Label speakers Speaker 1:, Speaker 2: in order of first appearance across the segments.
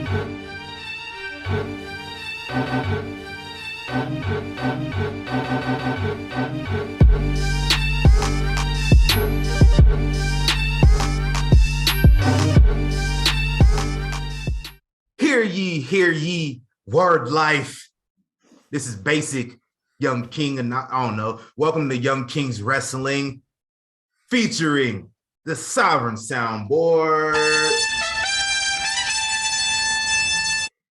Speaker 1: Hear ye, word life. This is basic Young King, and I don't know. Welcome to Young King's Wrestling, featuring the Sovereign Soundboard.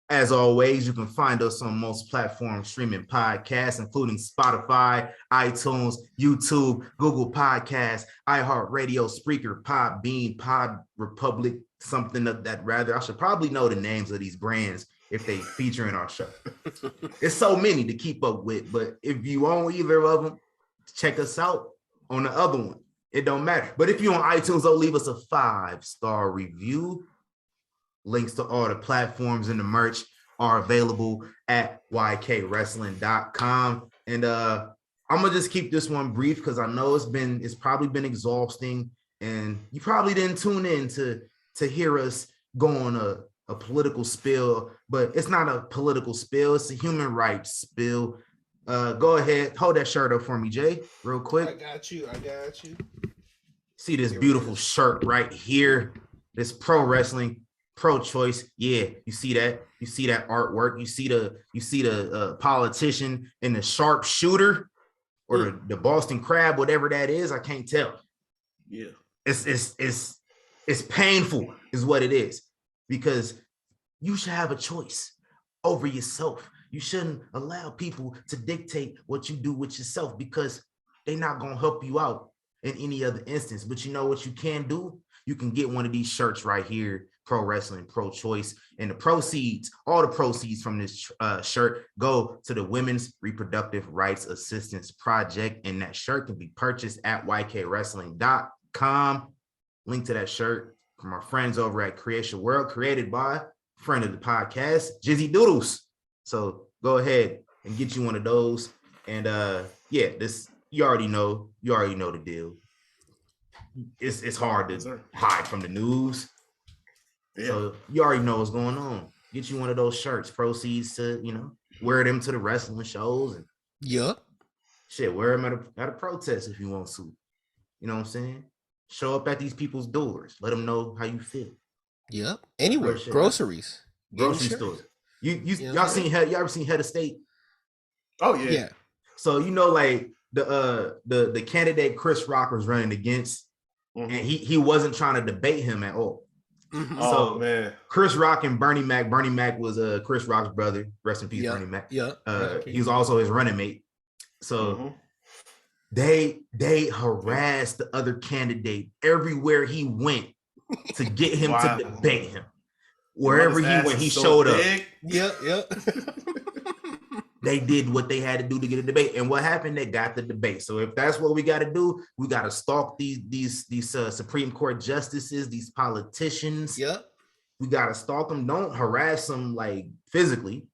Speaker 1: As always, you can find us on most platforms streaming podcasts, including Spotify, iTunes, YouTube, Google Podcasts, iHeartRadio, Spreaker, Podbean, Pod Republic, something of that rather. I should probably know the names of these brands if they feature in our show. It's so many to keep up with, but if you own either of them, check us out on the other one. It don't matter. But if you're on iTunes, leave us a 5-star review. Links to all the platforms and the merch are available at ykwrestling.com. And I'm gonna just keep this one brief because I know it's probably been exhausting, and you probably didn't tune in to hear us go on a political spill, but it's not a political spill, it's a human rights spill. Go ahead, hold that shirt up for me, Jay, real quick.
Speaker 2: I got you.
Speaker 1: See this beautiful shirt right here, this pro wrestling, pro-choice. Yeah, you see that artwork. You see the politician and the sharpshooter or the Boston Crab, whatever that is. I can't tell.
Speaker 2: Yeah,
Speaker 1: it's painful is what it is, because you should have a choice over yourself. You shouldn't allow people to dictate what you do with yourself, because they're not going to help you out in any other instance. But you know what you can do? You can get one of these shirts right here, Pro Wrestling, Pro-Choice, and all the proceeds from this shirt go to the Women's Reproductive Rights Assistance Project, and that shirt can be purchased at ykwrestling.com. Link to that shirt from our friends over at Creation World, created by friend of the podcast, Jizzy Doodles. So go ahead and get you one of those. And yeah, this you already know the deal. It's hard to hide from the news. Yeah. So you already know what's going on. Get you one of those shirts. Proceeds to, wear them to the wrestling shows, and shit, wear them at a protest if you want to. You know what I'm saying? Show up at these people's doors. Let them know how you feel.
Speaker 2: Yep. Anywhere. Groceries.
Speaker 1: Grocery stores. Y'all ever seen Head of State?
Speaker 2: Oh yeah. Yeah.
Speaker 1: So like the candidate Chris Rock was running against, and he wasn't trying to debate him at all. Mm-hmm. So man, Chris Rock and Bernie Mac. Bernie Mac was Chris Rock's brother. Rest in peace, Bernie Mac. Yeah. He was also his running mate. So they harassed the other candidate everywhere he went to get him to debate him. Wherever he went, he showed up. Yep. They did what they had to do to get a debate, and what happened? They got the debate. So if that's what we got to do, we got to stalk these Supreme Court justices, these politicians. Yep. We got to stalk them. Don't harass them like physically,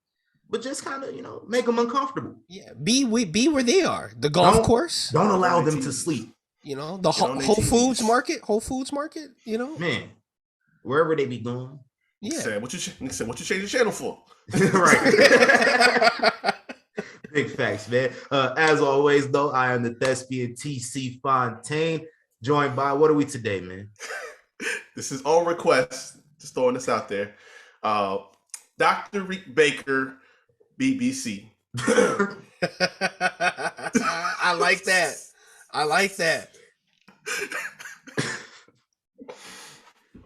Speaker 1: but just kind of make them uncomfortable.
Speaker 2: Yeah, be where they are. The golf course.
Speaker 1: Don't allow them to sleep.
Speaker 2: The Whole Foods market.
Speaker 1: Man, wherever they be going.
Speaker 3: Yeah. Sam, what you change the channel for?
Speaker 1: Right. Big facts, man. As always, though, I am the thespian TC Fontaine, joined by, what are we today, man?
Speaker 3: This is all requests. Just throwing this out there. Dr. Reek Baker, BBC.
Speaker 2: I like that.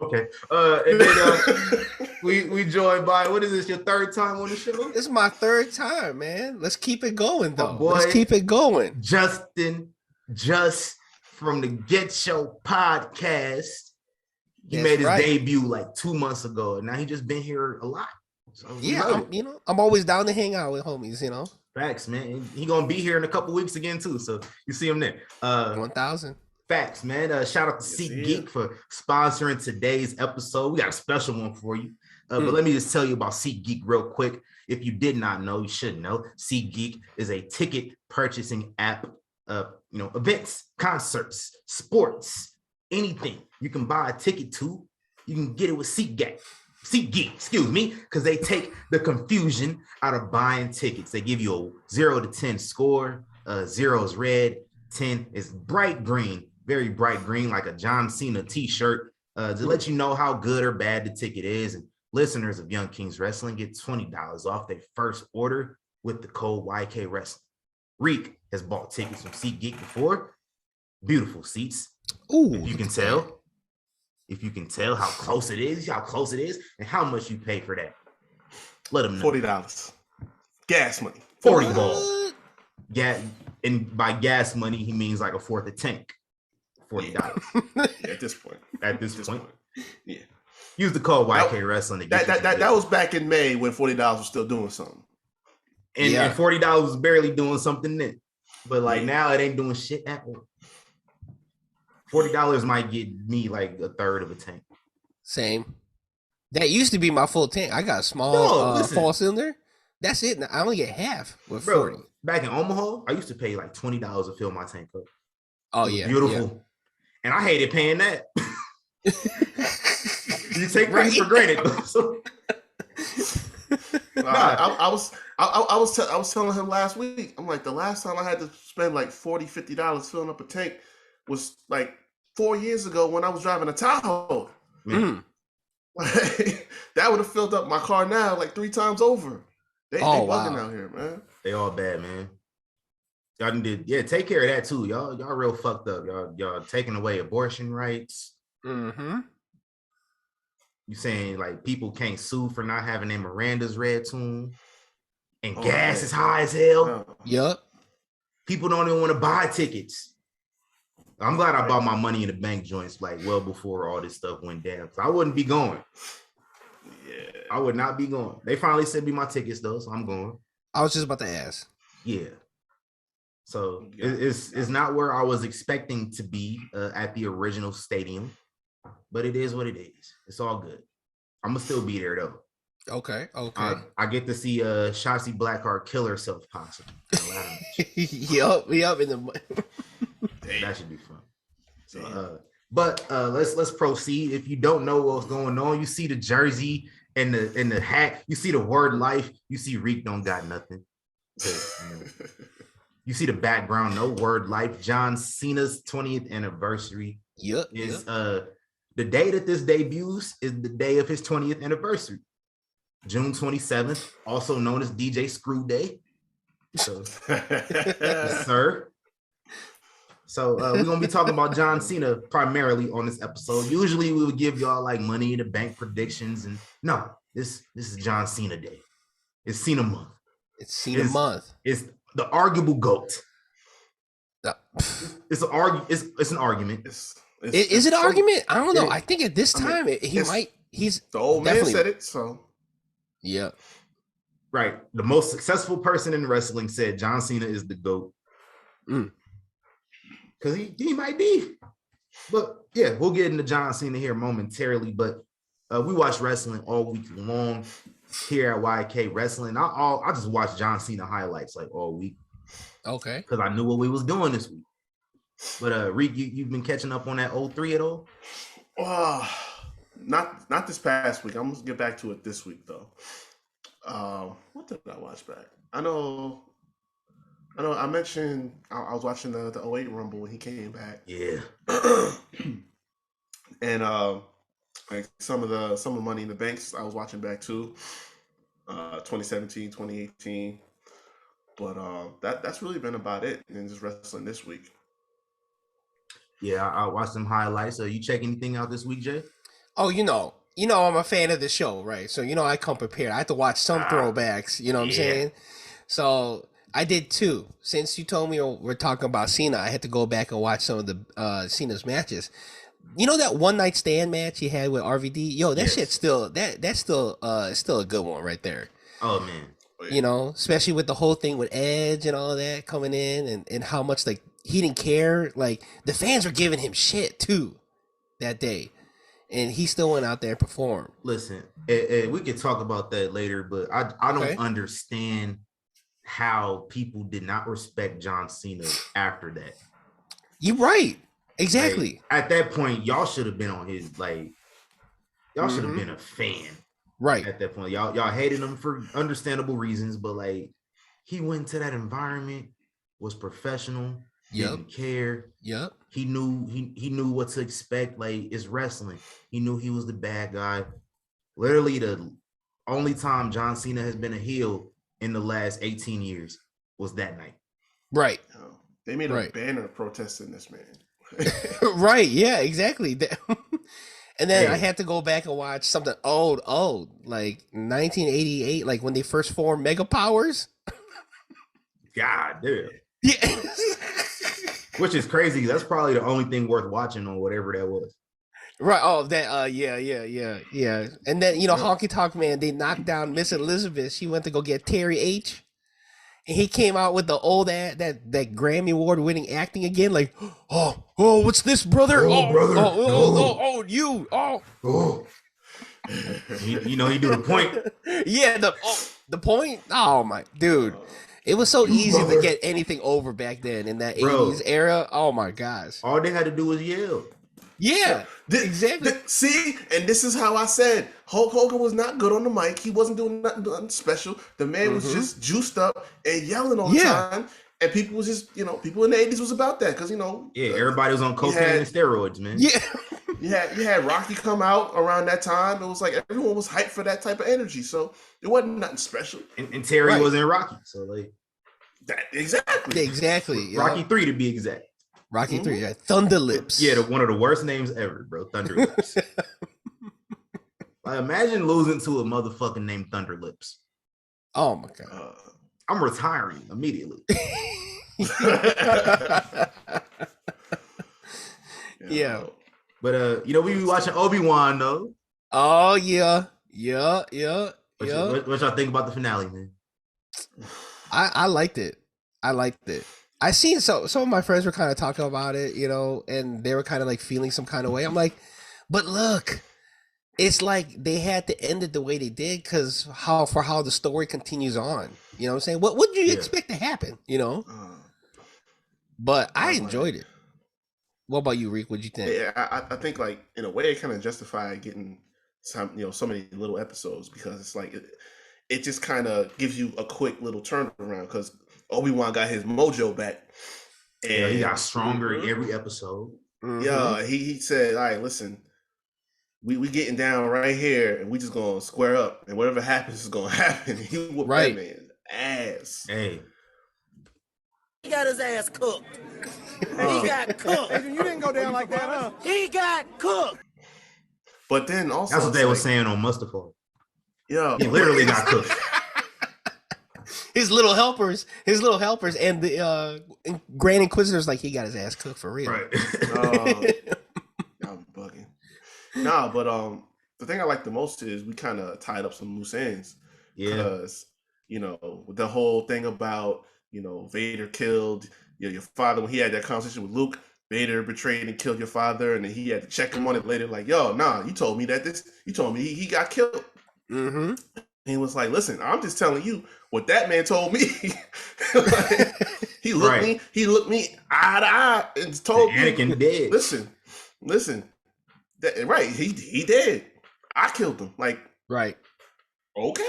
Speaker 1: Okay. And then we joined by, what is this, your third time on the show?
Speaker 2: This is my third time, man. Let's keep it going, though.
Speaker 1: Boy,
Speaker 2: let's keep it going.
Speaker 1: Justin, just from the Get Show podcast. He made his debut like 2 months ago, and now he just been here a lot. So
Speaker 2: I'm always down to hang out with homies,
Speaker 1: Facts, man. He gonna be here in a couple weeks again too, so you see him there.
Speaker 2: 1,000.
Speaker 1: Facts, man. Shout out to SeatGeek for sponsoring today's episode. We got a special one for you. But let me just tell you about SeatGeek real quick. If you did not know, you should know. SeatGeek is a ticket purchasing app. Events, concerts, sports, anything you can buy a ticket to, you can get it with SeatGeek. SeatGeek, excuse me, because they take the confusion out of buying tickets. They give you a 0 to 10 score. 0 is red, 10 is bright green, very bright green, like a John Cena t-shirt, to let you know how good or bad the ticket is. And listeners of Young Kings Wrestling get $20 off their first order with the code YK Wrestling. Reek has bought tickets from SeatGeek before. Beautiful seats.
Speaker 2: Ooh,
Speaker 1: if you can tell how close it is, and how much you pay for that. Let them know.
Speaker 3: $40. Gas money.
Speaker 1: 40 balls. Gas, and by gas money, he means like a fourth of tank. $40.
Speaker 3: Yeah, at this point. Yeah.
Speaker 1: Use the code YK Wrestling to get
Speaker 3: that was back in May when $40 was still doing something.
Speaker 1: And $40 was barely doing something then. But like now it ain't doing shit at all. $40 might get me like a third of a tank.
Speaker 2: Same. That used to be my full tank. I got a small fall cylinder. That's it. I only get half with 40.
Speaker 1: Back in Omaha, I used to pay like $20 to fill my tank up.
Speaker 2: Oh yeah,
Speaker 1: beautiful. Yeah. And I hated paying that. You take things for granted.
Speaker 3: I was telling him last week. I'm like, the last time I had to spend like $40-$50 filling up a tank was like 4 years ago when I was driving a Tahoe. Like, that would have filled up my car now like 3 times over. They bugging out here, man.
Speaker 1: They all bad, man. Y'all did, take care of that too. Y'all real fucked up. Y'all taking away abortion rights.
Speaker 2: Mm-hmm.
Speaker 1: You saying like people can't sue for not having their Miranda's read to them, and gas is high as hell.
Speaker 2: Yep.
Speaker 1: People don't even want to buy tickets. I'm glad I bought my money in the bank joints like well before all this stuff went down. Cause I wouldn't be going.
Speaker 3: Yeah,
Speaker 1: I would not be going. They finally sent me my tickets though, so I'm going.
Speaker 2: I was just about to ask.
Speaker 1: Yeah. So it's not where I was expecting to be at the original stadium, but it is what it is. It's all good. I'm gonna still be there though.
Speaker 2: Okay.
Speaker 1: I get to see Shotzi Blackheart kill herself possibly.
Speaker 2: Yup. In the
Speaker 1: that should be fun. So, but let's proceed. If you don't know what's going on, you see the jersey and the hat. You see the word life. You see Reek don't got nothing. You see the background, no word life. John Cena's 20th anniversary is the day that this debuts is the day of his 20th anniversary. June 27th, also known as DJ Screw Day. So, yes, sir. So we're gonna be talking about John Cena primarily on this episode. Usually we would give y'all like money in the bank predictions, and no, this is John Cena Day. It's Cena month.
Speaker 2: It's Cena month.
Speaker 1: It's the arguable GOAT. It's an argument. Is
Speaker 2: it an argument? I don't know. I think at this time he's
Speaker 3: the old man said it, so
Speaker 2: yeah.
Speaker 1: Right. The most successful person in wrestling said John Cena is the GOAT. Because he might be. But yeah, we'll get into John Cena here momentarily. But we watch wrestling all week long here at YK Wrestling. I just watched John Cena highlights like all week.
Speaker 2: Okay.
Speaker 1: Because I knew what we was doing this week. But Reek, you've been catching up on that 03 at all?
Speaker 3: Not this past week. I'm gonna get back to it this week though. What did I watch back? I know. I mentioned I was watching the 08 Rumble when he came back.
Speaker 1: Yeah.
Speaker 3: And like some of the Money in the Banks I was watching back too. 2017, 2018. But that's really been about it in just wrestling this week.
Speaker 1: Yeah, I watched some highlights. You check anything out this week, Jay?
Speaker 2: Oh, you know, I'm a fan of the show, right? So, I come prepared. I have to watch some throwbacks, you know what I'm saying? So, I did too. Since you told me we're talking about Cena, I had to go back and watch some of the Cena's matches. You know that one night stand match he had with RVD? Yo, that shit's still that's still a good one right there.
Speaker 1: Oh man.
Speaker 2: Especially with the whole thing with Edge and all that coming in and how much like he didn't care. Like the fans were giving him shit too that day. And he still went out there and performed.
Speaker 1: Listen, we could talk about that later, but I don't understand how people did not respect John Cena after that.
Speaker 2: You're right. Exactly.
Speaker 1: Like, at that point, y'all should have been on his, like, y'all should have been a fan.
Speaker 2: Right.
Speaker 1: At that point, y'all hated him for understandable reasons, but like he went into that environment, was professional, didn't care.
Speaker 2: Yep.
Speaker 1: He knew what to expect. Like, it's wrestling. He knew he was the bad guy. Literally, the only time John Cena has been a heel in the last 18 years was that night.
Speaker 2: Right.
Speaker 3: They made a banner protesting this man.
Speaker 2: Right. Yeah, exactly. And then I had to go back and watch something old, like 1988, like when they first formed Mega Powers.
Speaker 1: God damn.
Speaker 2: Yeah.
Speaker 1: Which is crazy. That's probably the only thing worth watching on whatever that was.
Speaker 2: Right. Oh, that. Yeah. And then Honky Tonk Man, they knocked down Miss Elizabeth. She went to go get Terry H. And he came out with the old that Grammy Award winning acting again, like, oh, what's this, brother?
Speaker 1: Brother.
Speaker 2: You.
Speaker 1: He do the point.
Speaker 2: Yeah, the point. Oh my dude. It was so easy to get anything over back then in that 80s era. Oh my gosh.
Speaker 1: All they had to do was yell.
Speaker 2: Yeah, exactly.
Speaker 3: See, and this is how I said Hulk Hogan was not good on the mic. He wasn't doing nothing special. The man was just juiced up and yelling all the time. And people was just, people in the 80s was about that because,
Speaker 1: everybody was on cocaine and steroids, man.
Speaker 2: Yeah.
Speaker 3: You had Rocky come out around that time. It was like everyone was hyped for that type of energy. So it wasn't nothing special.
Speaker 1: And Terry wasn't Rocky. So, like,
Speaker 3: that exactly.
Speaker 2: Exactly.
Speaker 1: Rocky 3 to be exact.
Speaker 2: Rocky 3, Thunder Lips.
Speaker 1: Yeah, one of the worst names ever, bro. Thunder Lips. Like, imagine losing to a motherfucking named Thunder Lips.
Speaker 2: Oh my god.
Speaker 1: I'm retiring immediately.
Speaker 2: Yeah.
Speaker 1: But we be watching Obi-Wan though.
Speaker 2: Oh yeah.
Speaker 1: What y'all think about the finale, man?
Speaker 2: I liked it. I seen some of my friends were kind of talking about it, and they were kind of like feeling some kind of way. I'm like, but look, it's like they had to end it the way they did because how the story continues on. You know what I'm saying? What would you expect to happen? But I enjoyed it. What about you, Reek? What'd you think?
Speaker 3: Yeah, I think like in a way it kind of justified getting some so many little episodes because it's like it just kind of gives you a quick little turnaround because Obi-Wan got his mojo back.
Speaker 1: And he got stronger in every episode.
Speaker 3: Mm-hmm. Yeah, he said, all right, listen, we getting down right here and we just gonna square up and whatever happens is gonna happen. He whooped that man's ass.
Speaker 1: Hey.
Speaker 4: He got his ass cooked. He got cooked.
Speaker 5: You didn't go down like that, huh?
Speaker 4: He got cooked.
Speaker 3: But then also
Speaker 1: that's what they were saying on Mustafar.
Speaker 3: Yeah.
Speaker 1: He literally got cooked.
Speaker 2: His little helpers, and the Grand Inquisitor's like he got his ass cooked for real.
Speaker 1: Right.
Speaker 3: I'm bugging. Nah, but the thing I like the most is we kind of tied up some loose ends.
Speaker 1: Yeah.
Speaker 3: Because the whole thing about Vader killed your father when he had that conversation with Luke. Vader betrayed and killed your father, and then he had to check him on it later. Like, yo, nah, you told me he got killed.
Speaker 2: Mm-hmm.
Speaker 3: He was like, listen, I'm just telling you what that man told me. Like, he looked me eye to eye and told me,
Speaker 1: Anakin dead.
Speaker 3: Listen, right? He dead. I killed him. Like,
Speaker 2: right?
Speaker 3: Okay,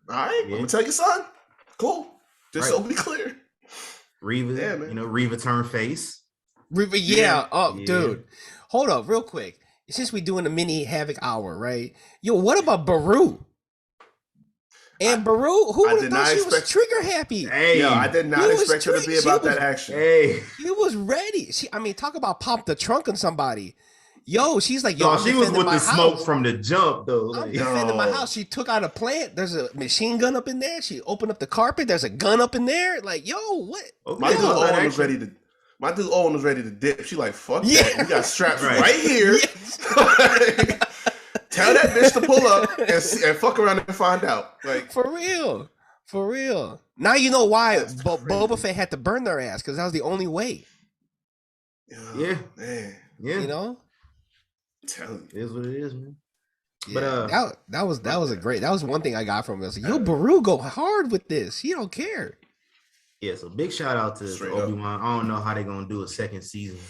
Speaker 3: all right. I'm gonna tell your son. Cool. Just so be clear.
Speaker 1: Reva, Reva turned face.
Speaker 2: Reva, dude. Hold up, real quick. Since we're doing a mini Havoc hour, right? Yo, what about Baru? And Baru, who would have thought she was trigger happy?
Speaker 1: Hey,
Speaker 3: I did not expect her to be about that action.
Speaker 1: Hey,
Speaker 2: she was ready. Talk about pop the trunk on somebody. Yo, she's like,
Speaker 1: she was with the smoke from the jump, though.
Speaker 2: I'm defending my house. She took out a plant. There's a machine gun up in there. She opened up the carpet. There's a gun up in there. Like, yo, what?
Speaker 1: Okay.
Speaker 3: My dude Owen was ready to dip. She like, fuck that. We got straps right here. Tell that bitch to pull up and fuck around and find out. Like,
Speaker 2: for real. Now you know why Boba Fett had to burn their ass because that was the only way.
Speaker 1: Yeah,
Speaker 3: man.
Speaker 1: Yeah,
Speaker 3: Tell
Speaker 1: it is what it is, man.
Speaker 2: Yeah, but that was one thing I got from this. Yo, Baru go hard with this. He don't care.
Speaker 1: Yeah, so big shout out to Obi-Wan. I don't know how they're gonna do a second season.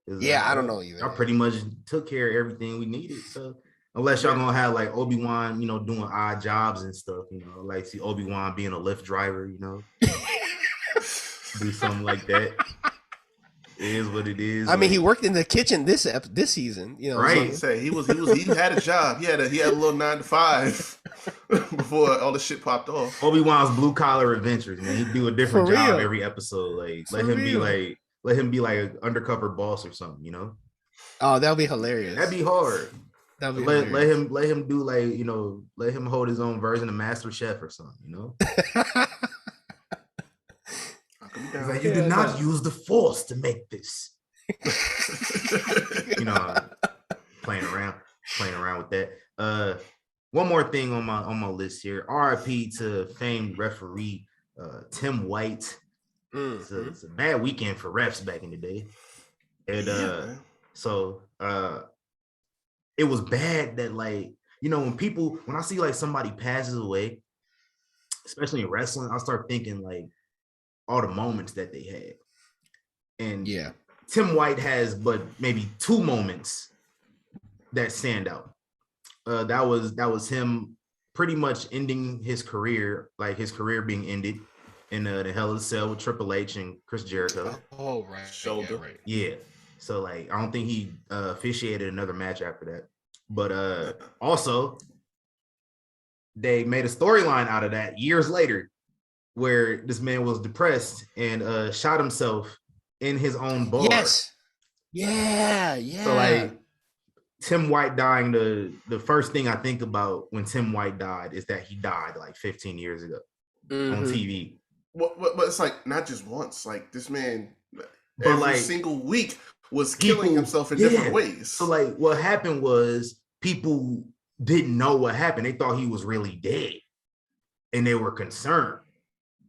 Speaker 2: Yeah, I don't know either.
Speaker 1: I pretty much took care of everything we needed. So Unless y'all gonna have like Obi-Wan, doing odd jobs and stuff, like see Obi-Wan being a Lyft driver, do something like that. It is what it is.
Speaker 2: I mean, he worked in the kitchen this season,
Speaker 1: right?
Speaker 3: Say he had a job. He had a little 9 to 5 before all the shit popped off.
Speaker 1: Obi-Wan's blue collar adventures, man. He'd do a different job every episode. Like let him be like an undercover boss or something,
Speaker 2: Oh, that would be hilarious.
Speaker 1: That'd be hard.
Speaker 2: That'd be
Speaker 1: let him do like let him hold his own version of Master Chef or something, He's like, you did not use the Force to make this. Playing around with that. One more thing on my list here. RIP to famed referee Tim White. It's a bad weekend for refs back in the day. And so it was bad that when I see like somebody passes away, especially in wrestling, I start thinking like all the moments that they had. And Tim White has but maybe 2 moments that stand out. That was him pretty much ending his career, like his career being ended in the Hell in a Cell with Triple H and Chris Jericho.
Speaker 2: Oh, right.
Speaker 3: Shoulder.
Speaker 2: Yeah, right.
Speaker 1: Yeah. So like I don't think he officiated another match after that. But also they made a storyline out of that years later where this man was depressed and shot himself in his own bar.
Speaker 2: Yes. Yeah.
Speaker 1: So like Tim White dying, the first thing I think about when Tim White died is that he died like 15 years ago on TV.
Speaker 3: But it's like not just once. Like this man, every single week was killing himself in different ways.
Speaker 1: So like what happened was people didn't know what happened. They thought he was really dead, and they were concerned.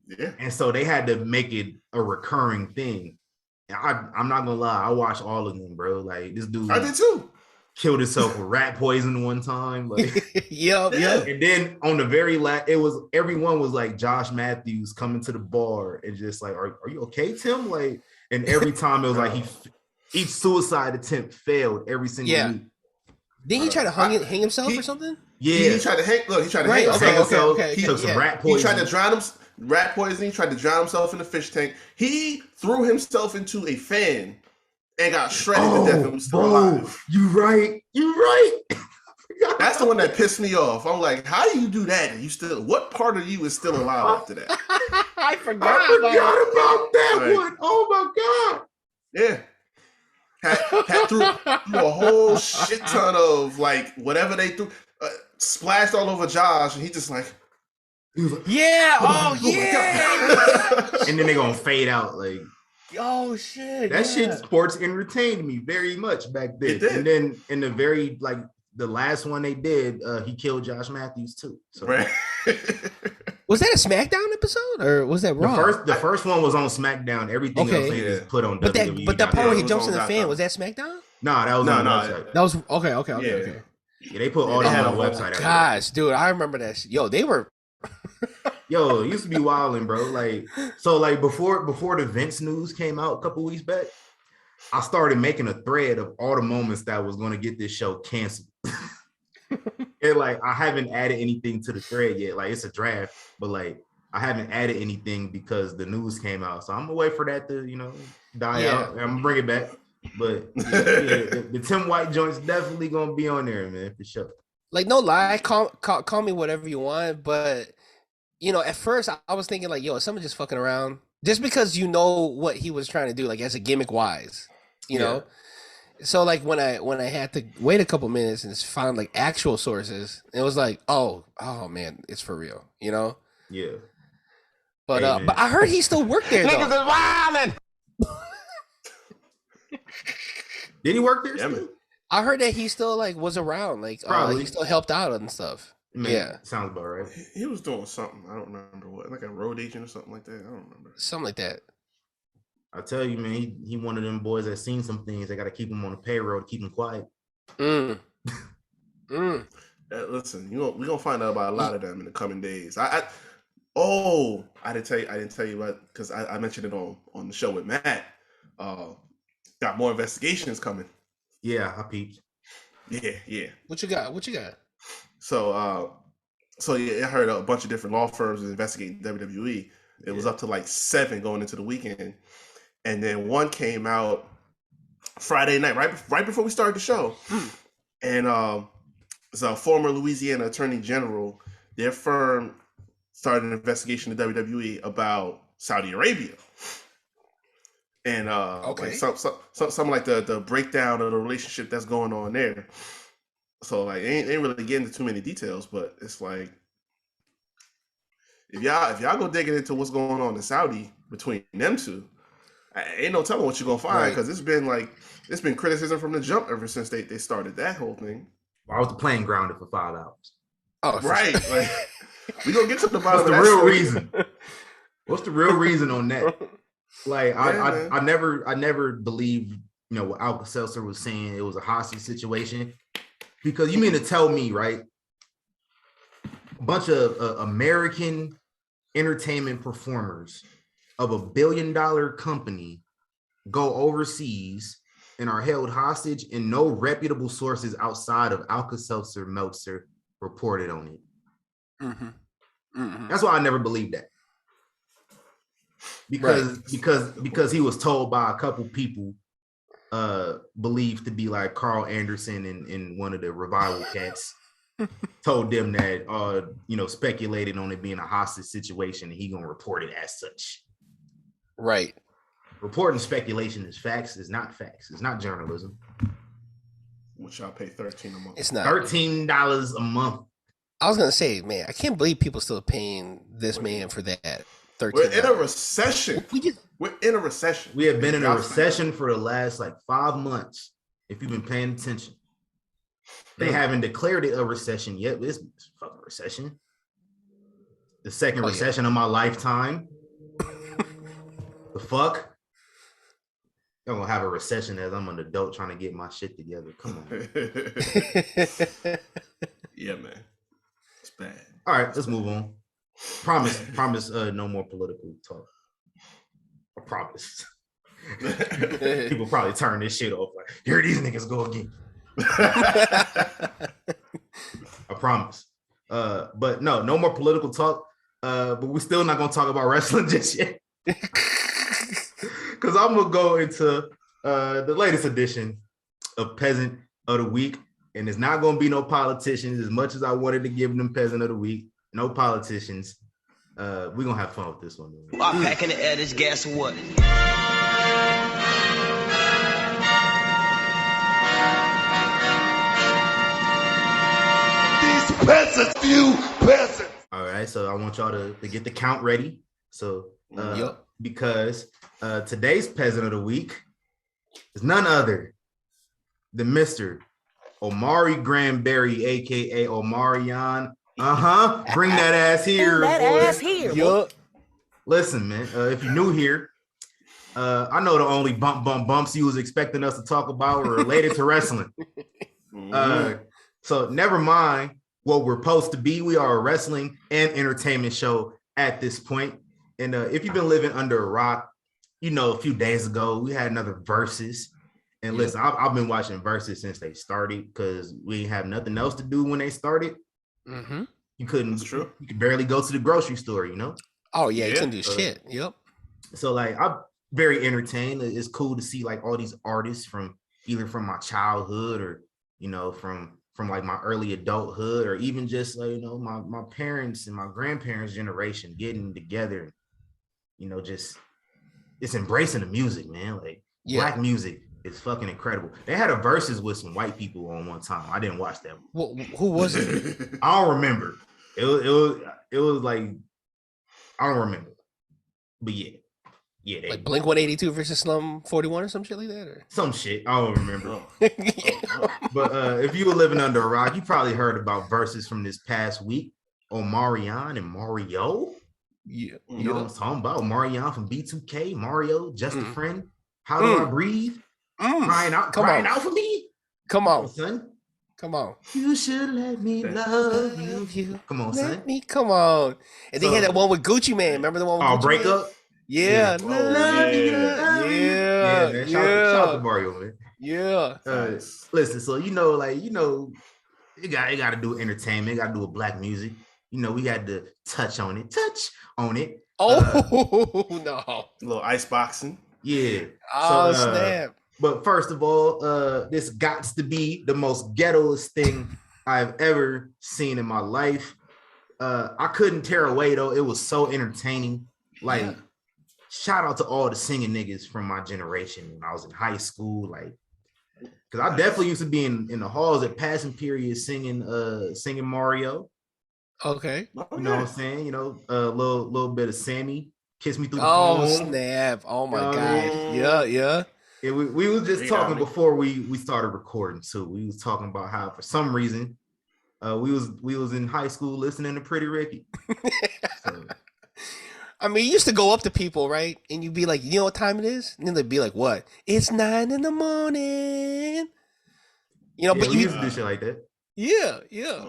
Speaker 3: Yeah,
Speaker 1: and so they had to make it a recurring thing. And I'm not gonna lie, I watched all of them, bro. Like this dude,
Speaker 3: I did too.
Speaker 1: Killed himself with rat poison one time. Like,
Speaker 2: yep.
Speaker 1: And then on the very last, everyone was like Josh Matthews coming to the bar and just like, are you okay, Tim? Like, and every time it was like each suicide attempt failed every single week.
Speaker 2: Didn't he try to hang himself or something?
Speaker 1: Yeah,
Speaker 3: he tried to hang. Look, he tried to hang himself.
Speaker 2: Okay.
Speaker 1: He took some rat poison.
Speaker 3: He tried to drown him. Rat poison. He tried to drown himself in the fish tank. He threw himself into a fan and got shredded to death and was still alive.
Speaker 1: You right.
Speaker 3: That's the one that pissed me off. I'm like, how do you do that? And you still, what part of you is still alive after that?
Speaker 2: I forgot
Speaker 1: about that one. Oh my God.
Speaker 3: Yeah. Had threw a whole shit ton of like whatever they threw, splashed all over Josh, and he just like,
Speaker 2: yeah,
Speaker 1: and then they gonna fade out like,
Speaker 2: oh shit,
Speaker 1: that shit sports entertained me very much back then. And then in the very the last one they did, he killed Josh Matthews too. So.
Speaker 3: Right.
Speaker 2: Was that a SmackDown episode or was that Raw?
Speaker 1: The first one was on SmackDown. Everything else they just put on WWE.
Speaker 2: But that part where he jumps in the fan, was that SmackDown?
Speaker 1: No, that was on the website.
Speaker 2: That was okay.
Speaker 1: Yeah, they put all that on the website.
Speaker 2: Gosh, dude, I remember that. Yo, they were.
Speaker 1: Yo, it used to be wilding, bro. Like, so like before the Vince news came out a couple weeks back, I started making a thread of all the moments that was going to get this show canceled. And like, I haven't added anything to the thread yet. Like, it's a draft, but like, I haven't added anything because the news came out. So I'm gonna wait for that to, die out. And I'm gonna bring it back. But the Tim White joint's definitely gonna be on there, man, for sure.
Speaker 2: Like, no lie, call me whatever you want, but at first I was thinking like, yo, is someone just fucking around? Just because you know what he was trying to do, like as a gimmick wise, you know. So like when I had to wait a couple minutes and found like actual sources, it was like, oh man, it's for real, Yeah. But but I heard he still worked there. Niggas is wildin'.
Speaker 1: Did he work there? Still?
Speaker 2: I heard that he still like was around, like he still helped out and stuff.
Speaker 1: Sounds about right.
Speaker 3: He was doing something. I don't remember what, like a road agent or something like that. I don't remember.
Speaker 2: Something like that.
Speaker 1: I tell you, man, he one of them boys that seen some things. They got to keep him on the payroll to keep him quiet.
Speaker 3: Listen, we're gonna find out about a lot of them in the coming days. I didn't tell you about, because I mentioned it on the show with Matt. Got more investigations coming.
Speaker 1: Yeah, I peeped.
Speaker 3: Yeah.
Speaker 2: What you got?
Speaker 3: So, I heard a bunch of different law firms investigating WWE. It was up to like 7 going into the weekend, and then one came out Friday night, right before we started the show, and it's a former Louisiana Attorney General. Their firm started an investigation of WWE about Saudi Arabia, and like some like the breakdown of the relationship that's going on there. So like, ain't really getting into too many details, but it's like, if y'all go digging into what's going on in Saudi between them two, ain't no telling what you're gonna find, because it's been criticism from the jump ever since they started that whole thing.
Speaker 1: I was playing grounded for 5 hours.
Speaker 3: Oh, right. Like, we gonna get to the bottom.
Speaker 1: What's the real reason? What's the real reason on that? Like, I never believed, what Alka-Seltzer was saying, it was a hostage situation, because you mean to tell me, right? A bunch of American entertainment performers of $1 billion company go overseas and are held hostage, and no reputable sources outside of Alka-Seltzer Meltzer reported on it. That's why I never believed that. Because he was told by a couple people believed to be like Carl Anderson and one of the revival cats told them that speculated on it being a hostage situation, and he gonna report it as such.
Speaker 2: Right.
Speaker 1: Reporting speculation is facts. It's not facts. It's not journalism.
Speaker 3: Which y'all pay $13 a month.
Speaker 2: It's not
Speaker 1: $13 a month.
Speaker 2: I was gonna say, man, I can't believe people still paying this man for that. $13.
Speaker 3: We're in a recession. We're in a recession.
Speaker 1: We have been in a recession for the last like 5 months. If you've been paying attention, they haven't declared it a recession yet. But it's a fucking recession. The second recession of my lifetime. The fuck? I'm gonna have a recession as I'm an adult trying to get my shit together. Come on.
Speaker 3: Yeah, man. It's bad.
Speaker 1: All right, let's move on. Promise no more political talk. I promise. People probably turn this shit off like, here these niggas go again. I promise. But no more political talk. But we're still not gonna talk about wrestling just yet. Because I'm gonna go into the latest edition of Peasant of the Week, and it's not gonna be no politicians. As much as I wanted to give them Peasant of the Week, no politicians. We're gonna have fun with this one.
Speaker 5: I'm packing the air, this gas or what?
Speaker 6: These peasants, you peasants.
Speaker 1: All right, so I want y'all to get the count ready. So because today's Peasant of the Week is none other than Mr. Omari Granberry, aka Omarion. Bring that ass here.
Speaker 4: Bring that ass here.
Speaker 1: Yup. Listen, man. If you're new here, I know the only bumps you was expecting us to talk about were related to wrestling. So never mind what we're supposed to be. We are a wrestling and entertainment show at this point. And if you've been living under a rock, a few days ago we had another Verzuz. And listen, I've been watching Verzuz since they started because we didn't have nothing else to do when they started. You couldn't. That's true. You could barely go to the grocery store,
Speaker 2: Oh yeah, you couldn't do shit. Yep.
Speaker 1: So like, I'm very entertained. It's cool to see like all these artists from either from my childhood or from like my early adulthood, or even just like, my parents and my grandparents' generation getting together. Just it's embracing the music, man. Like Black music is fucking incredible. They had a Verzuz with some white people on one time. I didn't watch that.
Speaker 2: Who was it?
Speaker 1: I don't remember. It was like, I don't remember. But yeah. They,
Speaker 2: like Blink 182 versus Slum 41 or some shit like that, or
Speaker 1: some shit. I don't remember. But if you were living under a rock, you probably heard about Verzuz from this past week. Omarion and Mario.
Speaker 2: Yeah.
Speaker 1: You know what I'm talking about? Omarion from B2K, Mario, Just a Friend. How Do I Breathe? Crying out for me.
Speaker 2: Come on,
Speaker 1: son.
Speaker 2: Come on.
Speaker 1: You should let me love you. Come on, son.
Speaker 2: Come on. And they had that one with Gucci Man. Remember the one with Gucci
Speaker 1: Break
Speaker 2: Man?
Speaker 1: Up?
Speaker 2: Yeah.
Speaker 1: Man. Shout out to Mario, man.
Speaker 2: Yeah.
Speaker 1: Listen, so you know, it got to do with entertainment. It got to do with black music. You know, we had to touch on it.
Speaker 2: Oh no!
Speaker 3: A little ice boxing.
Speaker 1: Yeah.
Speaker 2: Oh snap!
Speaker 1: But first of all, this got to be the most ghettoest thing I've ever seen in my life. I couldn't tear away though. It was so entertaining. Like, shout out to all the singing niggas from my generation when I was in high school. Like, because I definitely used to be in the halls at passing periods singing Mario.
Speaker 2: Okay.
Speaker 1: You know what I'm saying? You know, a little bit of Sammy, Kiss Me Through the
Speaker 2: Phone.
Speaker 1: Phone.
Speaker 2: Snap. Oh my God.
Speaker 1: I
Speaker 2: mean? Yeah.
Speaker 1: We was just talking before we started recording too. We was talking about how for some reason we was in high school listening to Pretty Ricky. So.
Speaker 2: I mean, you used to go up to people, right? And you'd be like, you know what time it is? And then they'd be like, what? It's 9 a.m. You know, but
Speaker 1: we used to do shit like that.
Speaker 2: Yeah.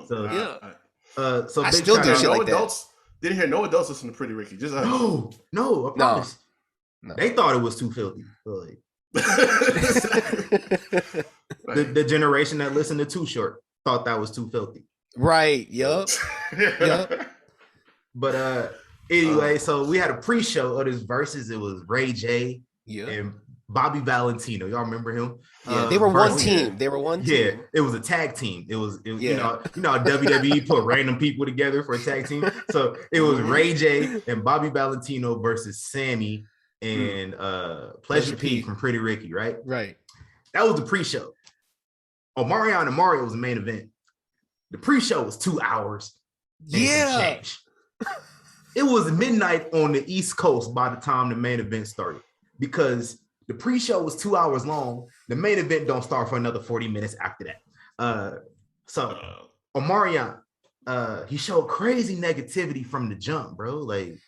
Speaker 1: So
Speaker 2: I still do shit like
Speaker 3: adults, that. Didn't hear no adults listen to Pretty Ricky. Just
Speaker 1: no, I promise. No. They thought it was too filthy. Like, the generation that listened to Too Short thought that was too filthy.
Speaker 2: Right. Yup.
Speaker 1: But anyway, so we had a pre-show of this Verzuz. It was Ray J and Bobby Valentino. Y'all remember him?
Speaker 2: Yeah, they were one team. They were one team.
Speaker 1: Yeah, it was a tag team. It was you know WWE put random people together for a tag team. So it was Ray J and Bobby Valentino versus Sammy and Pleasure P from Pretty Ricky, right?
Speaker 2: Right.
Speaker 1: That was the pre-show. Omarion and Mario was the main event. The pre-show was 2 hours.
Speaker 2: Yeah.
Speaker 1: It was midnight on the East Coast by the time the main event started because the pre-show was 2 hours long. The main event don't start for another 40 minutes after that. So Omarion, he showed crazy negativity from the jump, bro. Like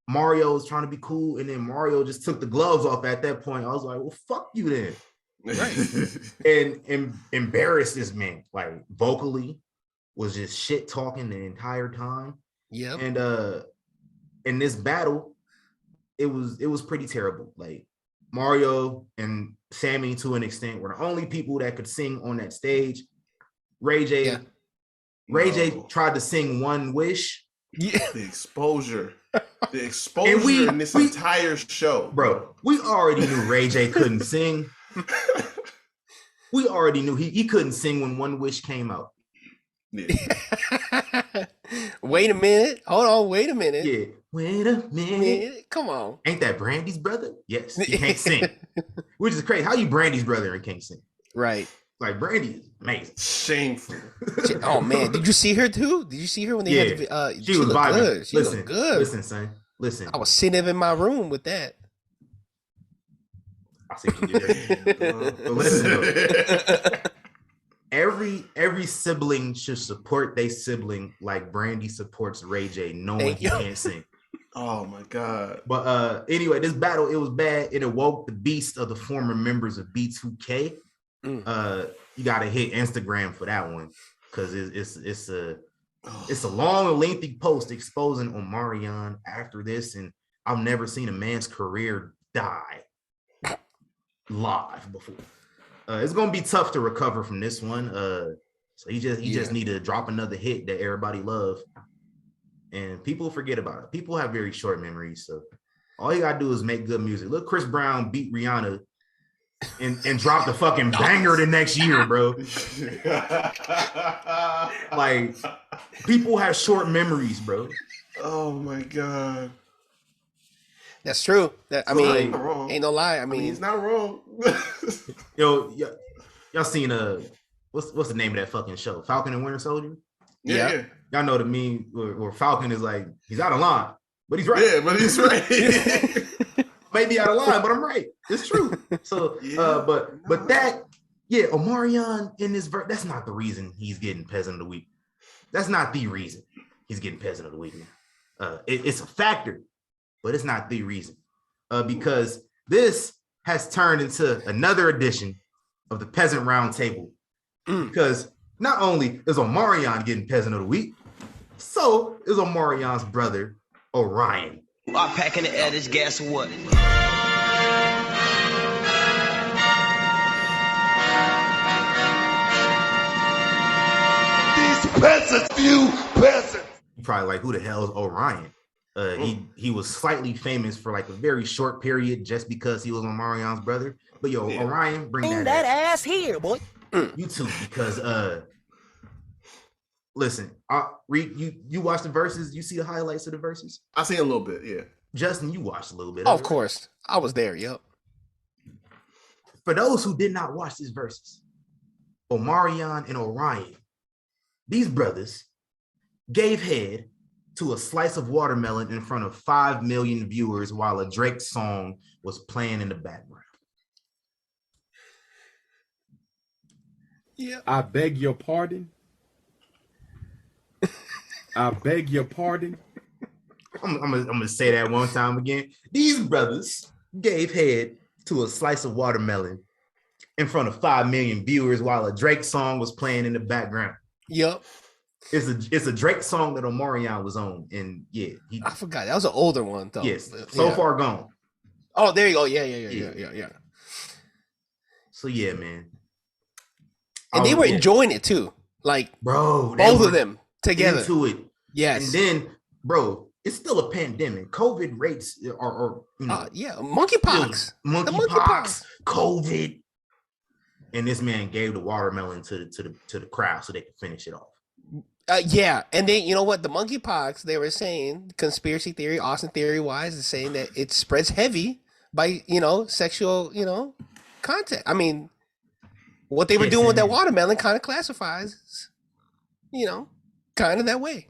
Speaker 1: Mario was trying to be cool, and then Mario just took the gloves off at that point. I was like, well, fuck you then. Right. and embarrassed this man, like vocally, was just shit talking the entire time.
Speaker 2: Yeah.
Speaker 1: And in this battle, it was pretty terrible. Like Mario and Sammy, to an extent, were the only people that could sing on that stage. Ray J tried to sing One Wish.
Speaker 3: Yeah. The exposure in this entire show.
Speaker 1: Bro, we already knew Ray J couldn't sing. We already knew he couldn't sing when One Wish came out.
Speaker 2: Yeah. Wait a minute. Hold on. Wait a minute.
Speaker 1: Yeah. Wait a minute.
Speaker 2: Come on.
Speaker 1: Ain't that Brandy's brother? Yes. He can't sing. Which is crazy. How you Brandy's brother and can't sing?
Speaker 2: Right.
Speaker 1: Like Brandy is amazing.
Speaker 3: Shameful.
Speaker 2: Oh man. Did you see her too? Did you see her when they had to
Speaker 1: she was vibing.
Speaker 2: Good. She looked good.
Speaker 1: Listen, son. Listen.
Speaker 2: I was sitting in my room with that.
Speaker 1: I see what you did there. But listen, every sibling should support their sibling like Brandy supports Ray J, knowing he can't sing.
Speaker 3: Oh my God.
Speaker 1: But anyway, this battle, it was bad. It awoke the beast of the former members of B2K. You gotta hit Instagram for that one because it's a long and lengthy post exposing Omarion after this, and I've never seen a man's career die live before. It's gonna be tough to recover from this one. So you just need to drop another hit that everybody loves, and people forget about it. People have very short memories, so all you gotta do is make good music. Look, Chris Brown beat Rihanna and drop the fucking banger the next year, bro. Like, people have short memories, bro.
Speaker 3: Oh my God.
Speaker 2: That's true. I mean, ain't no lie. I mean,
Speaker 3: he's not wrong.
Speaker 1: Yo, y'all seen what's the name of that fucking show? Falcon and Winter Soldier?
Speaker 3: Yeah.
Speaker 1: Y'all know the meme where Falcon is like, he's out of line, but he's right.
Speaker 3: Yeah, but he's right.
Speaker 1: Maybe out of line, but I'm right. It's true. So, but that, Omarion in this verse, that's not the reason he's getting Peasant of the Week. That's not the reason he's getting Peasant of the Week. It's a factor, but it's not the reason. Because this has turned into another edition of the Peasant Roundtable. Because not only is Omarion getting Peasant of the Week, so is Omarion's brother, Orion.
Speaker 5: I'm packing the air, this gas what?
Speaker 6: peasants.
Speaker 1: You probably like, who the hell is Orion? He was slightly famous for like a very short period just because he was Omarion's brother. But yo, Orion, bring that
Speaker 4: ass here, boy.
Speaker 1: You too, because listen, Reed, you watch the verses, you see the highlights of the verses?
Speaker 3: I see a little bit, yeah.
Speaker 1: Justin, you watched a little bit.
Speaker 2: Of course. I was there, yep.
Speaker 1: For those who did not watch these verses, Omarion and Orion, these brothers gave head to a slice of watermelon in front of 5 million viewers while a Drake song was playing in the background.
Speaker 2: Yeah.
Speaker 7: I beg your pardon. I beg your pardon.
Speaker 1: I'm gonna say that one time again. These brothers gave head to a slice of watermelon in front of 5 million viewers while a Drake song was playing in the background.
Speaker 2: Yep.
Speaker 1: It's a Drake song that Omarion was on, and
Speaker 2: I forgot that was an older one though.
Speaker 1: Yes, so far gone.
Speaker 2: Oh, there you go. Yeah.
Speaker 1: So yeah, man.
Speaker 2: And they were enjoying it too, like
Speaker 1: bro,
Speaker 2: both of them together
Speaker 1: into it.
Speaker 2: Yes,
Speaker 1: and then bro, it's still a pandemic. COVID rates are
Speaker 2: monkeypox,
Speaker 1: COVID, and this man gave the watermelon to the crowd so they could finish it off.
Speaker 2: And then you know what? The monkeypox, they were saying, conspiracy theory, Austin theory wise, is saying that it spreads heavy by sexual contact. I mean, what they were doing with that watermelon kind of classifies, kind of that way.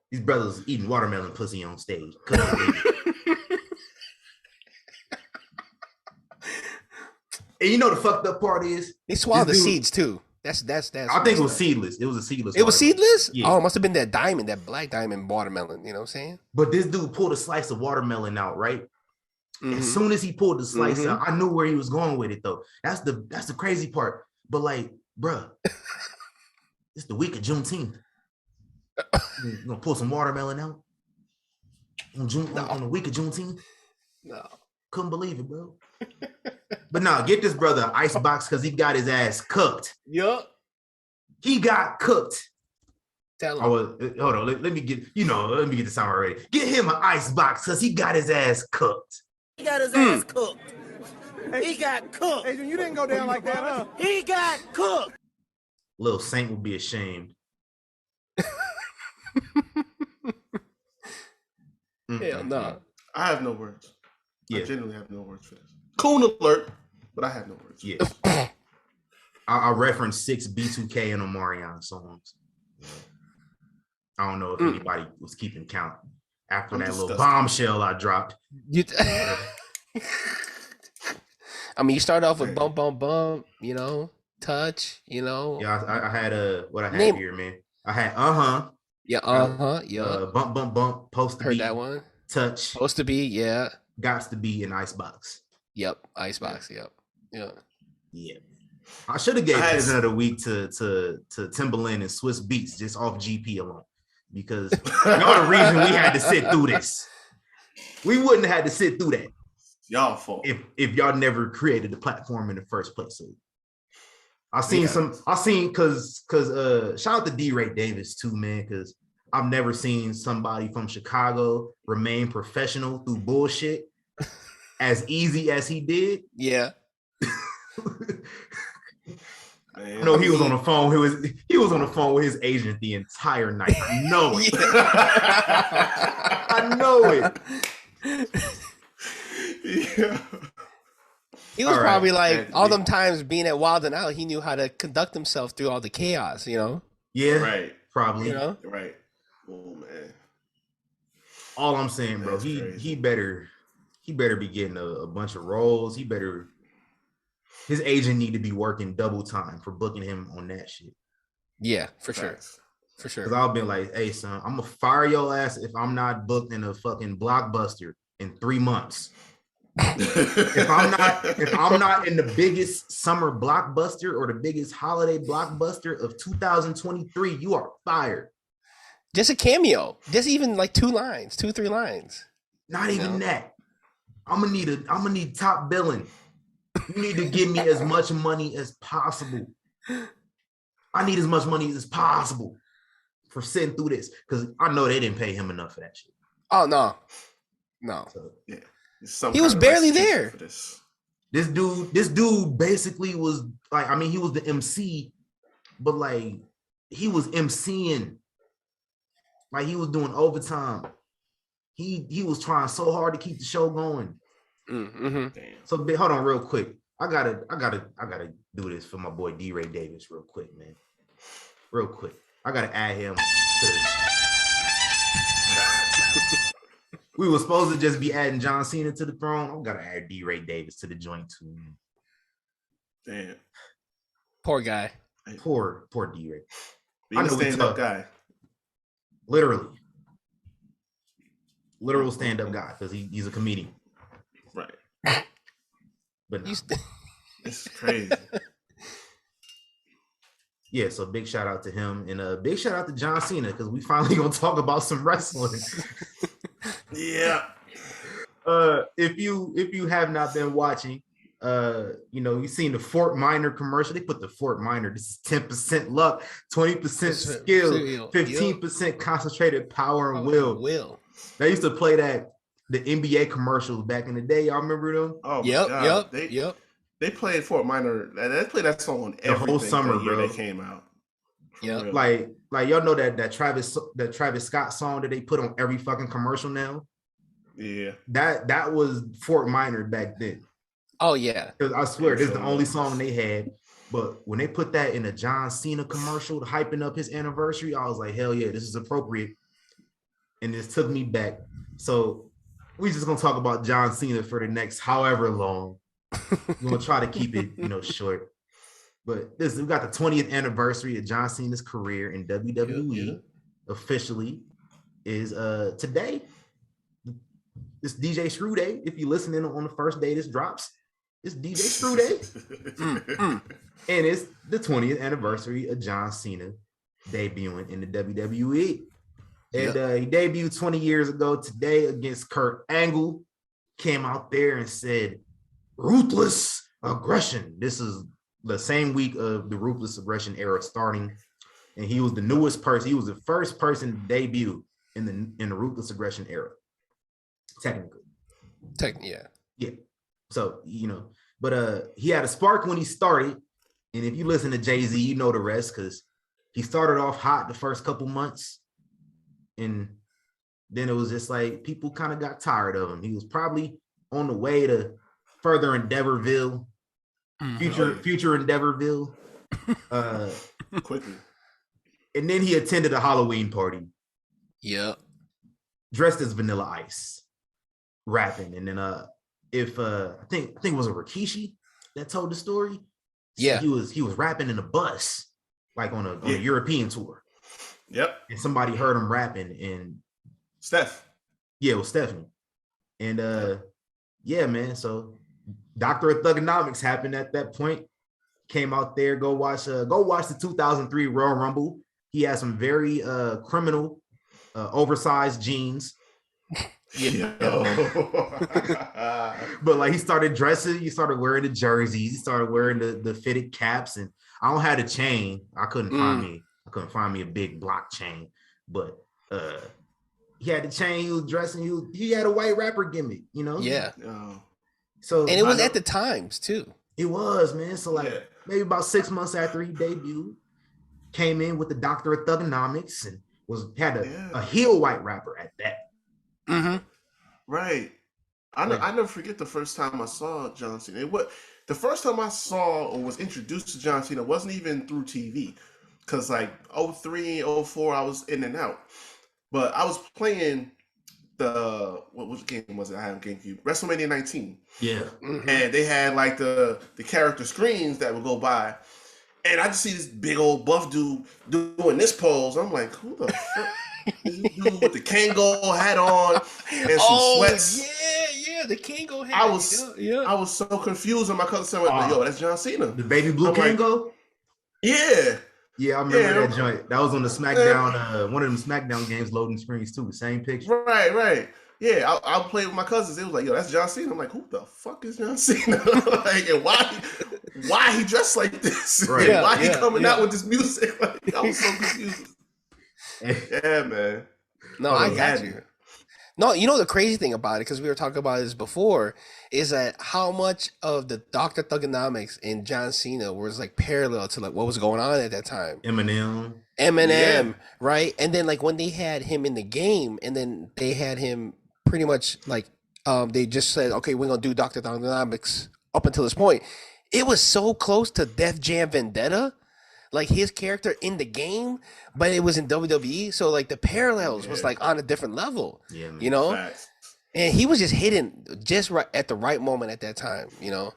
Speaker 1: These brothers eating watermelon pussy on stage. Couldn't believe it. And you know the fucked up part is
Speaker 2: they swallowed the seeds too. That's.
Speaker 1: I think it was seedless. It was a seedless.
Speaker 2: It was seedless.
Speaker 1: Yeah.
Speaker 2: Oh, it must have been that diamond, that black diamond watermelon. You know what I'm saying?
Speaker 1: But this dude pulled a slice of watermelon out, right? Mm-hmm. As soon as he pulled the slice out, I knew where he was going with it, though. That's the crazy part. But like, bruh, it's the week of Juneteenth. You gonna pull some watermelon out on the week of Juneteenth?
Speaker 2: No,
Speaker 1: couldn't believe it, bro. But no, get this brother an ice box because he got his ass cooked.
Speaker 2: Yup.
Speaker 1: He got cooked.
Speaker 2: Tell him.
Speaker 1: Hold on. Let me get the sound already. Get him an ice box because he got his ass cooked.
Speaker 4: He got his ass cooked. He got cooked.
Speaker 8: Adrian, you didn't go down like that, huh?
Speaker 4: He got cooked.
Speaker 1: Little Saint would be ashamed.
Speaker 2: Hell no.
Speaker 3: I have no words.
Speaker 1: Yeah.
Speaker 3: I genuinely have no words for this. Coon alert, but I have no words.
Speaker 1: Yes. I referenced 6 B2K and Omarion songs. I don't know if anybody was keeping count after that little bombshell I dropped.
Speaker 2: I mean, you start off with bump, bump, bump, touch,
Speaker 1: Yeah, I had what I had here, man. I had
Speaker 2: Yeah, yeah.
Speaker 1: Bump, bump, bump. Post to
Speaker 2: Heard
Speaker 1: be
Speaker 2: that one.
Speaker 1: Touch.
Speaker 2: Supposed to be, yeah.
Speaker 1: Gots to be an icebox.
Speaker 2: Yep, icebox. Yep, yeah.
Speaker 1: Yeah. I should have gave President of the Week to Timbaland and Swiss Beats just off GP alone, because y'all the reason we had to sit through this. We wouldn't have had to sit through that.
Speaker 3: Y'all fault.
Speaker 1: If y'all never created the platform in the first place. So I seen because shout out to D-Ray Davis too, man, because I've never seen somebody from Chicago remain professional through bullshit as easy as he did.
Speaker 2: Yeah.
Speaker 1: I know he was on the phone. He was on the phone with his agent the entire night. I know it. I know it.
Speaker 3: Yeah.
Speaker 2: He was probably like all them times being at Wild 'N Out, he knew how to conduct himself through all the chaos,
Speaker 1: Yeah.
Speaker 3: Right.
Speaker 1: Probably.
Speaker 3: Right. Oh man.
Speaker 1: All I'm saying, bro, he better be getting a bunch of roles. His agent need to be working double time for booking him on that shit.
Speaker 2: Yeah, for sure. For sure.
Speaker 1: Because I'll be like, hey son, I'm gonna fire your ass if I'm not booked in a fucking blockbuster in 3 months. if I'm not in the biggest summer blockbuster or the biggest holiday blockbuster of 2023, you are fired.
Speaker 2: Just a cameo. Just even like 2 lines, 2-3 lines.
Speaker 1: Not even that. I'm gonna need top billing. You need to give me as much money as possible. I need as much money as possible for sitting through this because I know they didn't pay him enough for that shit.
Speaker 2: Oh no. So,
Speaker 3: yeah,
Speaker 2: he was barely there.
Speaker 3: For this.
Speaker 1: This dude basically was like, I mean, he was the MC, but like he was MCing, like he was doing overtime. He was trying so hard to keep the show going.
Speaker 2: Mm-hmm.
Speaker 1: So hold on real quick. I gotta do this for my boy D-Ray Davis real quick, man. Real quick. I gotta add him to we were supposed to just be adding John Cena to the throne. I gotta add D-Ray Davis to the joint too.
Speaker 3: Damn.
Speaker 2: Poor guy.
Speaker 1: Poor D-Ray.
Speaker 3: Being a stand-up guy.
Speaker 1: Literal stand-up guy because he's a comedian.
Speaker 3: Right.
Speaker 1: But no.
Speaker 3: It's crazy.
Speaker 1: Yeah, so big shout out to him and a big shout out to John Cena because we finally gonna talk about some wrestling.
Speaker 3: Yeah.
Speaker 1: If you have not been watching, you've seen the Fort Minor commercial. They put the Fort Minor. This is 10% luck, 20% skill, 15% concentrated power and will. They used to play the NBA commercials back in the day. Y'all remember them?
Speaker 3: Oh,
Speaker 2: yep.
Speaker 3: They played Fort Minor. They played that song on every
Speaker 1: whole summer,
Speaker 3: year
Speaker 1: bro.
Speaker 3: They came out.
Speaker 2: Yeah,
Speaker 1: like y'all know that Travis Scott song that they put on every fucking commercial now.
Speaker 3: Yeah,
Speaker 1: that was Fort Minor back then.
Speaker 2: Oh yeah,
Speaker 1: because I swear this is the only song they had. But when they put that in a John Cena commercial, hyping up his anniversary, I was like, hell yeah, this is appropriate. And this took me back. So we just gonna talk about John Cena for the next however long. We're gonna try to keep it, short. But we got the 20th anniversary of John Cena's career in WWE. Officially is today. It's DJ Screw Day. If you're listening on the first day this drops, it's DJ Screw Day. And it's the 20th anniversary of John Cena debuting in the WWE. And he debuted 20 years ago today against Kurt Angle. Came out there and said, ruthless aggression. This is the same week of the ruthless aggression era starting. And he was the newest person. He was the first person to debut in the ruthless aggression era. Technically. Yeah. So, but he had a spark when he started. And if you listen to Jay-Z, you know the rest because he started off hot the first couple months. And then it was just like people kind of got tired of him. He was probably on the way to further Endeavorville, future Endeavorville.
Speaker 3: Quickly.
Speaker 1: And then he attended a Halloween party.
Speaker 2: Yep.
Speaker 1: Dressed as Vanilla Ice, rapping. And then I think it was a Rikishi that told the story.
Speaker 2: Yeah.
Speaker 1: So he was rapping in a bus, like on a European tour.
Speaker 3: Yep.
Speaker 1: And somebody heard him rapping and
Speaker 3: Steph. Yeah,
Speaker 1: it was Stephanie. And man. So Doctor of Thugonomics happened at that point. Came out there, go watch the 2003 Royal Rumble. He had some very criminal, oversized jeans. But like he started dressing, he started wearing the jerseys, he started wearing the fitted caps, and I don't have a chain. I couldn't find me a big block chain, but he had the chain. He was dressing. He had a white rapper gimmick,
Speaker 2: Yeah.
Speaker 1: So
Speaker 2: and it was at the times too.
Speaker 1: It was, man. So maybe about 6 months after he debuted, came in with the Doctor of Thugonomics and had a heel white rapper at that.
Speaker 2: Mm-hmm.
Speaker 3: Right. I never forget the first time I saw John Cena. The first time I saw or was introduced to John Cena wasn't even through TV. Because 03, 04, I was in and out. But I was playing what game was it? I had on GameCube. WrestleMania 19.
Speaker 1: Yeah.
Speaker 3: Mm-hmm. And they had the character screens that would go by. And I just see this big old buff dude doing this pose. I'm like, who the fuck? This dude with the Kango hat on and some sweats.
Speaker 2: Yeah, the Kango hat.
Speaker 3: I was so confused. And my cousin said, yo, that's John Cena.
Speaker 1: The baby blue Kango?
Speaker 3: Yeah.
Speaker 1: Yeah, I remember that joint. That was on the SmackDown, one of them SmackDown games, loading screens too. Same picture.
Speaker 3: Right. Yeah, I'll play with my cousins. It was like, yo, that's John Cena. I'm like, who the fuck is John Cena? And why why he dressed like this.
Speaker 1: Right.
Speaker 3: And why he coming out with this music. Like, I was so confused. Yeah, man.
Speaker 2: No, I got you. No, you know the crazy thing about it, because we were talking about this before, is that how much of the Dr. Thugonomics and John Cena was like parallel to like what was going on at that time.
Speaker 1: Eminem,
Speaker 2: yeah. Right? And then like when they had him in the game, and then they had him pretty much like they just said, okay, we're gonna do Dr. Thugonomics up until this point. It was so close to Def Jam Vendetta, like his character in the game, but it was in WWE. So like the parallels was like on a different level, you know? Facts. And he was just hitting just right at the right moment at that time, you know?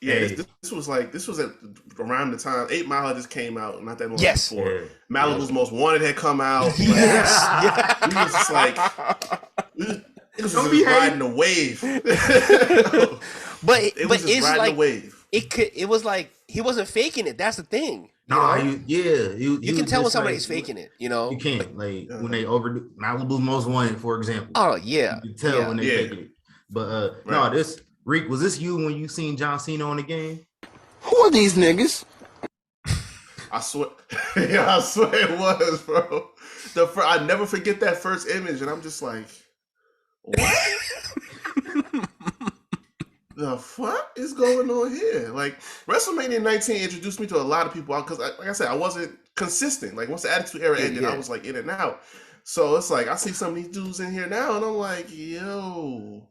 Speaker 3: Yeah, this was at around the time 8 Mile just came out, not that long before. Malibu's Most Wanted had come out. Yes. We was just like, it was just riding the wave.
Speaker 2: but
Speaker 3: it was just riding the wave.
Speaker 2: It was like he wasn't faking it. That's the thing.
Speaker 1: You
Speaker 2: can tell when somebody's faking it. You know,
Speaker 1: you can't when they overdo Malibu's Most Wanted, for example.
Speaker 2: Oh yeah,
Speaker 1: you can tell when they faking it. But no, this Reek, was this you when you seen John Cena on the game?
Speaker 6: Who are these niggas?
Speaker 3: I swear, I swear it was, bro. I never forget that first image, and I'm just like, what? The fuck is going on here? Like, WrestleMania 19 introduced me to a lot of people because, like I said, I wasn't consistent. Like, once the Attitude Era ended, I was like in and out. So it's like I see some of these dudes in here now, and I'm like, yo,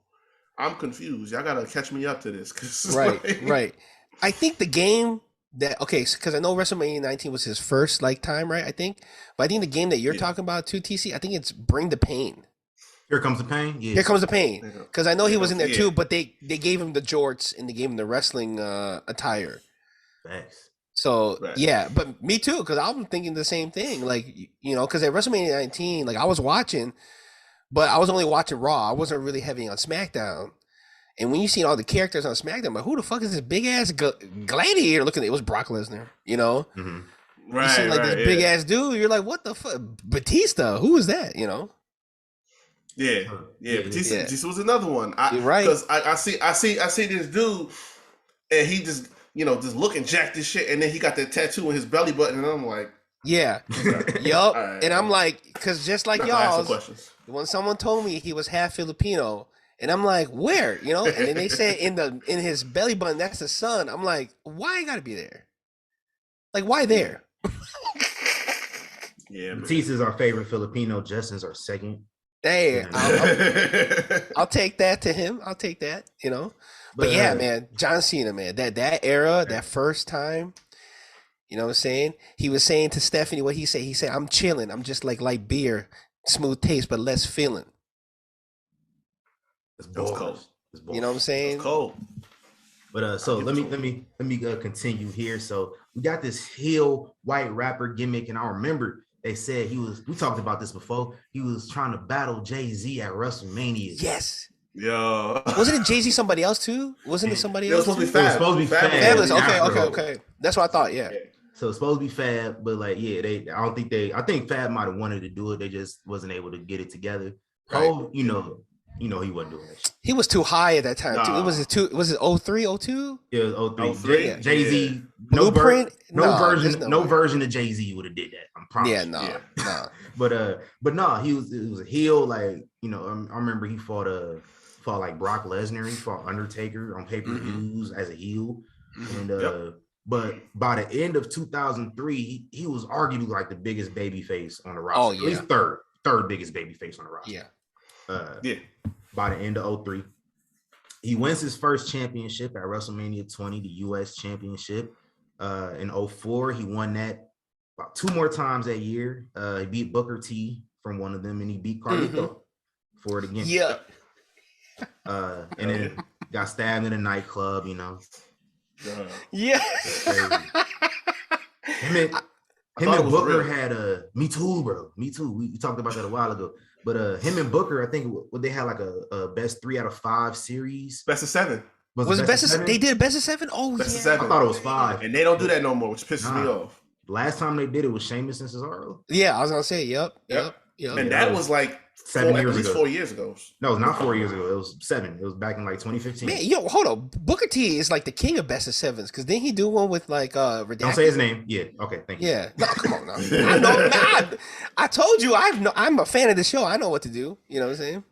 Speaker 3: I'm confused. Y'all gotta catch me up to this.
Speaker 2: Right. I think the game because I know WrestleMania 19 was his first time, right? I think, but I think the game that you're talking about too, TC, I think it's Bring the Pain.
Speaker 1: Here Comes the Pain. Yeah.
Speaker 2: Here Comes the Pain. Because I know he was in there too, but they gave him the jorts and they gave him the wrestling attire.
Speaker 1: Thanks.
Speaker 2: So but me too, because I'm thinking the same thing. Like, you know, because at WrestleMania 19, like I was watching, but I was only watching Raw. I wasn't really heavy on SmackDown. And when you see all the characters on SmackDown, I'm like, who the fuck is this big ass gladiator looking at? It was Brock Lesnar, you know?
Speaker 1: Mm-hmm.
Speaker 3: Right.
Speaker 2: You see this big ass dude, you're like, what the fuck? Batista, who is that, you know?
Speaker 3: Yeah. Batista was another one. Because I see this dude, and he just, you know, just looking jacked as shit, and then he got that tattoo on his belly button, and I'm like,
Speaker 2: yup. Right. And I'm like, because just like y'all, when someone told me he was half Filipino, and I'm like, where, you know? And then they said in his belly button, that's the sun. I'm like, why I gotta be there? Like, why there?
Speaker 3: Yeah,
Speaker 1: Batista's our favorite Filipino. Justin's our second.
Speaker 2: Hey, I'll take that to him. I'll take that, you know. But yeah, man, John Cena, man, that era, that first time, you know what I'm saying? He was saying to Stephanie what he said. He said, I'm chilling. I'm just like beer, smooth taste, but less feeling.
Speaker 3: It's cold.
Speaker 2: You know what I'm saying?
Speaker 3: It's cold.
Speaker 1: But so let me continue here. So we got this heel white rapper gimmick, and I remember they said we talked about this before. He was trying to battle Jay-Z at WrestleMania.
Speaker 2: Yes.
Speaker 3: Yo.
Speaker 2: Wasn't it Jay-Z somebody else too? Wasn't it somebody else?
Speaker 3: It was supposed to be Fab.
Speaker 1: It was supposed to be Fab.
Speaker 2: Okay. That's what I thought, yeah.
Speaker 1: So it's supposed to be Fab, but I think Fab might have wanted to do it. They just wasn't able to get it together.
Speaker 2: Right.
Speaker 1: Oh, you know he wasn't doing that shit.
Speaker 2: He was too high at that time too. Was it 03, 02?
Speaker 1: Yeah, it was 03. Jay-Z,
Speaker 2: Blueprint?
Speaker 1: No version of Jay-Z would have did that. I'm promise.
Speaker 2: Yeah, nah.
Speaker 1: But no, it was a heel. Like, you know, I remember he fought like Brock Lesnar. He fought Undertaker on pay-per-views as a heel. And but by the end of 2003, he was arguably like the biggest babyface on the roster.
Speaker 2: Oh yeah,
Speaker 1: he's third biggest babyface on the roster. By the end of 03, he wins his first championship at WrestleMania 20, the U.S. Championship. In 04, he won that about 2 more times that year. He beat Booker T from one of them, and he beat Carlito for it again.
Speaker 2: Yeah.
Speaker 1: And then got stabbed in a nightclub, you know.
Speaker 2: Yeah.
Speaker 1: Him and Booker had Me Too, bro. Me Too. We talked about that a while ago. But him and Booker, I think they had like a best 3 out of 5 series.
Speaker 3: Best of 7.
Speaker 2: Was it best of 7? They did best of 7? Oh, best
Speaker 3: of 7.
Speaker 1: I thought it was 5.
Speaker 3: And they don't do that no more, which pisses me off.
Speaker 1: Last time they did it was Sheamus and Cesaro.
Speaker 2: Yeah, I was gonna say, yep.
Speaker 3: And that was like
Speaker 1: 7 years
Speaker 3: at least
Speaker 1: ago.
Speaker 3: 4 years ago.
Speaker 1: No, it's not 4 years ago. It was 7. It was back in like 2015.
Speaker 2: Man, yo, hold on. Booker T is like the king of best of sevens because didn't he do one with like Redacted?
Speaker 1: Don't say his name. Yeah. Okay. Thank you.
Speaker 2: Yeah. No, come on now. I know. I told you I'm a fan of the show. I know what to do. You know what I'm saying?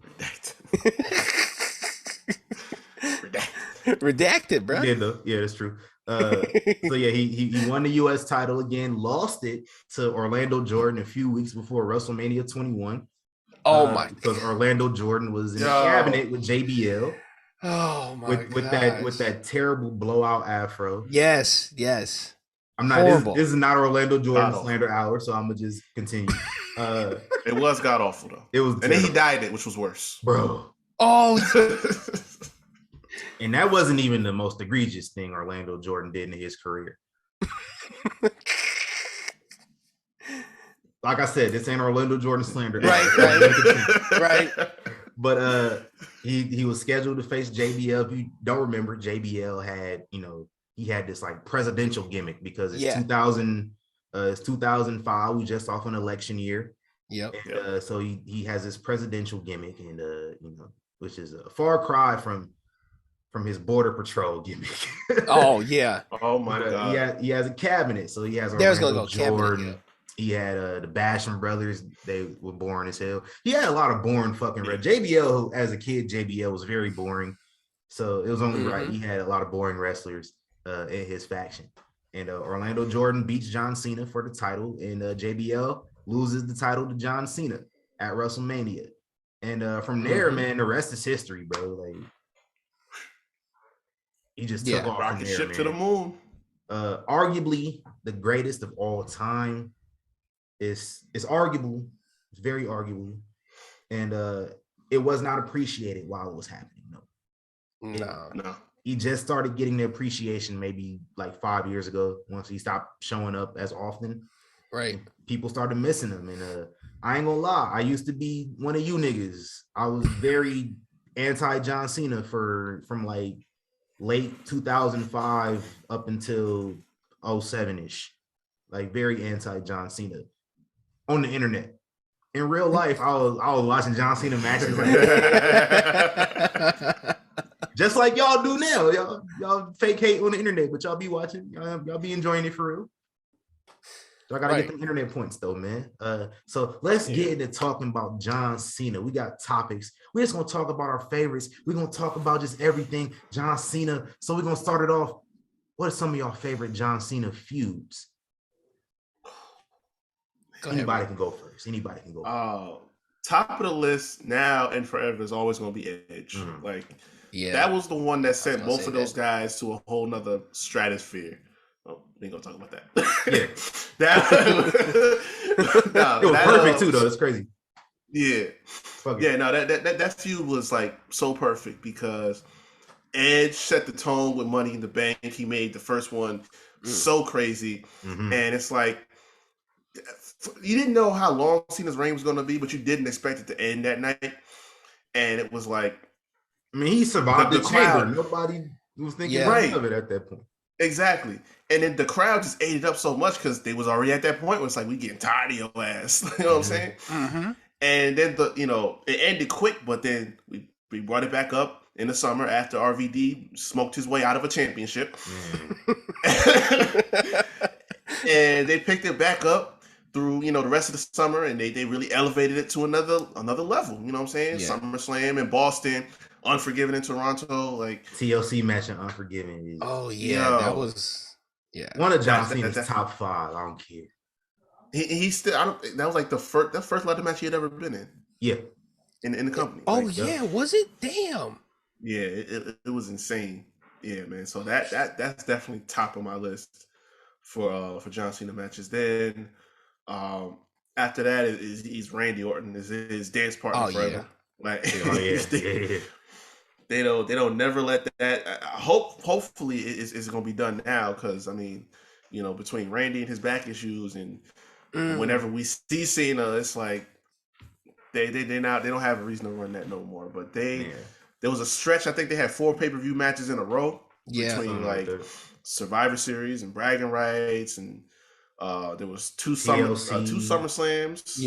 Speaker 2: Redacted, bro.
Speaker 1: Yeah, though. Yeah, that's true. So yeah, he won the U.S. title again, lost it to Orlando Jordan a few weeks before WrestleMania 21.
Speaker 2: Oh my!
Speaker 1: Because Orlando Jordan was in the cabinet with JBL.
Speaker 2: Oh my!
Speaker 1: With that terrible blowout afro.
Speaker 2: Yes.
Speaker 1: I'm not. This is not Orlando Jordan slander hour, so I'm gonna just continue.
Speaker 3: It was god awful though.
Speaker 1: It was,
Speaker 3: and then he dyed it, which was worse,
Speaker 1: bro.
Speaker 2: Oh.
Speaker 1: And that wasn't even the most egregious thing Orlando Jordan did in his career. Like I said, this ain't Orlando Jordan slander.
Speaker 2: Right.
Speaker 1: But he was scheduled to face JBL. If you don't remember, JBL had, he had this like presidential gimmick because it's 2005. We just off an election year.
Speaker 2: Yep.
Speaker 1: And, so he has this presidential gimmick, and which is a far cry from his border patrol gimmick.
Speaker 2: Oh yeah.
Speaker 3: Oh my god.
Speaker 1: He has a cabinet, so he has
Speaker 2: Orlando
Speaker 1: Jordan.
Speaker 2: Cabinet,
Speaker 1: He had the Basham brothers. They were boring as hell. He had a lot of boring fucking JBL. As a kid, JBL was very boring, so it was only right. He had a lot of boring wrestlers in his faction. And Orlando Jordan beats John Cena for the title, and JBL loses the title to John Cena at WrestleMania. And from there, man, the rest is history, bro. Like, he just took off
Speaker 3: rocket ship to the moon.
Speaker 1: Arguably the greatest of all time. It's arguable. It's very arguable. And it was not appreciated while it was happening.
Speaker 3: No.
Speaker 1: He just started getting the appreciation maybe like 5 years ago once he stopped showing up as often.
Speaker 2: Right.
Speaker 1: People started missing him. And I ain't gonna lie, I used to be one of you niggas. I was very anti John Cena from like late 2005 up until 07-ish. Like very anti John Cena on the internet. In real life, I was watching John Cena matches like just like y'all do now. Y'all fake hate on the internet, but y'all be watching. Y'all be enjoying it for real. Y'all gotta get the internet points though, man. So let's get into talking about John Cena. We got topics. We're just gonna talk about our favorites. We're gonna talk about just everything John Cena. So we're gonna start it off. What are some of y'all favorite John Cena feuds? Anybody can go first. Anybody can go first.
Speaker 3: Top of the list now and forever is always gonna be Edge. That was the one that sent both of those guys to a whole nother stratosphere. Oh, we ain't gonna talk about that.
Speaker 1: Yeah. It was perfect too, though. It's crazy.
Speaker 3: Yeah. That feud was like so perfect because Edge set the tone with Money in the Bank. He made the first one so crazy. And it's like you didn't know how long Cena's reign was gonna be, but you didn't expect it to end that night. And it was like,
Speaker 1: I mean, he survived the chamber. Nobody was thinking of it at that point.
Speaker 3: Exactly. And then the crowd just ate it up so much because they was already at that point where it's like, we getting tired of your ass. You know what I'm saying? And then it ended quick, but then we brought it back up in the summer after RVD smoked his way out of a championship. And they picked it back up through, the rest of the summer, and they really elevated it to another level. You know what I'm saying? Yeah. SummerSlam in Boston, Unforgiven in Toronto, like
Speaker 1: TLC match in Unforgiven. Is,
Speaker 2: that was
Speaker 1: one of John Cena's top 5. I don't care.
Speaker 3: He still. That was like the first ladder match he had ever been in.
Speaker 1: Yeah,
Speaker 3: in the company.
Speaker 2: Was it? Damn.
Speaker 3: Yeah, it was insane. Yeah, man. So that's definitely top of my list for John Cena matches. Then after that is Randy Orton is his dance partner forever. They don't never let that. Hopefully it's gonna be done now because I mean, between Randy and his back issues and whenever we see Cena, it's like they don't have a reason to run that no more. But there was a stretch. I think they had 4 pay-per-view matches in a row between like Survivor Series and Bragging Rights, and there was two SummerSlams.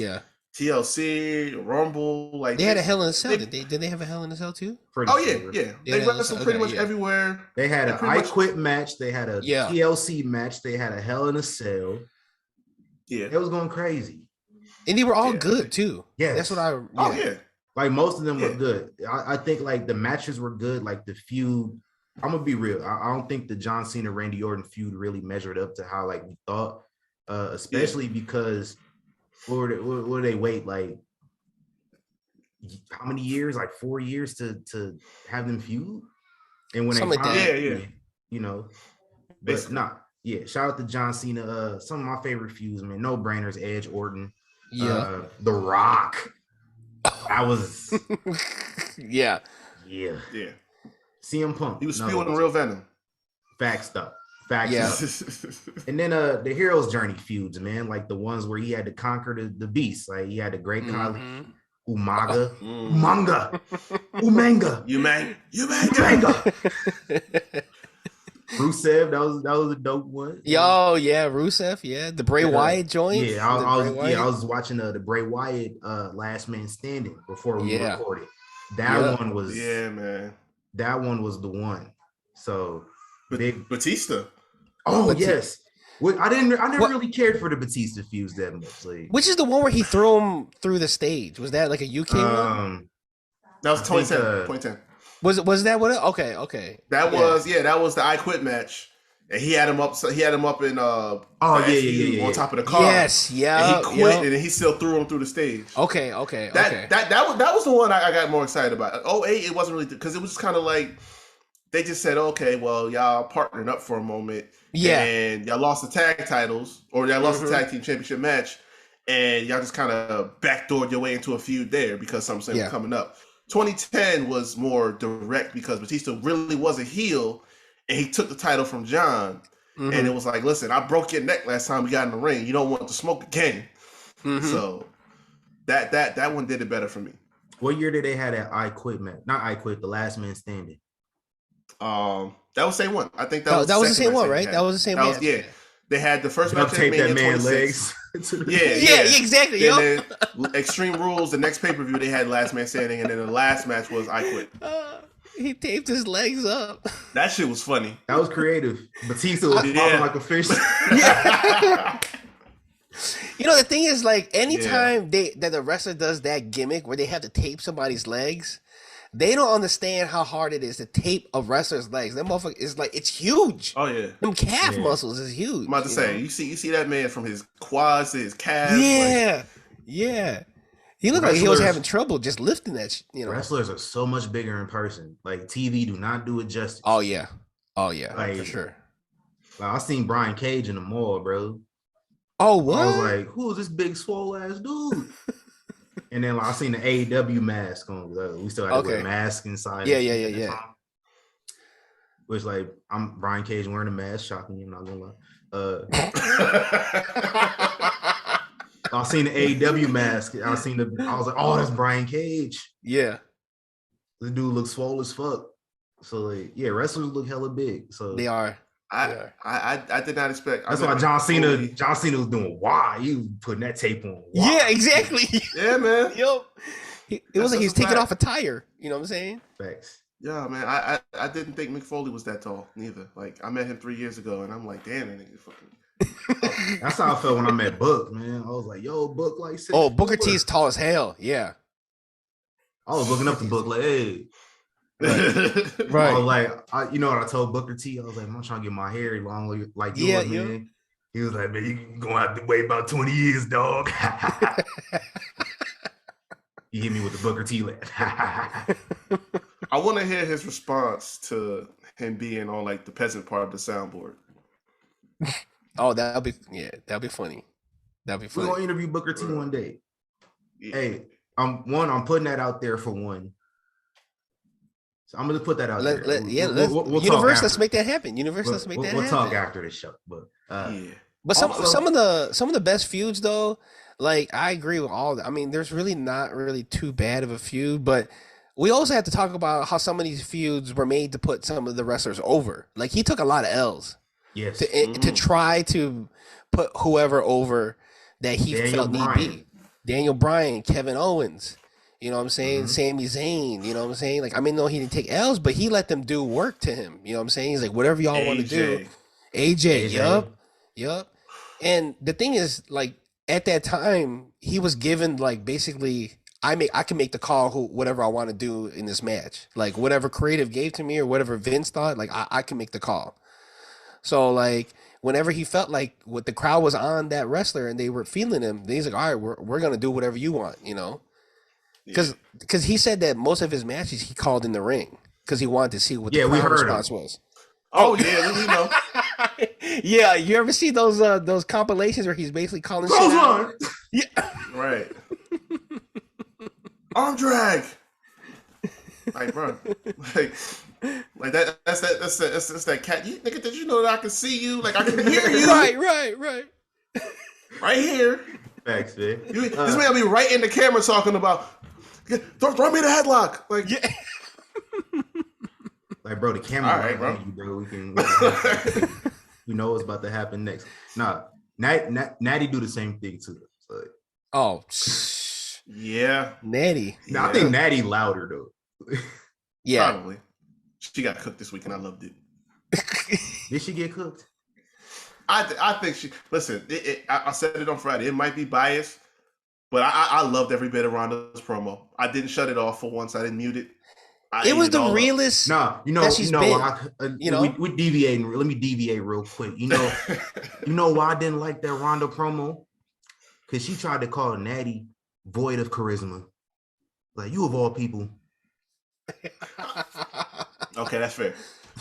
Speaker 3: TLC, Rumble, like
Speaker 2: they had a Hell in a Cell. Did they have a Hell in a Cell too?
Speaker 3: Yeah. They wrestled pretty much everywhere.
Speaker 1: They had an I Quit match. They had a TLC match. They had a Hell in a Cell.
Speaker 3: Yeah,
Speaker 1: it was going crazy,
Speaker 2: and they were all good too.
Speaker 1: Yeah,
Speaker 2: that's what I. Yeah.
Speaker 3: Oh yeah,
Speaker 1: like most of them were good. I think like the matches were good. Like the feud. I'm gonna be real. I don't think the John Cena Randy Orton feud really measured up to how like we thought, especially because what would they wait like how many years? Like 4 years to have them feud, and when
Speaker 2: something
Speaker 1: they you know, but not. Yeah, shout out to John Cena. Some of my favorite feuds, man. No brainers, Edge, Orton.
Speaker 2: Yeah.
Speaker 1: The Rock. I was.
Speaker 2: Yeah.
Speaker 1: CM Punk.
Speaker 3: He was spewing real venom.
Speaker 1: Fact stuff. And then the Hero's Journey feuds, man. Like the ones where he had to conquer the beast. Like he had the Great Khali, Umanga. Rusev, that was a dope one.
Speaker 2: Yo, yeah, Rusev, yeah, the Bray Wyatt joint.
Speaker 1: Yeah, I was watching the Bray Wyatt Last Man Standing before we recorded. That one was
Speaker 3: man.
Speaker 1: That one was the one. So big
Speaker 3: Batista.
Speaker 1: Oh yes. I never really cared for the Batista fuse that much. Like,
Speaker 2: which is the one where he threw him through the stage? Was that like a UK one?
Speaker 3: That was 2010.
Speaker 2: Was that what? Okay.
Speaker 3: That was the I Quit match, and he had him up. So he had him up in on top of the car.
Speaker 2: Yes, yeah.
Speaker 3: And he quit, and he still threw him through the stage.
Speaker 2: Okay.
Speaker 3: That was the one I got more excited about. 08, it wasn't really because it was just kind of like they just said, okay, well, y'all partnered up for a moment, and y'all lost the tag titles or y'all lost the tag team championship match, and y'all just kind of backdoored your way into a feud there because something was coming up. 2010 was more direct because Batista really was a heel, and he took the title from John, and it was like, listen, I broke your neck last time we got in the ring. You don't want to smoke again. So that one did it better for me.
Speaker 1: What year did they have that I Quit match? Not I Quit, the Last Man Standing.
Speaker 3: That was the same one. I think that was
Speaker 2: the same one, right? That was the same match.
Speaker 3: Yeah. They had the first match.
Speaker 1: Tape that man legs.
Speaker 2: Exactly.
Speaker 3: And then Extreme Rules, the next pay-per-view, they had Last Man Standing, and then the last match was I Quit.
Speaker 2: He taped his legs up.
Speaker 3: That shit was funny.
Speaker 1: That was creative. Batista was popping like a fish.
Speaker 2: You know, the thing is, like, anytime that the wrestler does that gimmick where they have to tape somebody's legs, they don't understand how hard it is to tape a wrestler's legs. That motherfucker is like, it's huge.
Speaker 3: Oh yeah,
Speaker 2: them calf muscles is huge.
Speaker 3: I'm about to say, you see that man from his quads to his calves.
Speaker 2: Yeah. He looked like he was having trouble just lifting that.
Speaker 1: Wrestlers are so much bigger in person. Like TV do not do it justice.
Speaker 2: Oh yeah,
Speaker 1: like,
Speaker 2: for sure.
Speaker 1: Like, I seen Brian Cage in the mall, bro.
Speaker 2: Oh what?
Speaker 1: I was like, who is this big swole ass dude? And then I seen the AEW mask on. We still had to wear a mask inside.
Speaker 2: Yeah.
Speaker 1: Which, like, I'm Brian Cage wearing a mask. Shocking, I'm not gonna lie. I seen the AEW mask. I was like, oh, that's Brian Cage.
Speaker 2: Yeah.
Speaker 1: The dude looks swole as fuck. So, like, yeah, wrestlers look hella big. So
Speaker 2: they are.
Speaker 3: I did not expect.
Speaker 1: That's why John Cena was doing why he was putting that tape on. Why?
Speaker 2: Yeah, exactly.
Speaker 3: Yeah, man.
Speaker 2: Yo, it was like he's taking off a tire. You know what I'm saying?
Speaker 1: Facts.
Speaker 3: Yeah, man. I didn't think Mick Foley was that tall neither. Like, I met him 3 years ago, and I'm like, damn, that nigga fucking.
Speaker 1: That's how I felt when I met Book, man. I was like, yo, Book, like,
Speaker 2: Booker T's tall as hell. Yeah.
Speaker 1: I was looking up the Book, like, hey.
Speaker 2: Right.
Speaker 1: I was like, you know what I told Booker T? I was like, I'm trying to get my hair long like yours, man. He was like, man, you're gonna have to wait about 20 years, dog. He hit me with the Booker T laugh.
Speaker 3: I want to hear his response to him being on like the peasant part of the soundboard.
Speaker 2: Oh, that'll be funny. We're
Speaker 1: gonna interview Booker T one day. Yeah. Hey, I'm putting that out there for one. So I'm gonna put that out there.
Speaker 2: We'll Universe, let's make that happen. Let's make that happen.
Speaker 1: We'll talk after the show, but
Speaker 2: But some of the best feuds though, like I agree with all that. I mean, there's really not really too bad of a feud, but we also have to talk about how some of these feuds were made to put some of the wrestlers over. Like he took a lot of L's.
Speaker 1: Yes.
Speaker 2: To try to put whoever over that he felt need be. Daniel Bryan, Kevin Owens. You know what I'm saying? Sami Zayn. You know what I'm saying? Like, I mean, no, he didn't take L's, but he let them do work to him. You know what I'm saying? He's like, whatever y'all want to do. AJ. Yup. And the thing is, like, at that time, he was given, like, basically, I can make the call whatever I want to do in this match. Like, whatever creative gave to me or whatever Vince thought, like, I can make the call. So, like, whenever he felt like what the crowd was on that wrestler and they were feeling him, he's like, all right, we're going to do whatever you want, you know? Because he said that most of his matches he called in the ring because he wanted to see what the crowd response was.
Speaker 3: Oh yeah, we know.
Speaker 2: Yeah, you ever see those compilations where he's basically calling shit out? Yeah,
Speaker 3: right. Arm drag. Like, bro, like that's that cat. Nigga, did you know that I can see you? Like, I can hear you.
Speaker 2: Right.
Speaker 3: Right here.
Speaker 1: Thanks, man.
Speaker 3: This man be right in the camera talking about. Throw me the headlock. Like,
Speaker 2: yeah.
Speaker 1: Like, bro, the camera
Speaker 3: right, bro.
Speaker 1: On you, bro. We can you know what's about to happen next. Nah, Natty do the same thing too. So,
Speaker 2: oh,
Speaker 3: yeah,
Speaker 2: Natty.
Speaker 1: No, I think Natty louder though.
Speaker 2: Yeah,
Speaker 3: probably. She got cooked this week, and I loved it.
Speaker 1: Did she get cooked?
Speaker 3: I think she. Listen, I said it on Friday. It might be biased, but I loved every bit of Ronda's promo. I didn't shut it off for once. I didn't mute it.
Speaker 2: It was the realest.
Speaker 1: No, you know why? We deviating. Let me deviate real quick. You know why I didn't like that Ronda promo? Because she tried to call Natty void of charisma. Like, you of all people.
Speaker 3: Okay, that's fair.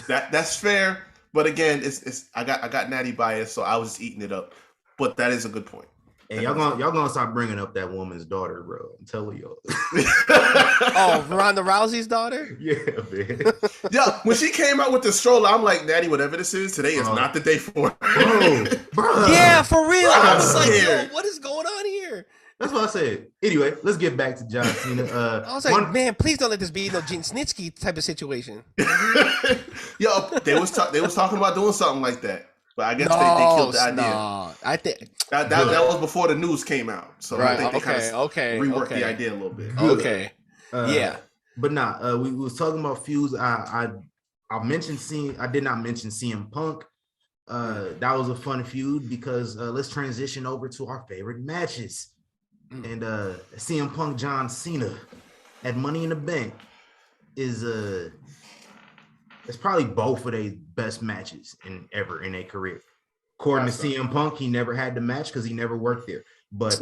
Speaker 3: That's fair. But again, it's I got Natty bias, so I was just eating it up. But that is a good point.
Speaker 1: Hey, y'all gonna stop bringing up that woman's daughter, bro. I'm telling y'all.
Speaker 2: Oh, Ronda Rousey's daughter?
Speaker 1: Yeah, man.
Speaker 3: Yeah, when she came out with the stroller, I'm like, Natty, whatever this is, today is not the day for
Speaker 1: it. Bro.
Speaker 2: Yeah, for real. I was like, yo, what is going on here?
Speaker 1: That's what I said. Anyway, let's get back to John Cena.
Speaker 2: I was like, man, please don't let this be no Gene Snitsky type of situation.
Speaker 3: Yo, they was talking about doing something like that. But I guess they killed the idea.
Speaker 2: No, I think
Speaker 3: that was before the news came out. So right, I think they kind of reworked the idea a little bit.
Speaker 2: Okay.
Speaker 1: Yeah. But we was talking about feuds. I mentioned I did not mention CM Punk. That was a fun feud because let's transition over to our favorite matches. And CM Punk John Cena at Money in the Bank is it's probably both of their best matches ever in their career. According to CM Punk, he never had the match because he never worked there. But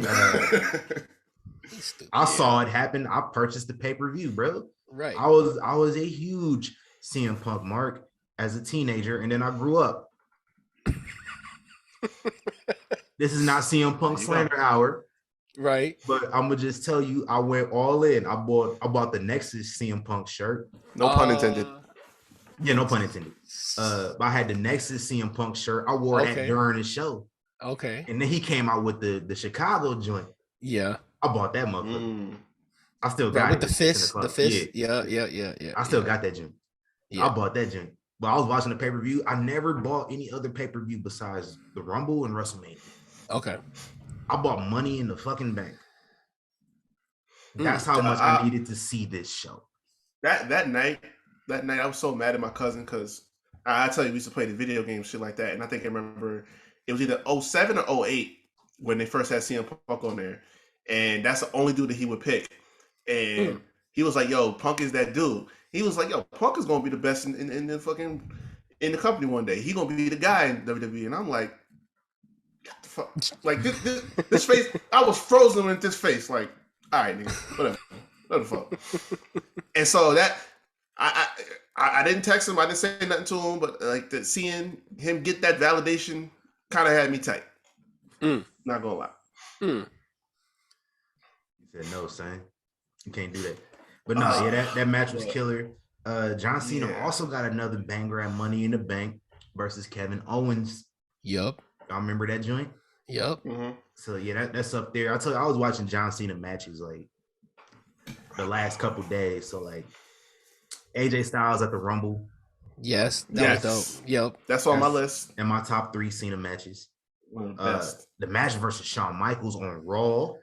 Speaker 1: I saw it happen. I purchased the pay-per-view, bro.
Speaker 2: Right.
Speaker 1: I was a huge CM Punk mark as a teenager, and then I grew up. This is not CM Punk slander hour.
Speaker 2: Right.
Speaker 1: But I'm gonna just tell you, I went all in. I bought the Nexus CM Punk shirt.
Speaker 3: No pun intended.
Speaker 1: Yeah, no pun intended. I had the Nexus CM Punk shirt. I wore that during the show.
Speaker 2: Okay.
Speaker 1: And then he came out with the Chicago joint.
Speaker 2: Yeah.
Speaker 1: I bought that motherfucker. I still got
Speaker 2: it. With
Speaker 1: the
Speaker 2: fist. The fist. Yeah.
Speaker 1: I still got that joint. Yeah. I bought that joint. But I was watching the pay-per-view. I never bought any other pay-per-view besides the Rumble and WrestleMania.
Speaker 2: Okay.
Speaker 1: I bought Money in the fucking Bank. That's how much I needed to see this show.
Speaker 3: That night, I was so mad at my cousin because I tell you, we used to play the video game shit like that. And I think I remember it was either 07 or 08 when they first had CM Punk on there. And that's the only dude that he would pick. And he was like, yo, Punk is that dude. He was like, yo, Punk is going to be the best in the fucking in the company one day. He going to be the guy in WWE. And I'm like, what the fuck? Like, this face, I was frozen with this face. Like, all right, nigga, whatever. What the fuck? And so that, I didn't text him. I didn't say nothing to him. But like seeing him get that validation kind of had me tight. Not going to lie.
Speaker 1: He said, no, son. You can't do that. But no, that match was killer. John Cena also got another banger at Money in the Bank versus Kevin Owens.
Speaker 2: Yup.
Speaker 1: Y'all remember that joint?
Speaker 2: Yup.
Speaker 3: Mm-hmm.
Speaker 1: So yeah, that's up there. I tell you, I was watching John Cena matches like the last couple days. So like AJ Styles at the Rumble.
Speaker 2: Yes, that was dope. Yep.
Speaker 3: That's on my list.
Speaker 1: And my top 3 Cena matches.
Speaker 3: One of the best.
Speaker 1: The match versus Shawn Michaels on Raw.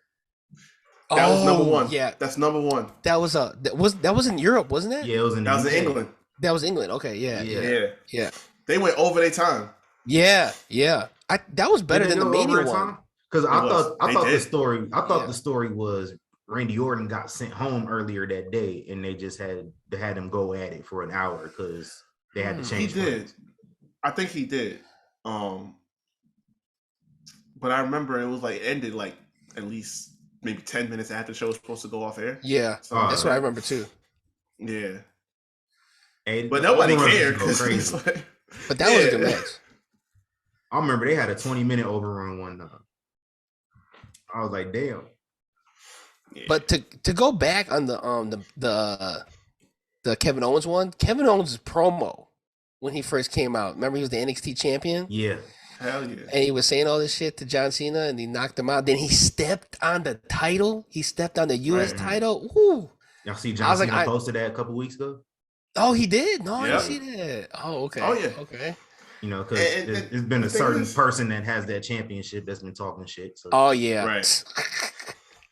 Speaker 3: That was number one.
Speaker 2: Yeah,
Speaker 3: that's number one.
Speaker 2: that was in Europe, wasn't it?
Speaker 1: Yeah, it was in
Speaker 3: That was in England.
Speaker 2: That was England. Okay, yeah.
Speaker 3: They went over their time.
Speaker 2: Yeah. That was better than the Mania one.
Speaker 1: Because I thought the story was Randy Orton got sent home earlier that day, and they just had him go at it for an hour because they had to change.
Speaker 3: He did. I think he did. But I remember it was like ended like at least maybe 10 minutes after the show was supposed to go off air.
Speaker 2: Yeah, so, that's what I remember too.
Speaker 3: Yeah.
Speaker 1: And
Speaker 3: but nobody cared.
Speaker 2: Like, but that was a good match.
Speaker 1: I remember they had a 20-minute overrun one night. I was like, damn.
Speaker 2: Yeah. But to go back on the Kevin Owens one, Kevin Owens' promo when he first came out. Remember he was the NXT champion?
Speaker 1: Yeah.
Speaker 3: Hell yeah.
Speaker 2: And he was saying all this shit to John Cena and he knocked him out. Then he stepped on the title. He stepped on the US title. Woo.
Speaker 1: Y'all see John Cena posted that a couple weeks ago?
Speaker 2: Oh, he did? No, I didn't see that. Oh, okay.
Speaker 3: Oh, yeah.
Speaker 2: Okay.
Speaker 1: You know, because it's been a certain person that has that championship that's been talking shit. So.
Speaker 2: Oh, yeah.
Speaker 3: Right.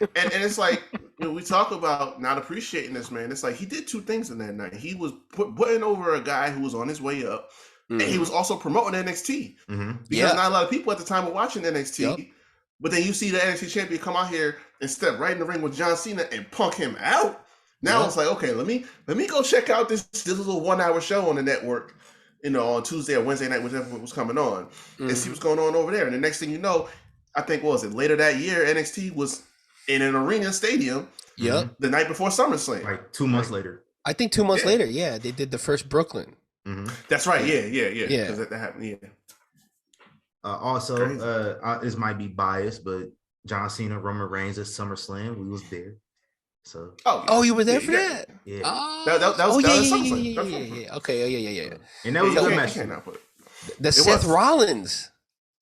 Speaker 3: and it's like, when we talk about not appreciating this man, it's like he did two things in that night. He was putting over a guy who was on his way up, and he was also promoting NXT. Because not a lot of people at the time were watching NXT. But then you see the NXT champion come out here and step right in the ring with John Cena and punk him out. Now it's like, okay, let me go check out this little 1 hour show on the network, you know, on Tuesday or Wednesday night, whichever was coming on, and see what's going on over there. And the next thing you know, I think, what was it, later that year, NXT was in an arena stadium the night before SummerSlam.
Speaker 1: Like 2 months later.
Speaker 2: I think 2 months later, they did the first Brooklyn.
Speaker 3: That's right, yeah. That happened, yeah.
Speaker 1: Also, this might be biased, but John Cena, Roman Reigns at SummerSlam, we was there. So
Speaker 2: you were there for that?
Speaker 1: Yeah.
Speaker 3: That was SummerSlam.
Speaker 2: Yeah. Okay, yeah.
Speaker 1: And that was a good match.
Speaker 2: The Seth Rollins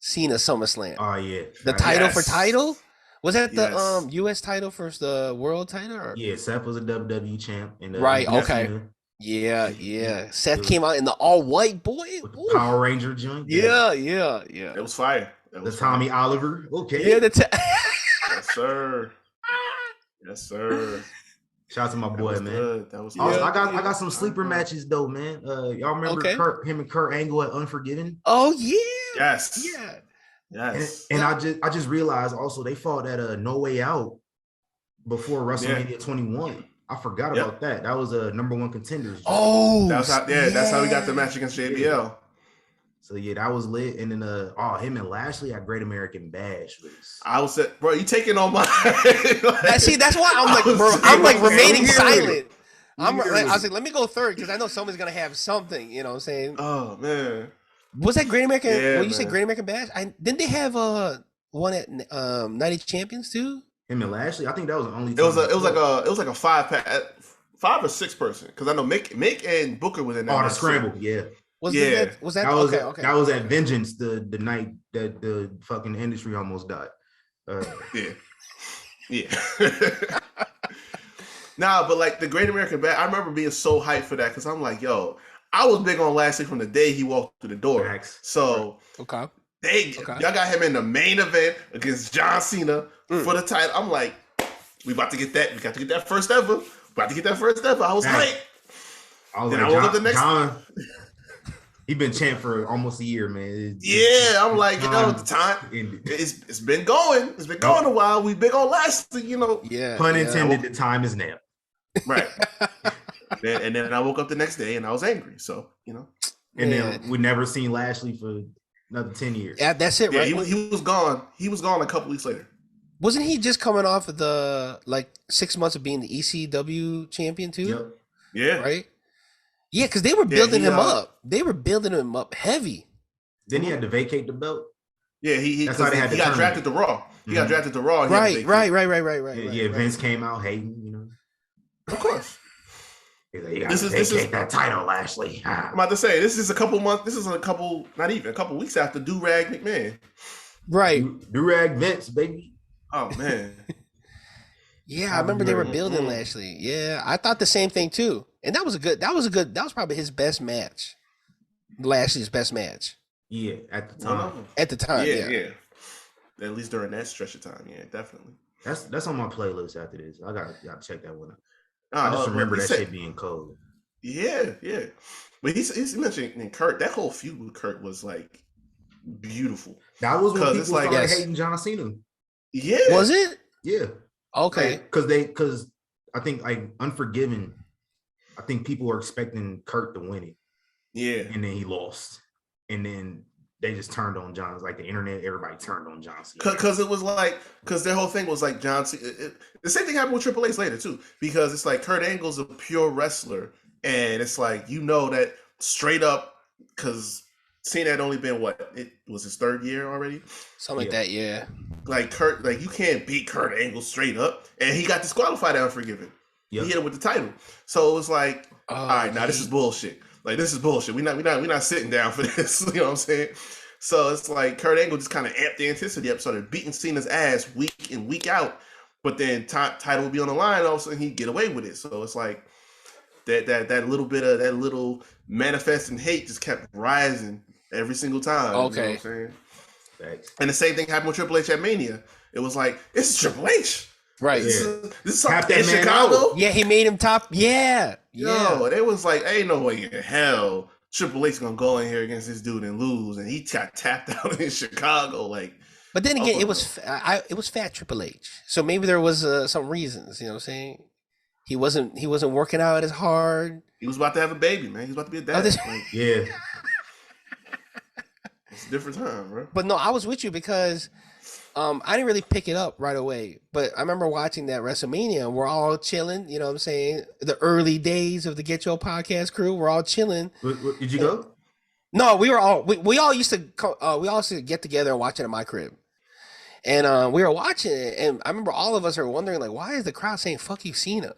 Speaker 2: Cena SummerSlam.
Speaker 1: Oh yeah.
Speaker 2: The title for title? Was that the US title versus the world title? Or?
Speaker 1: Yeah, Seth was a WWE champ. And,
Speaker 2: right, okay. Yeah. Seth came out in the all white boy.
Speaker 1: With the Power Ranger joint.
Speaker 2: Yeah.
Speaker 3: It was fire.
Speaker 1: The Tommy Oliver. Okay.
Speaker 2: Yeah,
Speaker 3: yes, sir. Yes, sir.
Speaker 1: Shout out to my boy, man.
Speaker 3: Good. That was
Speaker 1: also, I got some sleeper matches though, man. Y'all remember him and Kurt Angle at Unforgiven?
Speaker 2: Oh yeah.
Speaker 3: Yes.
Speaker 2: Yeah.
Speaker 3: Yes.
Speaker 1: And I just realized also they fought at No Way Out before WrestleMania 21. I forgot about that. That was a number one contenders.
Speaker 2: Oh,
Speaker 3: that's how we got the match against JBL. Yeah.
Speaker 1: So yeah, that was lit. And then him and Lashley at Great American Bash.
Speaker 3: I was bro, you taking on my
Speaker 2: that's why I'm like, bro, I'm like remaining silent. I was like, let me go third because I know someone's gonna have something, you know what I'm saying?
Speaker 3: Oh man.
Speaker 2: Was that Great American? Yeah, you said Great American Bash? Didn't they have one at Night of Champions too?
Speaker 1: Him and Lashley? I think that was the only
Speaker 3: time. It was like a 5 or 6 person. Because I know Mick and Booker was in that.
Speaker 1: Oh, the scramble, yeah.
Speaker 2: Was that okay.
Speaker 1: That was at Vengeance the night that the fucking industry almost died.
Speaker 3: Yeah. Nah, but like the Great American Bash, I remember being so hyped for that because I'm like, yo, I was big on Lashley from the day he walked through the door.
Speaker 1: Max.
Speaker 3: So
Speaker 2: y'all
Speaker 3: got him in the main event against John Cena for the title. I'm like, we about to get that. We got to get that first ever. I was hyped.
Speaker 1: I was like, the next John. He been champ for almost a year, man.
Speaker 3: I'm like, the time it's been going. It's been going a while. We big on Lashley, you know.
Speaker 2: Yeah.
Speaker 1: Pun intended. The time is now.
Speaker 3: Right. and then I woke up the next day and I was angry. So you know.
Speaker 1: And then we never seen Lashley for another 10 years.
Speaker 2: Yeah, that's it, right?
Speaker 3: Yeah, he was gone. He was gone a couple weeks later.
Speaker 2: Wasn't he just coming off of the 6 months of being the ECW champion too?
Speaker 1: Yep.
Speaker 3: Yeah.
Speaker 2: Right. Yeah, because they were building him up. They were building him up heavy.
Speaker 1: Then he had to vacate the belt.
Speaker 3: Yeah, he got drafted to Raw. He got drafted to Raw.
Speaker 2: Right.
Speaker 1: Yeah, Vince came out hating, you know.
Speaker 3: Of course.
Speaker 1: He's like, this is that title, Lashley.
Speaker 3: I'm about to say this is a couple months. This is a couple weeks after Do-Rag McMahon.
Speaker 2: Right.
Speaker 1: Do-Rag Vince, baby.
Speaker 3: Oh man.
Speaker 2: Yeah, I remember they were building Lashley. Yeah, I thought the same thing too. And that was probably his best match. Lashley's best match.
Speaker 1: Yeah, at the time.
Speaker 2: At the time, yeah.
Speaker 3: At least during that stretch of time, yeah, definitely.
Speaker 1: That's on my playlist after this. I gotta check that one out. I just remember that shit being cold.
Speaker 3: Yeah. But he's mentioning Kurt. That whole feud with Kurt was like beautiful.
Speaker 1: That was when people started hating John Cena.
Speaker 3: Yeah.
Speaker 2: Was it?
Speaker 1: Yeah.
Speaker 2: Okay.
Speaker 1: Because I think like Unforgiven, I think people were expecting Kurt to win it.
Speaker 3: Yeah.
Speaker 1: And then he lost. And then they just turned on John. Like the internet, everybody turned on John Cena.
Speaker 3: Because it was like, because their whole thing was like John Cena. The same thing happened with Triple H later too. Because it's like Kurt Angle's a pure wrestler. And it's like, that straight up, because Cena had only been it was his third year already?
Speaker 2: Something like that, yeah.
Speaker 3: Like Kurt, like you can't beat Kurt Angle straight up. And he got disqualified at Unforgiven. Yep. He hit him with the title. So it was like, all right, now this is bullshit. Like this is bullshit. We're not sitting down for this. You know what I'm saying? So it's like Kurt Angle just kind of amped the intensity up, started beating Cena's ass week in, week out. But then title would be on the line, all of a sudden he'd get away with it. So it's like that little bit of that little manifesting hate just kept rising every single time.
Speaker 2: Okay.
Speaker 3: You know what I'm saying? And the same thing happened with Triple H at Mania. It was like, this is Triple H.
Speaker 2: Right.
Speaker 3: This is something in Chicago.
Speaker 2: Yeah, he made him top. Yeah.
Speaker 3: Yo, it was like, ain't no way in hell Triple H gonna go in here against this dude and lose, and he got tapped out in Chicago. Like,
Speaker 2: but then again, it was fat Triple H, so maybe there was some reasons. You know what I'm saying? He wasn't working out as hard.
Speaker 3: He was about to have a baby, man. He was about to be a dad.
Speaker 1: Yeah.
Speaker 3: It's a different time, bro.
Speaker 2: But no, I was with you because I didn't really pick it up right away. But I remember watching that WrestleMania and we're all chilling. You know what I'm saying? The early days of the Get Your Podcast crew, we're all chilling.
Speaker 1: Did you go?
Speaker 2: No, we all used to get together and watch it at my crib. And we were watching it, and I remember all of us are wondering, like, why is the crowd saying "fuck you, Cena"?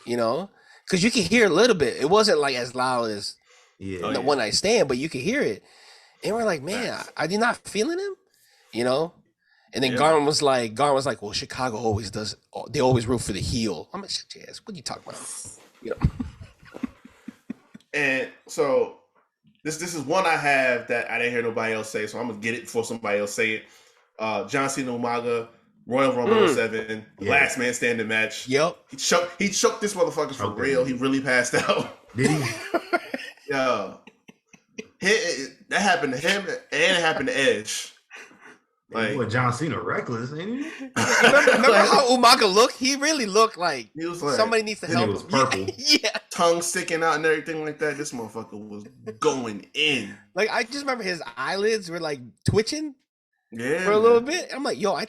Speaker 2: You know, because you could hear a little bit. It wasn't like as loud as the One Night Stand, but you could hear it. And we're like, man, are they not feeling him? You know. And then Garn was like, well, Chicago always does. They always root for the heel. I'm like, shut your ass. What are you talking about? You know.
Speaker 3: And so this is one I have that I didn't hear nobody else say, so I'm gonna get it before somebody else say it. John Cena Umaga, Royal Rumble 07, last man standing match.
Speaker 2: Yep.
Speaker 3: He choked this motherfucker for real. He really passed out.
Speaker 1: Did he?
Speaker 3: Yeah. That happened to him, and it happened to Edge.
Speaker 1: Like John Cena reckless, ain't he?
Speaker 2: remember how Umaga looked? He really looked like
Speaker 3: he was like
Speaker 2: somebody needs to help him.
Speaker 1: He was purple.
Speaker 2: Yeah.
Speaker 3: Tongue sticking out and everything like that. This motherfucker was going in.
Speaker 2: Like I just remember his eyelids were like twitching.
Speaker 3: Yeah,
Speaker 2: for a little bit. I'm like, yo, I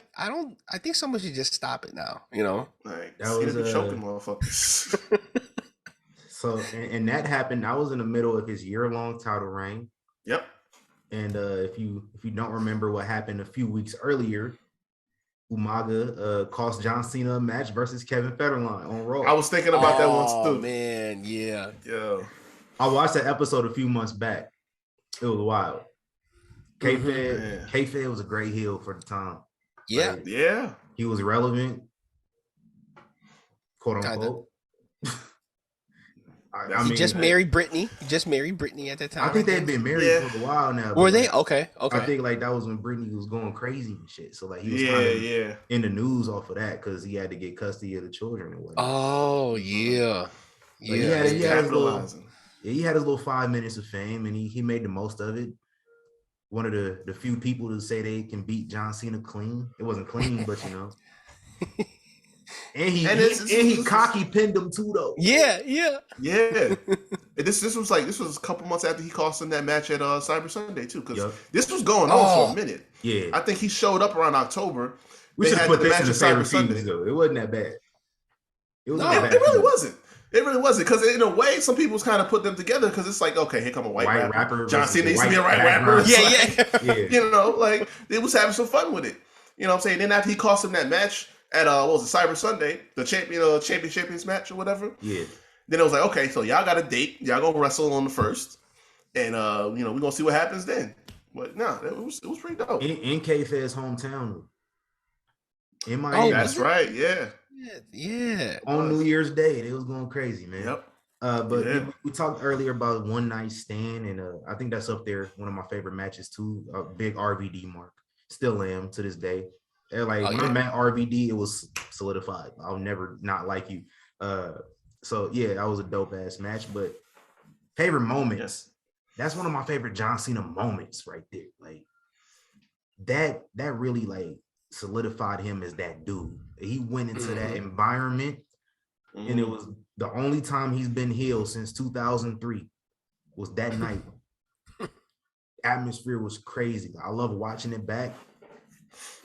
Speaker 2: think someone should just stop it now. You know,
Speaker 3: like that was choking motherfuckers.
Speaker 1: So, and that happened. I was in the middle of his year-long title reign.
Speaker 3: Yep.
Speaker 1: And if you don't remember what happened a few weeks earlier, Umaga cost John Cena a match versus Kevin Federline on Raw.
Speaker 3: I was thinking about that one too.
Speaker 2: Oh man, yeah.
Speaker 1: I watched that episode a few months back. It was wild. K-Fed was a great heel for the time.
Speaker 2: Yeah.
Speaker 1: Like,
Speaker 3: yeah.
Speaker 1: He was relevant, quote unquote. I mean,
Speaker 2: he just married Brittany. At that time.
Speaker 1: I think they'd been married for a while now.
Speaker 2: Were they? Okay.
Speaker 1: I think like that was when Brittany was going crazy and shit. So like he was kind of in the news off of that because he had to get custody of the children and whatnot.
Speaker 2: Oh yeah.
Speaker 1: He had his little 5 minutes of fame and he made the most of it. One of the few people to say they can beat John Cena clean. It wasn't clean, but you know. And he cocky pinned him too though.
Speaker 3: Yeah. This was a couple months after he cost him that match at Cyber Sunday too, because this was going on for a minute.
Speaker 1: Yeah,
Speaker 3: I think he showed up around October.
Speaker 1: We should have put this in the Cyber Sunday though. It wasn't that bad.
Speaker 3: It really wasn't. It really wasn't, because in a way, some people's kind of put them together because it's like, okay, here come a white rapper. John Cena used to be a white rapper.
Speaker 2: Yeah.
Speaker 3: You know, like they was having some fun with it. You know what I'm saying? Then after he cost him that match at what was it, Cyber Sunday, the champions match or whatever.
Speaker 1: Yeah.
Speaker 3: Then it was like, okay, so y'all got a date. Y'all gonna wrestle on the first, and we're gonna see what happens then. But no, it was pretty dope.
Speaker 1: In K-Fed's hometown. In Miami.
Speaker 3: Oh, that's right. Yeah.
Speaker 2: Yeah.
Speaker 1: On New Year's Day, it was going crazy, man.
Speaker 3: Yep.
Speaker 1: But we talked earlier about One Night Stand, and I think that's up there, one of my favorite matches too. A big RVD mark. Still am to this day. And like when I met RVD, it was solidified. I'll never not like you. So yeah, that was a dope ass match. But favorite moments, that's one of my favorite John Cena moments right there. Like that really like solidified him as that dude. He went into that environment, and it was the only time he's been healed since 2003 was that night. Atmosphere was crazy. I love watching it back.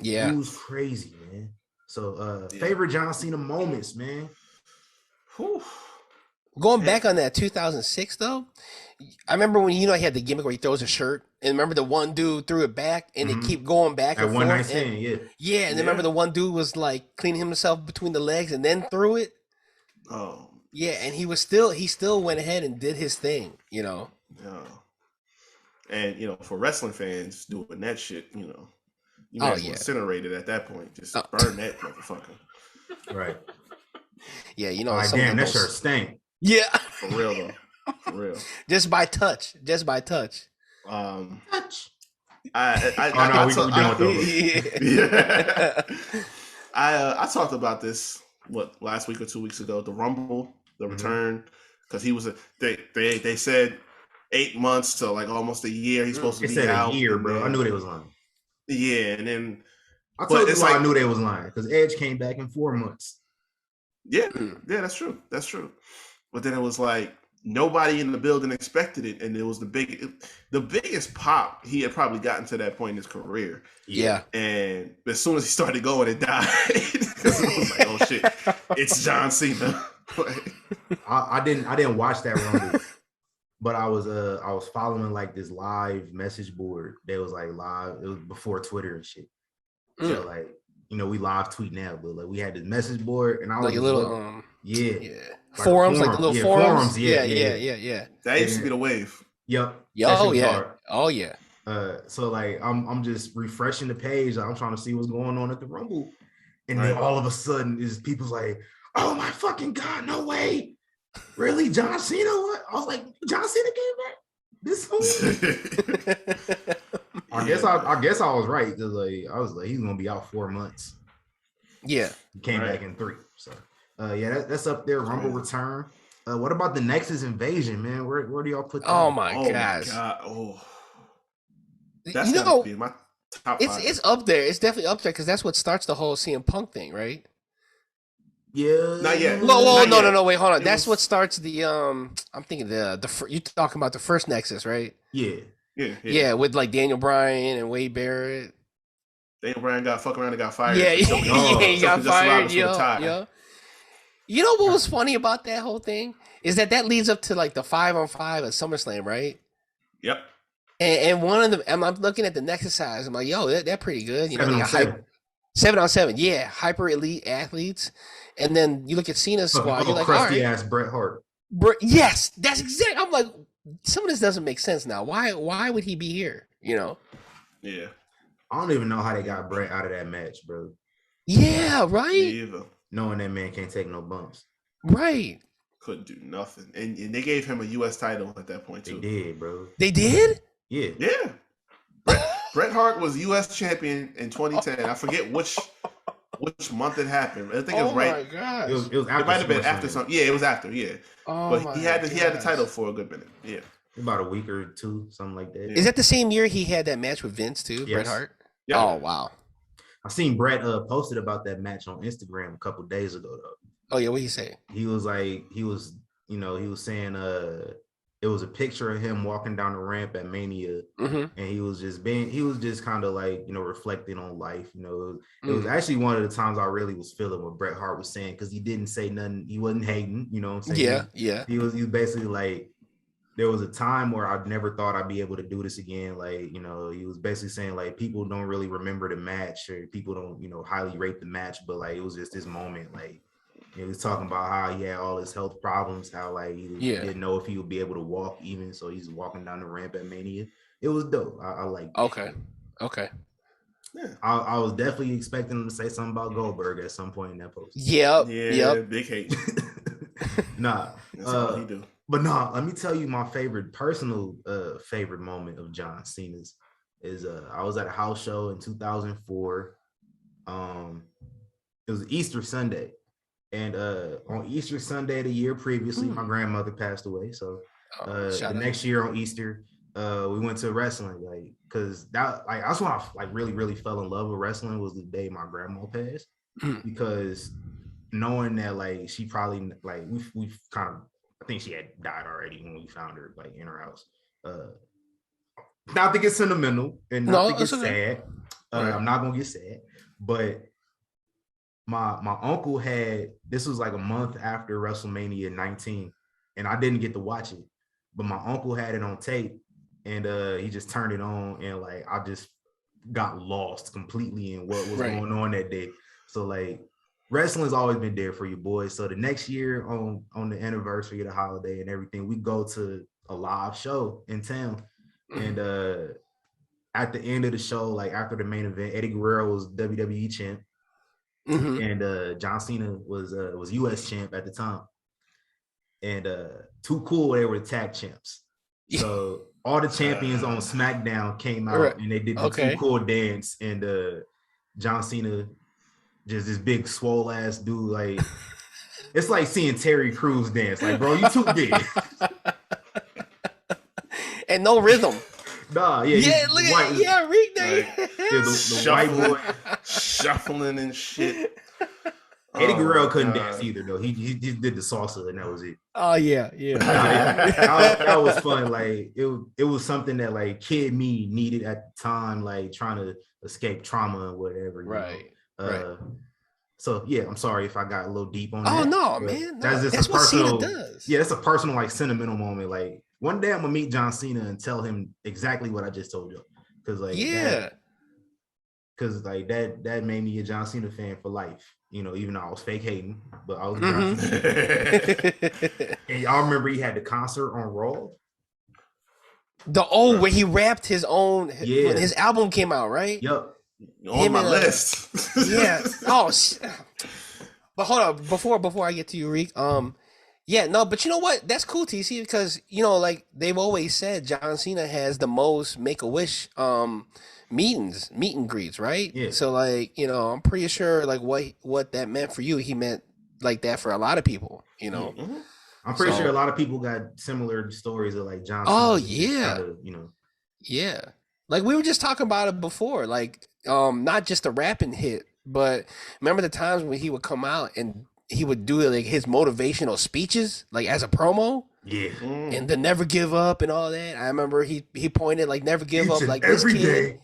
Speaker 2: Yeah,
Speaker 1: it was crazy, man. So favorite John Cena moments, man.
Speaker 3: Whew.
Speaker 2: Going back on that 2006 though, I remember when he had the gimmick where he throws a shirt, and remember the one dude threw it back, and they keep going back and forth.
Speaker 1: One night stand,
Speaker 2: yeah. And then remember the one dude was like cleaning himself between the legs and then threw it.
Speaker 3: Oh,
Speaker 2: yeah, and he still went ahead and did his thing,
Speaker 3: Yeah, and for wrestling fans doing that shit, you might as well incinerate it at that point. Just burn that motherfucker.
Speaker 1: Right.
Speaker 2: Yeah,
Speaker 1: like, damn, that shirt stank.
Speaker 2: Yeah.
Speaker 3: For real though. For real.
Speaker 2: Just by touch.
Speaker 1: Touch.
Speaker 3: I talked about this last week or 2 weeks ago. The Rumble, the return, because he was they said 8 months to like almost a year. He's supposed to be out.
Speaker 1: A year, bro. I knew they was lying.
Speaker 3: Yeah, and then
Speaker 1: I told you I knew they was lying because Edge came back in 4 months.
Speaker 3: Yeah, that's true. That's true. But then it was like nobody in the building expected it, and it was the biggest pop he had probably gotten to that point in his career.
Speaker 2: Yeah,
Speaker 3: and as soon as he started going, it died because it was like, oh shit, it's John Cena.
Speaker 1: I didn't watch that Rumble, but I was following like this live message board. That was like live. It was before Twitter and shit. So like. We live tweet now, but like we had this message board, and I was
Speaker 2: like a little
Speaker 1: like
Speaker 2: forums, like the little forums. Yeah.
Speaker 3: That used to be the wave.
Speaker 1: Yep.
Speaker 2: Oh yeah.
Speaker 1: So like I'm just refreshing the page. I'm trying to see what's going on at the Rumble, and then all of a sudden is people's like, oh my fucking god, no way, really, John Cena? What? I was like, John Cena came back this whole. I guess I was right because like I was like he's gonna be out 4 months.
Speaker 2: Yeah,
Speaker 1: he came back in 3. So that's up there. Rumble return. What about the Nexus invasion, man? Where do y'all put that?
Speaker 2: Oh my gosh.
Speaker 3: That's gonna be my top 5.
Speaker 2: It's up there. It's definitely up there because that's what starts the whole CM Punk thing, right?
Speaker 1: Yeah.
Speaker 3: Not yet.
Speaker 2: No. Wait, hold on. That's what starts the I'm thinking you talking about the first Nexus, right?
Speaker 3: Yeah,
Speaker 2: with like Daniel Bryan and Wade Barrett.
Speaker 3: Daniel Bryan got fired.
Speaker 2: He got fired. Yeah. You know what was funny about that whole thing is that leads up to like the 5-on-5 at SummerSlam, right?
Speaker 3: Yep.
Speaker 2: And one of them, I'm looking at the Nexus size. I'm like, yo, they're pretty good.
Speaker 1: 7-on-7.
Speaker 2: Yeah, hyper elite athletes. And then you look at Cena's squad. You're like,
Speaker 1: crusty ass Bret Hart.
Speaker 2: Yes, that's exactly. I'm like, some of this doesn't make sense now. Why would he be here?
Speaker 3: Yeah.
Speaker 1: I don't even know how they got Bret out of that match, bro.
Speaker 2: Yeah, right.
Speaker 3: Me either.
Speaker 1: Knowing that man can't take no bumps.
Speaker 2: Right.
Speaker 3: Couldn't do nothing. And they gave him a U.S. title at that point, too.
Speaker 1: They did, bro.
Speaker 2: They did?
Speaker 1: Yeah.
Speaker 3: Bret Hart was U.S. champion in 2010. I forget which month it happened. I think it was right.
Speaker 2: Oh my gosh.
Speaker 1: It was after.
Speaker 3: It might have been after something. Yeah, it was after. Yeah. But he had the title for a good minute. Yeah.
Speaker 1: About a week or two, something like that.
Speaker 2: Is that the same year he had that match with Vince too?
Speaker 1: Yes.
Speaker 2: Bret Hart.
Speaker 3: Yeah.
Speaker 2: Oh wow.
Speaker 1: I seen Bret posted about that match on Instagram a couple days ago though.
Speaker 2: Oh yeah, what he say?
Speaker 1: He was like, he was saying it was a picture of him walking down the ramp at Mania, and he was just kind of like, reflecting on life. It was actually one of the times I really was feeling what Bret Hart was saying, because he didn't say nothing. He wasn't hating, what I'm saying?
Speaker 2: Yeah.
Speaker 1: He was basically like, there was a time where I never thought I'd be able to do this again. Like, he was basically saying like, people don't really remember the match, or people don't, highly rate the match, but like, it was just this moment. Like, he was talking about how he had all his health problems, how like he didn't know if he would be able to walk even. So he's walking down the ramp at Mania. It was dope. I like that.
Speaker 2: Okay.
Speaker 1: Yeah. I was definitely expecting him to say something about Goldberg at some point in that post.
Speaker 2: Yep.
Speaker 3: Big hate.
Speaker 1: Nah.
Speaker 3: That's all he do.
Speaker 1: But no, let me tell you my personal favorite moment of John Cena's is I was at a house show in 2004. It was Easter Sunday. And on Easter Sunday the year previously, my grandmother passed away. So the next year on Easter, we went to wrestling, like, cause that's when I like really fell in love with wrestling was the day my grandma passed. Because knowing that like she probably like we've kind of, I think she had died already when we found her like in her house. Not to get sentimental and not to get sad. I'm not gonna get sad, but my uncle had, this was like a month after WrestleMania 19, and I didn't get to watch it, but my uncle had it on tape, and he just turned it on, and like I just got lost completely in what was going on that day. So like wrestling's always been there for you boys. So the next year on the anniversary of the holiday and everything, we go to a live show in town, and at the end of the show, like after the main event, Eddie Guerrero was WWE champ. And John Cena was US champ at the time. And Too Cool, they were tag champs. So all the champions on SmackDown came out and they did the Too Cool dance. And John Cena, just this big swole ass dude, like it's like seeing Terry Crews dance. Like, bro, you too big.
Speaker 2: And no rhythm.
Speaker 1: Nah, yeah,
Speaker 2: Reek there.
Speaker 1: The white boy
Speaker 3: shuffling and shit.
Speaker 1: Eddie Guerrero couldn't dance either, though. He did the salsa, and that was it.
Speaker 2: Oh yeah.
Speaker 1: That was fun. Like it was something that like kid me needed at the time, like trying to escape trauma and whatever.
Speaker 2: Right.
Speaker 1: So yeah, I'm sorry if I got a little deep on that.
Speaker 2: Oh no, man.
Speaker 1: That's just
Speaker 2: that's
Speaker 1: a personal.
Speaker 2: What Cena does.
Speaker 1: Yeah, it's a personal, like sentimental moment. Like one day I'm gonna meet John Cena and tell him exactly what I just told you. Because like that made me a John Cena fan for life. You know, even though I was fake hating, but I was John Cena. And y'all remember he had the concert on Raw?
Speaker 2: Where he rapped his own when his album came out, right?
Speaker 1: Yep.
Speaker 3: On my list.
Speaker 2: Yeah. Oh, but hold on, before I get to you, Reek. Yeah, no, but you know what? That's cool, TC, because you know, like they've always said, John Cena has the most Make-A-Wish meet and greets, right?
Speaker 1: Yeah.
Speaker 2: So like, you know, I'm pretty sure like what that meant for you, he meant like that for a lot of people, you know.
Speaker 1: Mm-hmm. I'm pretty sure a lot of people got similar stories of like John Cena.
Speaker 2: Oh yeah.
Speaker 1: You know.
Speaker 2: Yeah. Like we were just talking about it before, like not just a rapping hit, but remember the times when he would come out and he would do like his motivational speeches, like as a promo.
Speaker 1: Yeah.
Speaker 2: And the never give up and all that. I remember he pointed like never give up, like
Speaker 1: every
Speaker 2: this kid.
Speaker 1: day,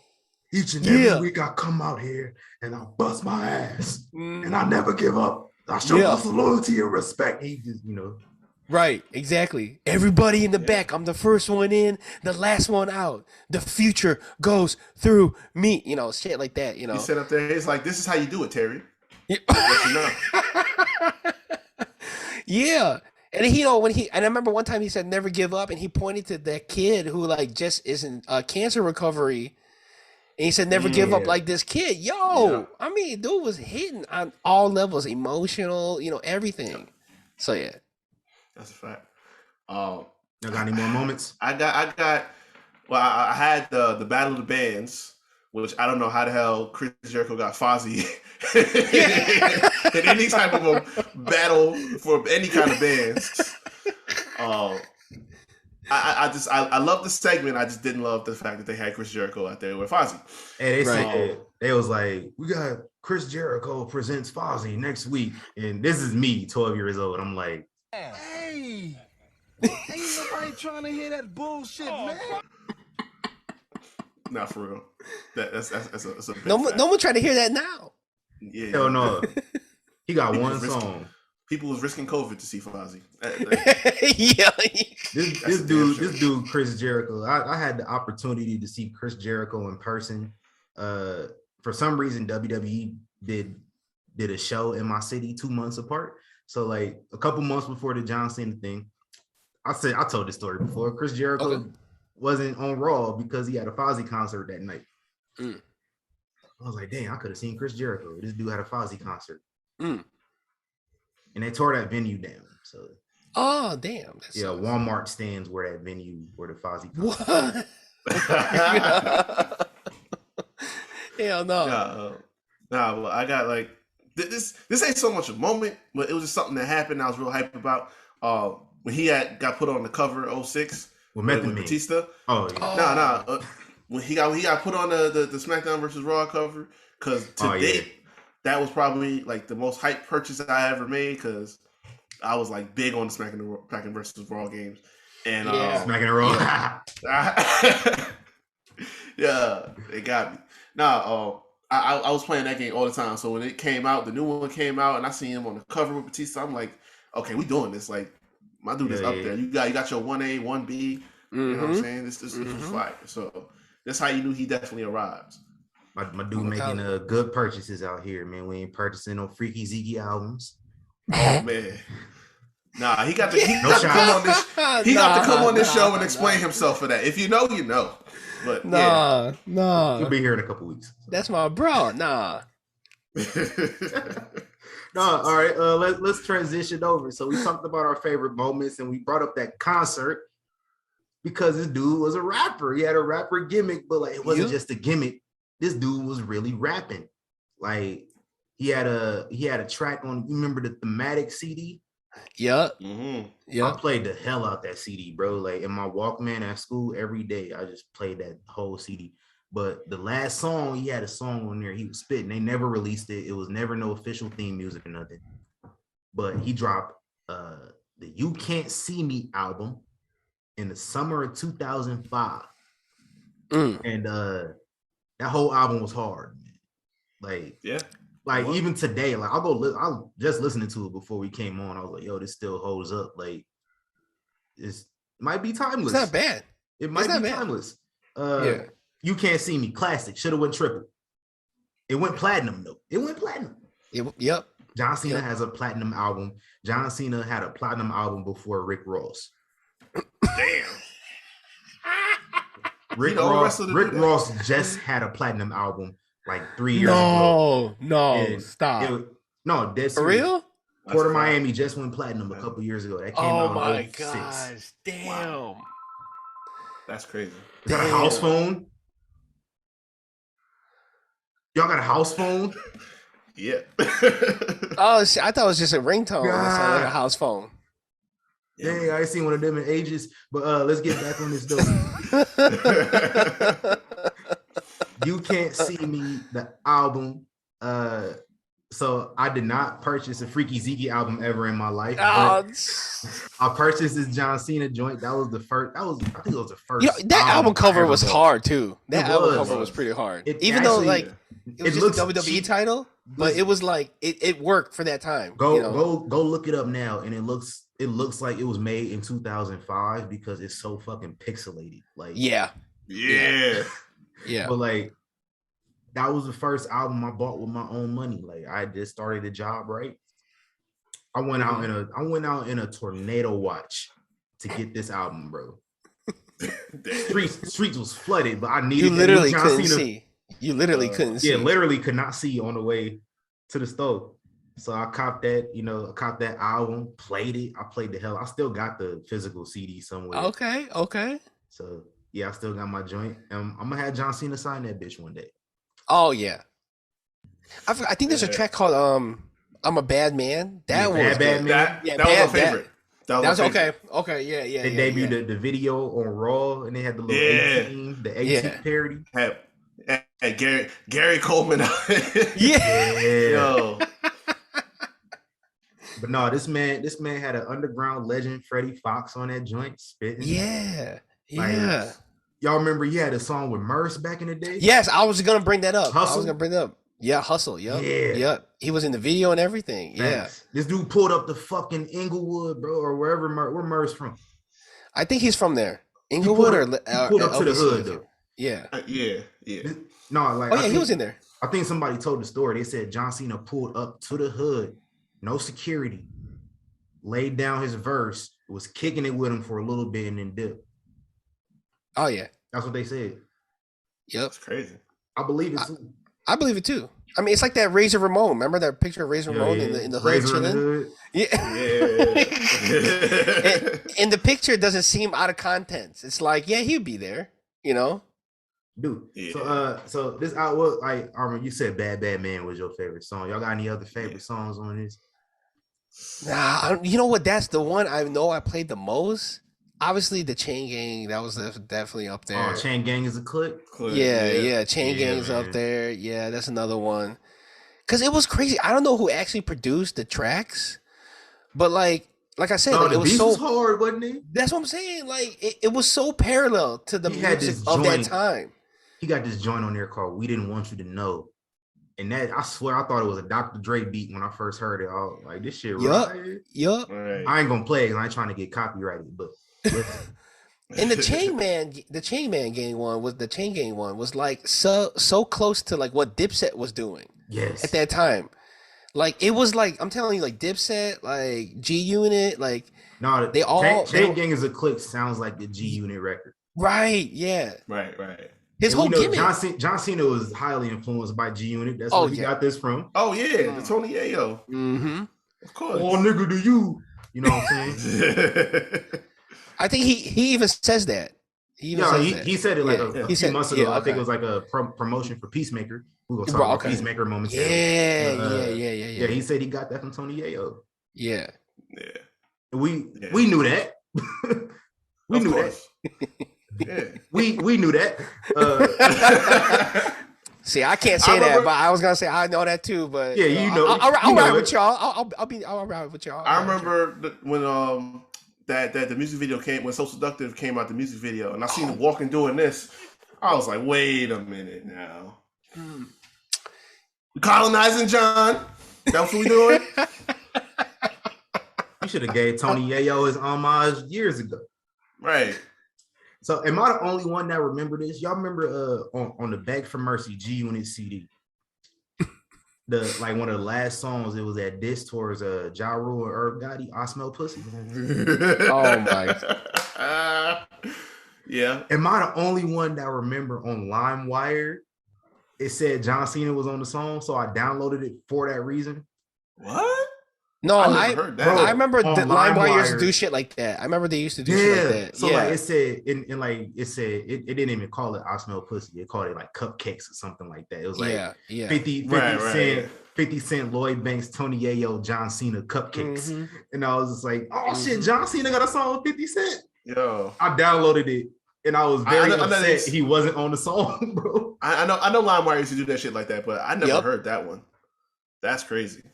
Speaker 1: each and every week I come out here and I bust my ass and I never give up. I show us loyalty and respect. He just, you know.
Speaker 2: Right, exactly. Everybody in the back. I'm the first one in, the last one out. The future goes through me. You know, shit like that. You know,
Speaker 3: he sat up there. He's like, "This is how you do it, Terry."
Speaker 2: Yeah.
Speaker 3: You know.
Speaker 2: Yeah. And you know, and I remember one time he said never give up, and he pointed to that kid who like just is in cancer recovery. And he said never give up like this kid. Yo, I mean, dude was hitting on all levels, emotional, you know, everything. So yeah.
Speaker 3: That's a fact.
Speaker 1: Y'all got any more moments?
Speaker 3: I got well, I had the Battle of the Bands, which I don't know how the hell Chris Jericho got Fozzy in any type of a battle for any kind of bands. I love the segment. I just didn't love the fact that they had Chris Jericho out there with Fozzy.
Speaker 1: And they said they was like, we got Chris Jericho presents Fozzy next week, and this is me, 12 years old. I'm like,
Speaker 4: hey, ain't nobody trying to hear that bullshit, man.
Speaker 3: Not for real. That's a big
Speaker 2: no one trying to hear that now.
Speaker 3: Yeah.
Speaker 1: Hell no. He got one song.
Speaker 3: People was risking COVID to see Fozzy.
Speaker 2: Yeah.
Speaker 1: This dude, Chris Jericho. I had the opportunity to see Chris Jericho in person. For some reason, WWE did a show in my city 2 months apart. So like a couple months before the John Cena thing, I told this story before. Chris Jericho wasn't on Raw because he had a Fozzy concert that night. I was like, dang, I could have seen Chris Jericho. This dude had a Fozzy concert. And they tore that venue down. So
Speaker 2: damn.
Speaker 1: Yeah, Walmart stands where that venue where the Fozzy
Speaker 2: concert. What? Hell no.
Speaker 3: Nah, well, I got like this. This ain't so much a moment, but it was just something that happened. I was real hyped about. When he got put on the cover of 06 with Batista.
Speaker 1: Oh yeah.
Speaker 3: When he got put on the SmackDown versus Raw cover, because to date that was probably like the most hyped purchase I ever made, because I was like big on the SmackDown versus Raw games, and
Speaker 1: SmackDown Raw.
Speaker 3: Yeah, it got me. I was playing that game all the time. So when it came out, the new one came out, and I seen him on the cover with Batista. I'm like, okay, we doing this. Like, my dude is up there. You got your 1A, 1B. You know what I'm saying? This was fire. So that's how you knew he definitely arrived.
Speaker 1: My dude making good purchases out here, man. We ain't purchasing no Freaky Ziggy albums.
Speaker 3: Oh man. Nah, he got to come on this show and explain himself for that. If you know, you know. But
Speaker 2: nah.
Speaker 1: He'll be here in a couple weeks.
Speaker 2: That's my bro. Nah.
Speaker 1: No, all right. Let's transition over. So we talked about our favorite moments, and we brought up that concert because this dude was a rapper. He had a rapper gimmick, but like it wasn't just a gimmick. This dude was really rapping. Like he had a track on. You remember the Thematic CD?
Speaker 2: Yep.
Speaker 1: I played the hell out that CD, bro. Like in my Walkman at school every day, I just played that whole CD. But the last song, he had a song on there. He was spitting. They never released it. It was never no official theme music or nothing. But he dropped the You Can't See Me album in the summer of 2005. And that whole album was hard, man. Like, like even today, like I'll just listening to it before we came on. I was like, yo, this still holds up. Like, it might be timeless.
Speaker 2: It's not bad.
Speaker 1: It might be timeless. You Can't See Me, classic. Should have went triple. It went platinum though. It went platinum.
Speaker 2: Yep.
Speaker 1: John Cena has a platinum album. John Cena had a platinum album before Rick Ross.
Speaker 3: Damn.
Speaker 1: Rick Ross just had a platinum album like 3 years ago.
Speaker 2: No, stop.
Speaker 1: Dead serious.
Speaker 2: For real?
Speaker 1: Port of Miami just went platinum a couple years ago. That came out in 2006.
Speaker 2: Gosh, damn. Wow.
Speaker 3: That's crazy.
Speaker 1: Is that a house phone? Y'all got a house phone?
Speaker 3: Yeah.
Speaker 2: I thought it was just a ringtone. That's like a house phone.
Speaker 1: Dang, I ain't seen one of them in ages. But let's get back on this though. You Can't See Me, the album. So I did not purchase a Freaky Ziggy album ever in my life. I purchased this John Cena joint. That was the first. I think it was the first.
Speaker 2: That album cover was hard too. That album cover was pretty hard. Even though like it was just a WWE title, but it was like it worked for that time.
Speaker 1: Go look it up now, and it looks like it was made in 2005 because it's so fucking pixelated. Like
Speaker 3: yeah.
Speaker 1: But like that was the first album I bought with my own money. Like I just started a job, right? I went out in a tornado watch to get this album, bro. Streets was flooded, but I needed.
Speaker 2: You literally couldn't see. You literally couldn't see.
Speaker 1: Yeah, literally could not see on the way to the stove. So I copped that album, played it. I played the hell. I still got the physical CD somewhere.
Speaker 2: Okay.
Speaker 1: So yeah, I still got my joint. I'm gonna have John Cena sign that bitch one day.
Speaker 2: Oh yeah. I think there's a track called I'm a Bad Man. That was
Speaker 1: Bad Man.
Speaker 3: That was my favorite.
Speaker 2: That was okay. Okay, yeah.
Speaker 1: They debuted the video on Raw, and they had the little 18 parody.
Speaker 3: Had Gary Coleman.
Speaker 1: Yo. But no, this man had an underground legend, Freddie Fox, on that joint spitting.
Speaker 2: Yeah.
Speaker 1: Y'all remember he had a song with Merce back in the day?
Speaker 2: Yes, I was gonna bring that up.
Speaker 1: Hustle?
Speaker 2: Yeah, Hustle. Yep.
Speaker 1: Yeah.
Speaker 2: Yep. He was in the video and everything.
Speaker 1: Thanks. Yeah. This dude pulled up the fucking Inglewood, bro, or wherever where Merce from.
Speaker 2: I think he's from there. Inglewood
Speaker 1: he pulled up to the hood though.
Speaker 2: Yeah.
Speaker 3: Yeah.
Speaker 1: No, like
Speaker 2: he was in there.
Speaker 1: I think somebody told the story. They said John Cena pulled up to the hood, no security, laid down his verse, was kicking it with him for a little bit, and then dipped.
Speaker 2: Oh yeah,
Speaker 1: that's what they said.
Speaker 2: Yep,
Speaker 3: that's crazy.
Speaker 1: I believe it too.
Speaker 2: I believe it too. I mean, it's like that Razor Ramon. Remember that picture of Razor Ramon in the hood chilling? Yeah. And the picture doesn't seem out of context. It's like, yeah, he'd be there, you know.
Speaker 1: Dude.
Speaker 3: Yeah.
Speaker 1: So this outlook, like Armin, you said Bad Bad Man was your favorite song. Y'all got any other favorite songs on this?
Speaker 2: Nah, you know what? That's the one I know I played the most. Obviously, the Chain Gang, that was definitely up there.
Speaker 1: Oh, Chain Gang is a click.
Speaker 2: Yeah. Chain Gang's up there. Yeah, that's another one. Because it was crazy. I don't know who actually produced the tracks, but like I said,
Speaker 1: No,
Speaker 2: like,
Speaker 1: the
Speaker 2: it was
Speaker 1: beat
Speaker 2: so
Speaker 1: was hard, wasn't it?
Speaker 2: That's what I'm saying. Like it was so parallel to the music of that time.
Speaker 1: He got this joint on there called "We Didn't Want You to Know," and that I swear I thought it was a Dr. Dre beat when I first heard it. I was like, this shit,
Speaker 2: Yup.
Speaker 3: Right.
Speaker 1: I ain't gonna play it because I ain't trying to get copyrighted, but.
Speaker 2: And the Chain Gang one was like so close to like what Dipset was doing.
Speaker 1: Yes.
Speaker 2: At that time. Like it was like I'm telling you, like Dipset, like G Unit, like
Speaker 1: no,
Speaker 2: they all
Speaker 1: Chain Gang is a click sounds like the G Unit record.
Speaker 2: Right, yeah.
Speaker 3: Right.
Speaker 2: His whole gimmick.
Speaker 1: John Cena was highly influenced by G Unit. That's where he got this from.
Speaker 3: Oh yeah, the Tony Yayo.
Speaker 2: Mm-hmm.
Speaker 3: Of course.
Speaker 1: Oh nigga, do you? You know what I'm saying?
Speaker 2: I think he even says that. He
Speaker 1: said it like a few months ago.
Speaker 2: Yeah,
Speaker 1: I think it was like a promotion for Peacemaker. We're gonna talk about Peacemaker moments.
Speaker 2: Yeah.
Speaker 1: He said he got that from Tony Yayo.
Speaker 2: Yeah.
Speaker 1: We knew that. we knew that. Yeah. We knew that.
Speaker 2: See, I can't say that, but I was gonna say I know that too. But
Speaker 1: yeah, you know,
Speaker 2: I'll ride with y'all. I'll ride with y'all.
Speaker 3: I remember when that the music video came, when So Seductive came out, the music video, and I seen him walking doing this. I was like, wait a minute now. We colonizing John. That's what we doing.
Speaker 1: You should have gave Tony Yayo his homage years ago.
Speaker 3: Right.
Speaker 1: So am I the only one that remember this? Y'all remember on the Beg for Mercy G Unit CD? One of the last songs, it was that diss towards Ja Rule and Herb Gotti, I Smell Pussy.
Speaker 2: Oh my.
Speaker 3: Yeah.
Speaker 1: Am I the only one that remember on LimeWire? It said John Cena was on the song, so I downloaded it for that reason.
Speaker 3: What?
Speaker 2: No,
Speaker 3: I heard that.
Speaker 2: I remember the LimeWire used to do shit like that. I remember they used to do shit like that.
Speaker 1: So like it said, it didn't even call it I Smell Pussy. It called it like Cupcakes or something like that. It was like 50 Cent, Lloyd Banks, Tony Yayo, John Cena, Cupcakes. Mm-hmm. And I was just like, oh shit, John Cena got a song with 50 Cent.
Speaker 3: Yo.
Speaker 1: I downloaded it and I was very upset he wasn't on the song, bro.
Speaker 3: I know LimeWire used to do that shit like that, but I never heard that one. That's crazy.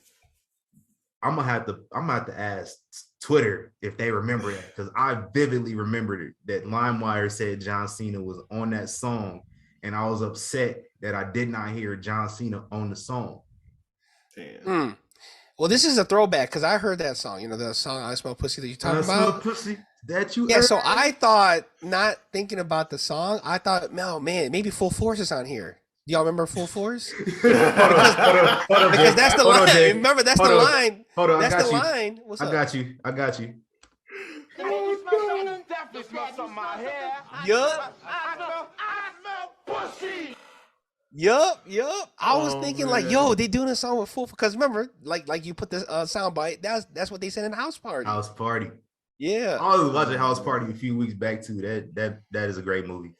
Speaker 1: I'm gonna have to ask Twitter if they remember that, because I vividly remembered it that LimeWire said John Cena was on that song, and I was upset that I did not hear John Cena on the song.
Speaker 3: Damn.
Speaker 2: Well, this is a throwback because I heard that song. You know, the song "I Smell Pussy" that you talking about.
Speaker 1: I Smell Pussy that you.
Speaker 2: Yeah, so I thought, not thinking about the song, I thought, no man, maybe Full Force is on here. Do y'all remember Full Force? Because that's the line. Remember, that's the line.
Speaker 1: Hold on,
Speaker 2: that's
Speaker 1: I got
Speaker 2: the
Speaker 1: you.
Speaker 2: line. What's up?
Speaker 1: I got you.
Speaker 2: Yup. I was thinking like, yo, they doing a song with Full, because remember, like you put this sound bite. That's what they said in the house party.
Speaker 1: House Party.
Speaker 2: Yeah.
Speaker 1: I was watching House Party a few weeks back too. That is a great movie.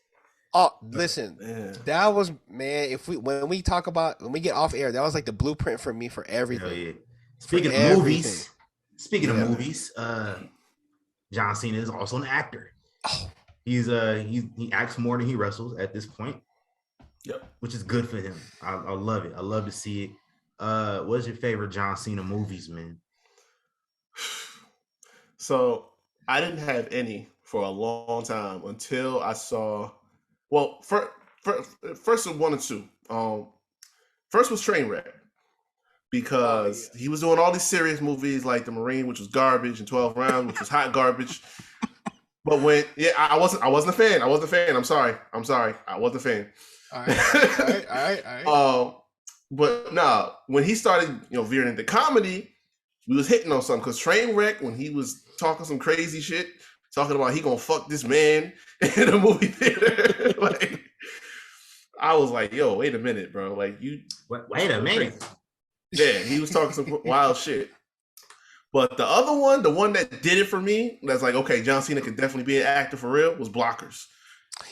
Speaker 2: Oh, listen, that was, man. When we get off air, that was like the blueprint for me for everything.
Speaker 1: Hell yeah. Speaking of movies, John Cena is also an actor.
Speaker 2: Oh,
Speaker 1: he acts more than he wrestles at this point.
Speaker 3: Yep,
Speaker 1: which is good for him. I love it. I love to see it. What's your favorite John Cena movies, man?
Speaker 3: So I didn't have any for a long time until I saw. Well, first of one and two. First was Trainwreck, because he was doing all these serious movies like The Marine, which was garbage, and 12 Rounds, which was hot garbage. But I wasn't a fan. I'm sorry. I wasn't a fan.
Speaker 2: All right.
Speaker 3: But no, when he started, veering into comedy, we was hitting on something. Because Trainwreck, when he was talking some crazy shit, talking about he gonna fuck this man in a movie theater, like, I was like, yo, wait a minute, bro. Like,
Speaker 1: wait a minute.
Speaker 3: Yeah, he was talking some wild shit. But the other one, the one that did it for me, that's like, okay, John Cena could definitely be an actor for real, was Blockers.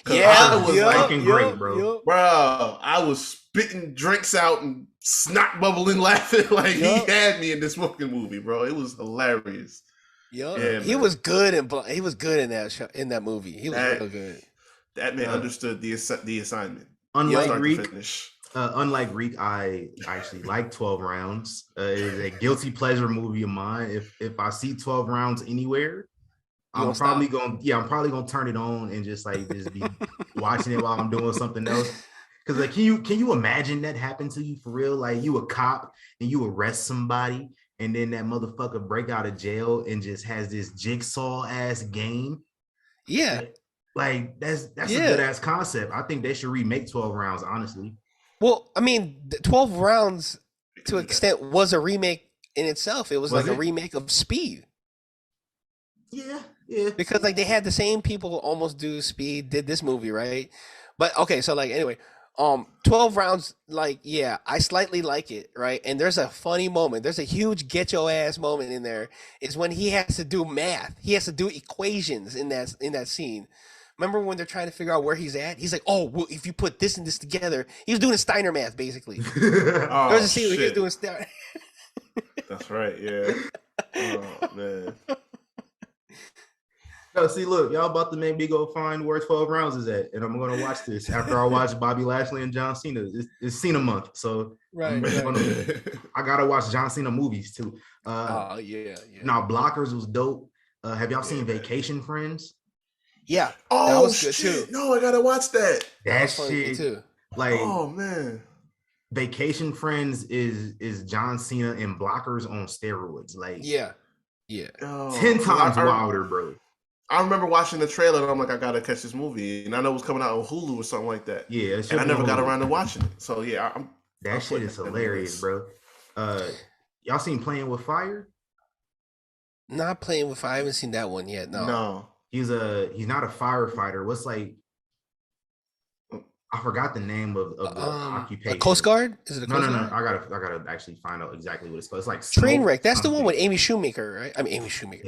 Speaker 2: Yeah,
Speaker 3: I was
Speaker 1: fucking great, bro.
Speaker 3: Bro, I was spitting drinks out and snot bubbling, laughing like he had me in this fucking movie, bro. It was hilarious.
Speaker 2: Yeah, he was good in that show, in that movie. He was real good.
Speaker 3: That man understood the assignment.
Speaker 1: Unlike Reek, I actually like 12 Rounds. It is a guilty pleasure movie of mine. If I see 12 Rounds anywhere, I'm probably gonna turn it on and just be watching it while I'm doing something else. Because like, can you imagine that happen to you for real? Like, you a cop and you arrest somebody, and then that motherfucker break out of jail and just has this jigsaw ass game.
Speaker 2: Yeah.
Speaker 1: Like, that's a good ass concept. I think they should remake 12 Rounds, honestly.
Speaker 2: Well, I mean, 12 Rounds to an extent was a remake in itself. It was like a remake of Speed.
Speaker 1: Yeah.
Speaker 2: Because like they had the same people almost do Speed, did this movie, right? But okay, so like anyway, 12 Rounds, like, yeah, I slightly like it, right? And there's a funny moment. There's a huge get your ass moment in there. Is when he has to do math. He has to do equations in that scene. Remember when they're trying to figure out where he's at? He's like, oh, well, if you put this and this together, he was doing Steiner math, basically. There's a scene where he was doing Steiner.
Speaker 3: That's right, yeah. Oh, man.
Speaker 1: No, see, look, y'all about to make me go find where 12 Rounds is at, and I'm going to watch this after I watch Bobby Lashley and John Cena. It's Cena month, so I got to watch John Cena movies, too.
Speaker 2: Oh, yeah.
Speaker 1: Now, Blockers was dope. Have y'all seen Vacation Friends?
Speaker 2: Yeah.
Speaker 3: Oh,
Speaker 2: that was good
Speaker 3: shit.
Speaker 2: too.
Speaker 3: No, I gotta watch that.
Speaker 1: That shit too. Like,
Speaker 3: oh man,
Speaker 1: Vacation Friends is John Cena and Blockers on steroids. Like,
Speaker 2: yeah.
Speaker 1: 10 times wilder, bro.
Speaker 3: I remember watching the trailer and I'm like, I gotta catch this movie, and I know it was coming out on Hulu or something like that.
Speaker 1: Yeah,
Speaker 3: and I never got around to watching it. So yeah,
Speaker 1: that shit is hilarious, bro. Y'all seen Playing with Fire?
Speaker 2: Not Playing with Fire. I haven't seen that one yet. No.
Speaker 1: He's not a firefighter. What's like, I forgot the name of the occupation.
Speaker 2: A Coast Guard? Is it a Coast Guard?
Speaker 1: No. I gotta actually find out exactly what it's called. It's like
Speaker 2: Trainwreck. That's the one with Amy Shoemaker, right? I mean, Amy Shoemaker.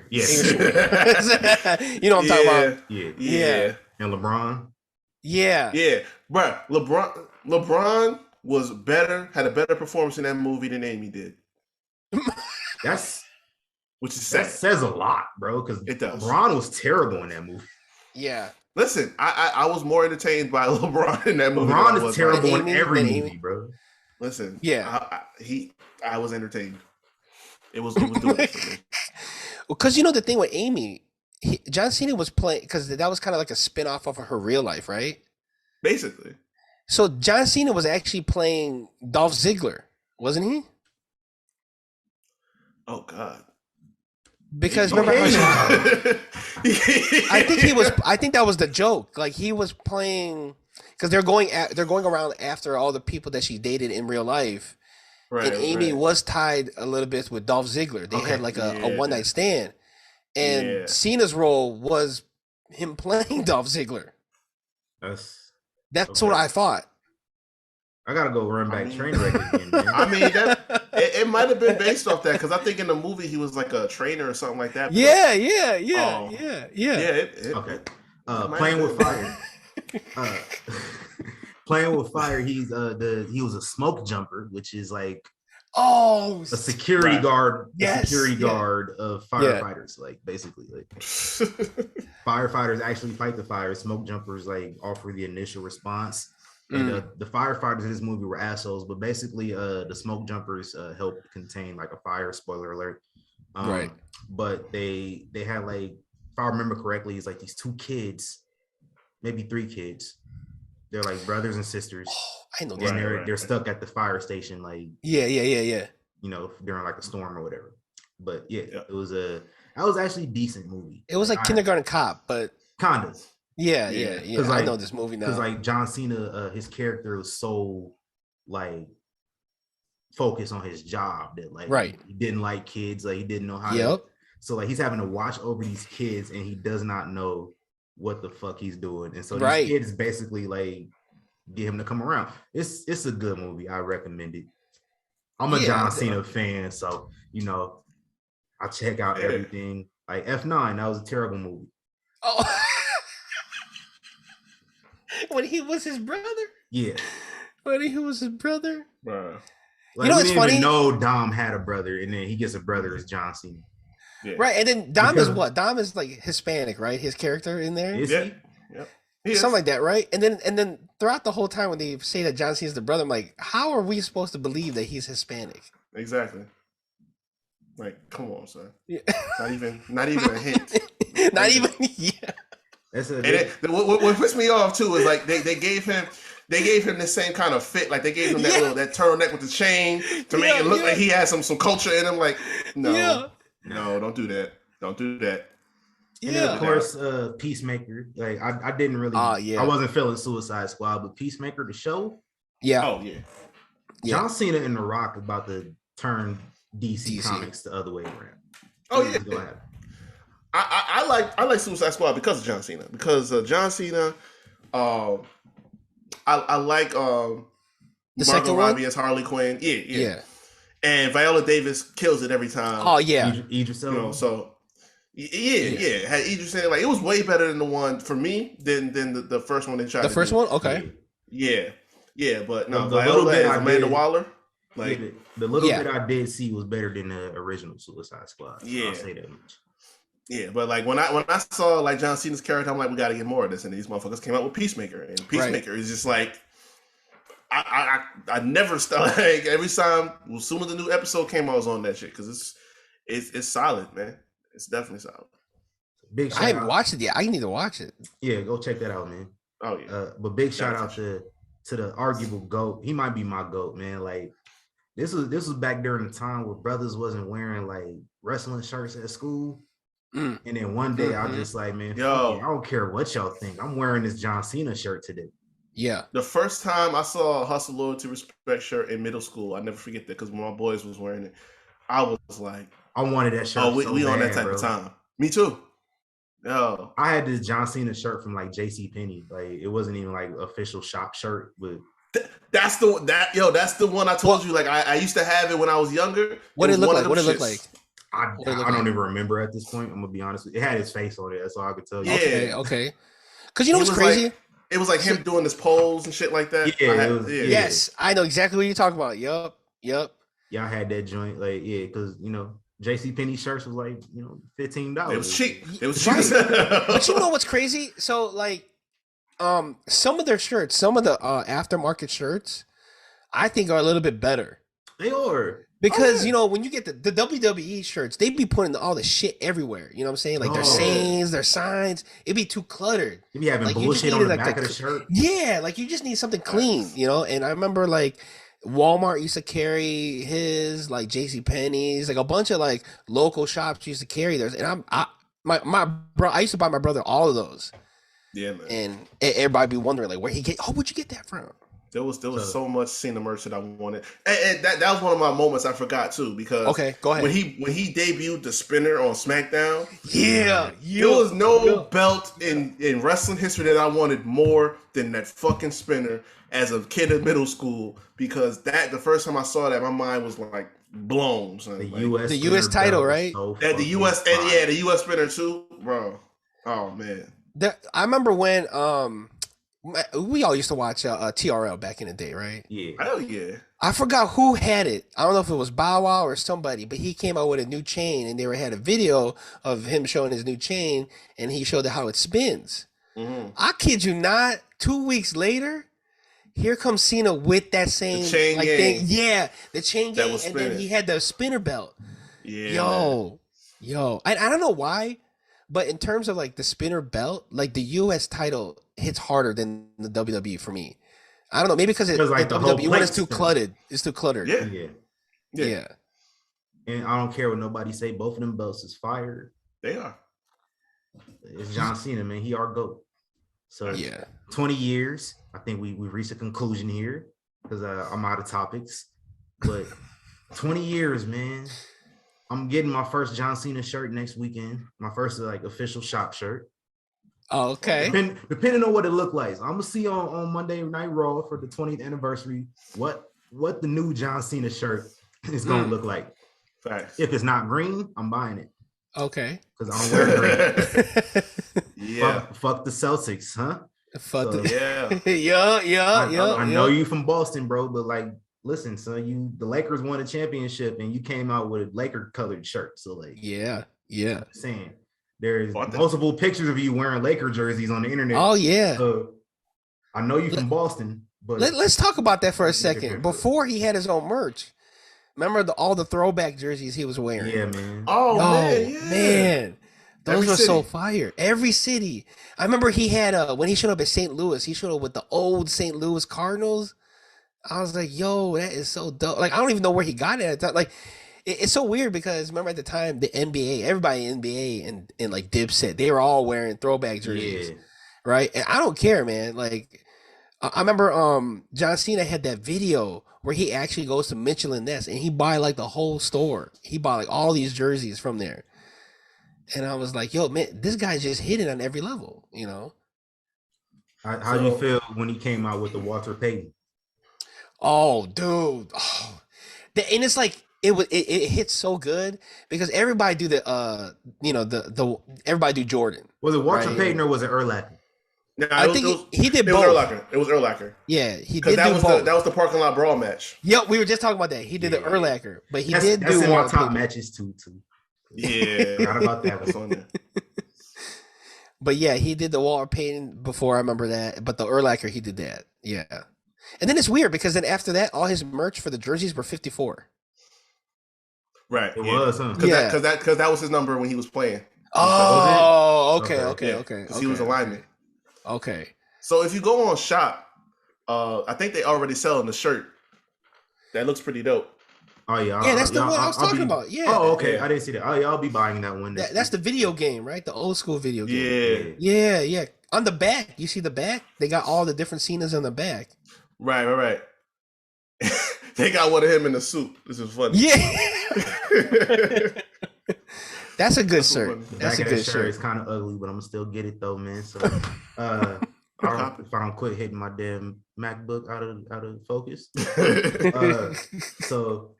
Speaker 1: Yes.
Speaker 2: Amy Shoemaker. You know what I'm talking about?
Speaker 1: Yeah. And LeBron.
Speaker 2: Yeah.
Speaker 3: Bro, LeBron had a better performance in that movie than Amy did. Which is sad.
Speaker 1: That says a lot, bro, because LeBron was terrible in that movie.
Speaker 2: Yeah.
Speaker 3: Listen, I was more entertained by LeBron in that movie.
Speaker 1: LeBron is terrible in every movie, bro.
Speaker 3: Listen,
Speaker 2: I
Speaker 3: was entertained. It was doing it for me.
Speaker 2: Because you know the thing with Amy, John Cena was playing, because that was kind of like a spin-off of her real life, right?
Speaker 3: Basically.
Speaker 2: So John Cena was actually playing Dolph Ziggler, wasn't he?
Speaker 3: Oh God.
Speaker 2: Because remember how I think that was the joke. Like, he was playing, because they're going around after all the people that she dated in real life. Right, and Amy was tied a little bit with Dolph Ziggler. They had like a one night stand. And Cena's role was him playing Dolph Ziggler. That's what I thought.
Speaker 1: I gotta go run back Trainwreck again, man.
Speaker 3: I mean, it might have been based off that, because I think in the movie he was like a trainer or something like that.
Speaker 2: Yeah.
Speaker 3: Okay.
Speaker 1: Playing with Fire. Playing with Fire. He was a smoke jumper, which is like a security guard.
Speaker 2: Yes.
Speaker 1: Security guard of firefighters, like basically, like firefighters actually fight the fire. Smoke jumpers like offer the initial response. And the firefighters in this movie were assholes, but basically the smoke jumpers helped contain like a fire, spoiler alert.
Speaker 2: Right.
Speaker 1: But they had, like, if I remember correctly, it's like these 2 kids, maybe 3 kids. They're like brothers and sisters.
Speaker 2: Oh, I know.
Speaker 1: And they're stuck at the fire station, like,
Speaker 2: yeah.
Speaker 1: You know, during like a storm or whatever. But that was actually a decent movie.
Speaker 2: It was like Kindergarten Cop, but
Speaker 1: kinda.
Speaker 2: Yeah. Like, I know this movie now.
Speaker 1: Because like John Cena, his character was so like focused on his job that like he didn't like kids, like he didn't know how to. So like he's having to watch over these kids and he does not know what the fuck he's doing. And so these kids basically like get him to come around. It's a good movie. I recommend it. I'm a John Cena fan, so you know I check out everything. Like F9, that was a terrible movie.
Speaker 2: Oh. When he was his brother?
Speaker 1: Yeah.
Speaker 2: When he was his brother?
Speaker 3: Bruh.
Speaker 1: Like, we didn't even know Dom had a brother, and then he gets a brother as John Cena.
Speaker 2: Yeah. Right, and then Dom is what? Dom is like Hispanic, right? His character in there?
Speaker 1: Is he?
Speaker 3: Yep.
Speaker 2: Something like that, right? And then throughout the whole time when they say that John Cena's the brother, I'm like, how are we supposed to believe that he's Hispanic?
Speaker 3: Exactly. Like, come on, son. Yeah. Not even a hint.
Speaker 2: Not even, yeah.
Speaker 3: What pissed me off too is like they gave him the same kind of fit. Like they gave him that turtleneck with the chain to make it look like he had some culture in him. Like, no, don't do that. Don't do that.
Speaker 1: And then of course, Peacemaker. Like I didn't really. I wasn't feeling Suicide Squad, but Peacemaker, the show.
Speaker 2: Yeah.
Speaker 3: Oh yeah.
Speaker 1: John Cena and The Rock about to turn DC Comics the other way around.
Speaker 3: Oh yeah. I like Suicide Squad because of John Cena. Because John Cena, I like
Speaker 2: the
Speaker 3: Margot Robbie as Harley Quinn. Yeah. And Viola Davis kills it every time.
Speaker 2: Oh yeah.
Speaker 1: Idris Elba.
Speaker 3: So. Yeah. Had Idris in it, like it was way better than the one for me than the first one they tried.
Speaker 2: The first one, okay.
Speaker 3: Yeah, but no, Viola and Amanda Waller. Like
Speaker 1: the little bit I did see was better than the original Suicide Squad. So I'll say that much.
Speaker 3: Yeah, but like when I saw like John Cena's character, I'm like, we got to get more of this. And these motherfuckers came out with Peacemaker, and Peacemaker is just like. I never stopped. Like every time, as soon as the new episode came, I was on that shit because it's solid, man. It's definitely solid.
Speaker 1: Big shout
Speaker 2: I haven't watched it yet. I need to watch it.
Speaker 1: Yeah, go check that out, man.
Speaker 3: Oh yeah.
Speaker 1: But big shout out to the arguable GOAT. He might be my GOAT, man. Like this was back during the time where brothers wasn't wearing like wrestling shirts at school. And then one day I was just like, man, I don't care what y'all think. I'm wearing this John Cena shirt today.
Speaker 2: Yeah.
Speaker 3: The first time I saw a Hustle, Loyalty, Respect shirt in middle school, I never forget that because when my boys was wearing it, I was like,
Speaker 1: I wanted that shirt.
Speaker 3: Oh, we on that type of time. Me too. Yo.
Speaker 1: I had this John Cena shirt from like JCPenney. Like it wasn't even like official shop shirt, but
Speaker 3: that's the one I told you. Like I used to have it when I was younger.
Speaker 2: What did it look like? What did it look like?
Speaker 1: I don't even remember at this point. I'm gonna be honest with you. It had his face on it. That's all I could tell you.
Speaker 3: Yeah.
Speaker 2: Okay. Because you know what's crazy?
Speaker 3: It was like him doing this pose and shit like that.
Speaker 2: Yes, I know exactly what you're talking about. Yup.
Speaker 1: Y'all had that joint, like, because JCPenney shirts was like, $15.
Speaker 3: It was cheap.
Speaker 2: But you know what's crazy? So like, some of their shirts, some of the aftermarket shirts, I think are a little bit better.
Speaker 1: They are.
Speaker 2: Because, when you get the WWE shirts, they be putting all the shit everywhere. You know what I'm saying? Like their sayings, their signs, it'd be too cluttered.
Speaker 1: You be having like, bullshit on the back of the shirt.
Speaker 2: Yeah, like you just need something clean, And I remember like Walmart used to carry his, like JCPenney's, like a bunch of like local shops used to carry theirs. And I used to buy my brother all of those.
Speaker 3: Yeah, man.
Speaker 2: And everybody be wondering like where'd you get that from?
Speaker 3: There was so much Cena merch that I wanted, and that was one of my moments I forgot too because
Speaker 2: go ahead.
Speaker 3: when he debuted the spinner on SmackDown,
Speaker 2: there
Speaker 3: was no belt in wrestling history that I wanted more than that fucking spinner as a kid in middle school because the first time I saw that my mind was like blown. Son.
Speaker 2: The US title, right?
Speaker 1: So
Speaker 3: the US and the US spinner too, bro. Oh man,
Speaker 2: I remember when we all used to watch TRL back in the day, right?
Speaker 1: Yeah.
Speaker 3: Hell yeah.
Speaker 2: I forgot who had it. I don't know if it was Bow Wow or somebody, but he came out with a new chain and they had a video of him showing his new chain and he showed how it spins.
Speaker 3: Mm-hmm.
Speaker 2: I kid you not, 2 weeks later, here comes Cena with that same thing. Yeah, the chain gang, and then he had the spinner belt.
Speaker 3: Yeah.
Speaker 2: Yo. I don't know why, but in terms of like the spinner belt, like the US title hits harder than the WWE for me. I don't know, maybe because like the WWE one is too cluttered. It's too cluttered.
Speaker 3: Yeah.
Speaker 1: And I don't care what nobody say. Both of them belts is fire.
Speaker 3: They are.
Speaker 1: It's John Cena, man. He our GOAT. So 20 years. I think we reached a conclusion here because I'm out of topics. But 20 years, man. I'm getting my first John Cena shirt next weekend. My first like official shop shirt.
Speaker 2: Oh, okay.
Speaker 1: Depending on what it looked like. So I'm gonna see on Monday Night Raw for the 20th anniversary what the new John Cena shirt is gonna look like.
Speaker 3: Facts.
Speaker 1: If it's not green, I'm buying it.
Speaker 2: Okay.
Speaker 1: Because I don't wear green.
Speaker 3: Yeah.
Speaker 1: Fuck the Celtics, huh? I know you from Boston, bro, but like, listen, son, the Lakers won a championship and you came out with a Laker colored shirt. So like,
Speaker 2: yeah.
Speaker 1: I'm saying there's multiple pictures of you wearing Laker jerseys on the internet.
Speaker 2: Oh yeah.
Speaker 1: So I know you from Boston, but
Speaker 2: let's talk about that for a second. Before he had his own merch, remember all the throwback jerseys he was wearing?
Speaker 1: Yeah, man.
Speaker 3: Oh
Speaker 2: man. Those were so fire. Every city. I remember he had when he showed up at St. Louis, he showed up with the old St. Louis Cardinals. I was like, yo, that is so dope. Like, I don't even know where he got it at the time. Like, it's so weird because remember at the time, the NBA, everybody in NBA and like Dipset, they were all wearing throwback jerseys. Yeah. Right? And I don't care, man. Like, I remember John Cena had that video where he actually goes to Mitchell and Ness and he buy like the whole store. He bought like all these jerseys from there. And I was like, yo, man, this guy's just hitting on every level, you know?
Speaker 1: How do you feel when he came out with the Walter Payton?
Speaker 2: Oh, dude. Oh. And it's like, it hits so good because everybody do everybody do Jordan.
Speaker 1: Was it Walter Payton or was it Urlacher?
Speaker 3: No,
Speaker 2: I think he did both.
Speaker 3: It was Urlacher.
Speaker 2: Yeah, he did
Speaker 3: that
Speaker 2: do both.
Speaker 3: That was the parking lot brawl match.
Speaker 2: Yep, we were just talking about that. He did the Urlacher, but that's
Speaker 1: in my top matches too.
Speaker 3: Yeah,
Speaker 1: forgot about that. What's on there?
Speaker 2: But yeah, he did the Walter Payton before. I remember that. But the Urlacher, he did that. Yeah. And then it's weird because then after that, all his merch for the jerseys were 54.
Speaker 3: Right.
Speaker 1: It was, huh?
Speaker 3: Because that was his number when he was playing.
Speaker 2: Oh, okay.
Speaker 3: Because he was a lineman.
Speaker 2: Okay.
Speaker 3: So if you go on Shop, I think they already selling the shirt. That looks pretty dope.
Speaker 1: Oh yeah,
Speaker 2: that's the one I was talking about. Yeah.
Speaker 1: Oh, okay. I didn't see that. Oh yeah, I'll be buying that one.
Speaker 2: That's the video game, right? The old school video game. Yeah. On the back, you see the back? They got all the different scenes on the back.
Speaker 3: Right. They got one of him in the suit. This is funny.
Speaker 2: Yeah. That's a good shirt. That's a good shirt.
Speaker 1: It's kind of ugly, but I'm gonna still get it though, man. So if I don't quit hitting my damn MacBook out of focus. So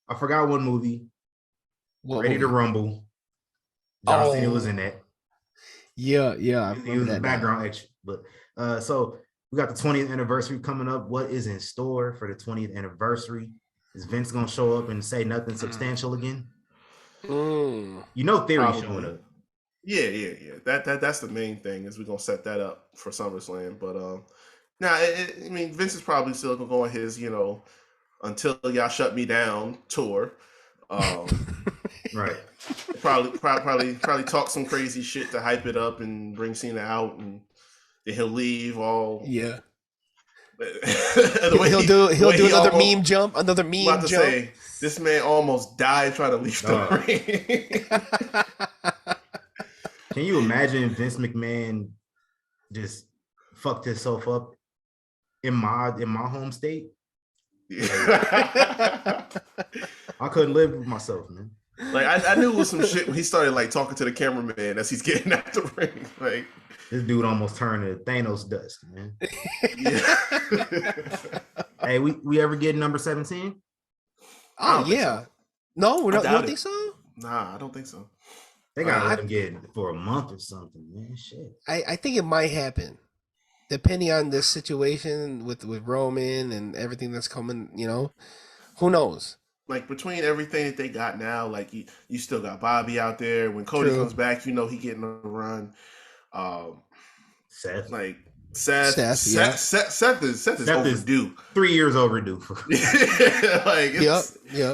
Speaker 1: I forgot one movie. Ready to Rumble. John Cena was in that.
Speaker 2: Yeah.
Speaker 1: He was a background extra. But so we got the 20th anniversary coming up. What is in store for the 20th anniversary? Is Vince gonna show up and say nothing substantial again?
Speaker 3: You
Speaker 1: know, Theory's showing up.
Speaker 3: Yeah. That's the main thing is we're gonna set that up for SummerSlam. But I mean, Vince is probably still gonna go on his, until y'all shut me down tour.
Speaker 1: Right.
Speaker 3: Probably talk some crazy shit to hype it up and bring Cena out, and then he'll leave all.
Speaker 2: Yeah. He'll do another meme jump. Another meme jump. To say,
Speaker 3: this man almost died trying to leave the
Speaker 1: ring. Can you imagine Vince McMahon just fucked himself up in my home state? Yeah. I couldn't live with myself, man.
Speaker 3: Like I knew it was some shit when he started like talking to the cameraman as he's getting out the ring. Like
Speaker 1: this dude almost turned to Thanos dust, man. Hey, we ever get number 17?
Speaker 2: Oh yeah. So. No, we don't. You don't think so?
Speaker 3: Nah, I don't think so.
Speaker 1: They gotta let him get it for a month or something, man. Shit.
Speaker 2: I think it might happen. Depending on this situation with Roman and everything that's coming, who knows?
Speaker 3: Like between everything that they got now, like you still got Bobby out there. When Cody comes back, he getting a run.
Speaker 1: Seth.
Speaker 3: Like Seth is overdue.
Speaker 1: 3 years overdue.
Speaker 3: Like
Speaker 2: yep.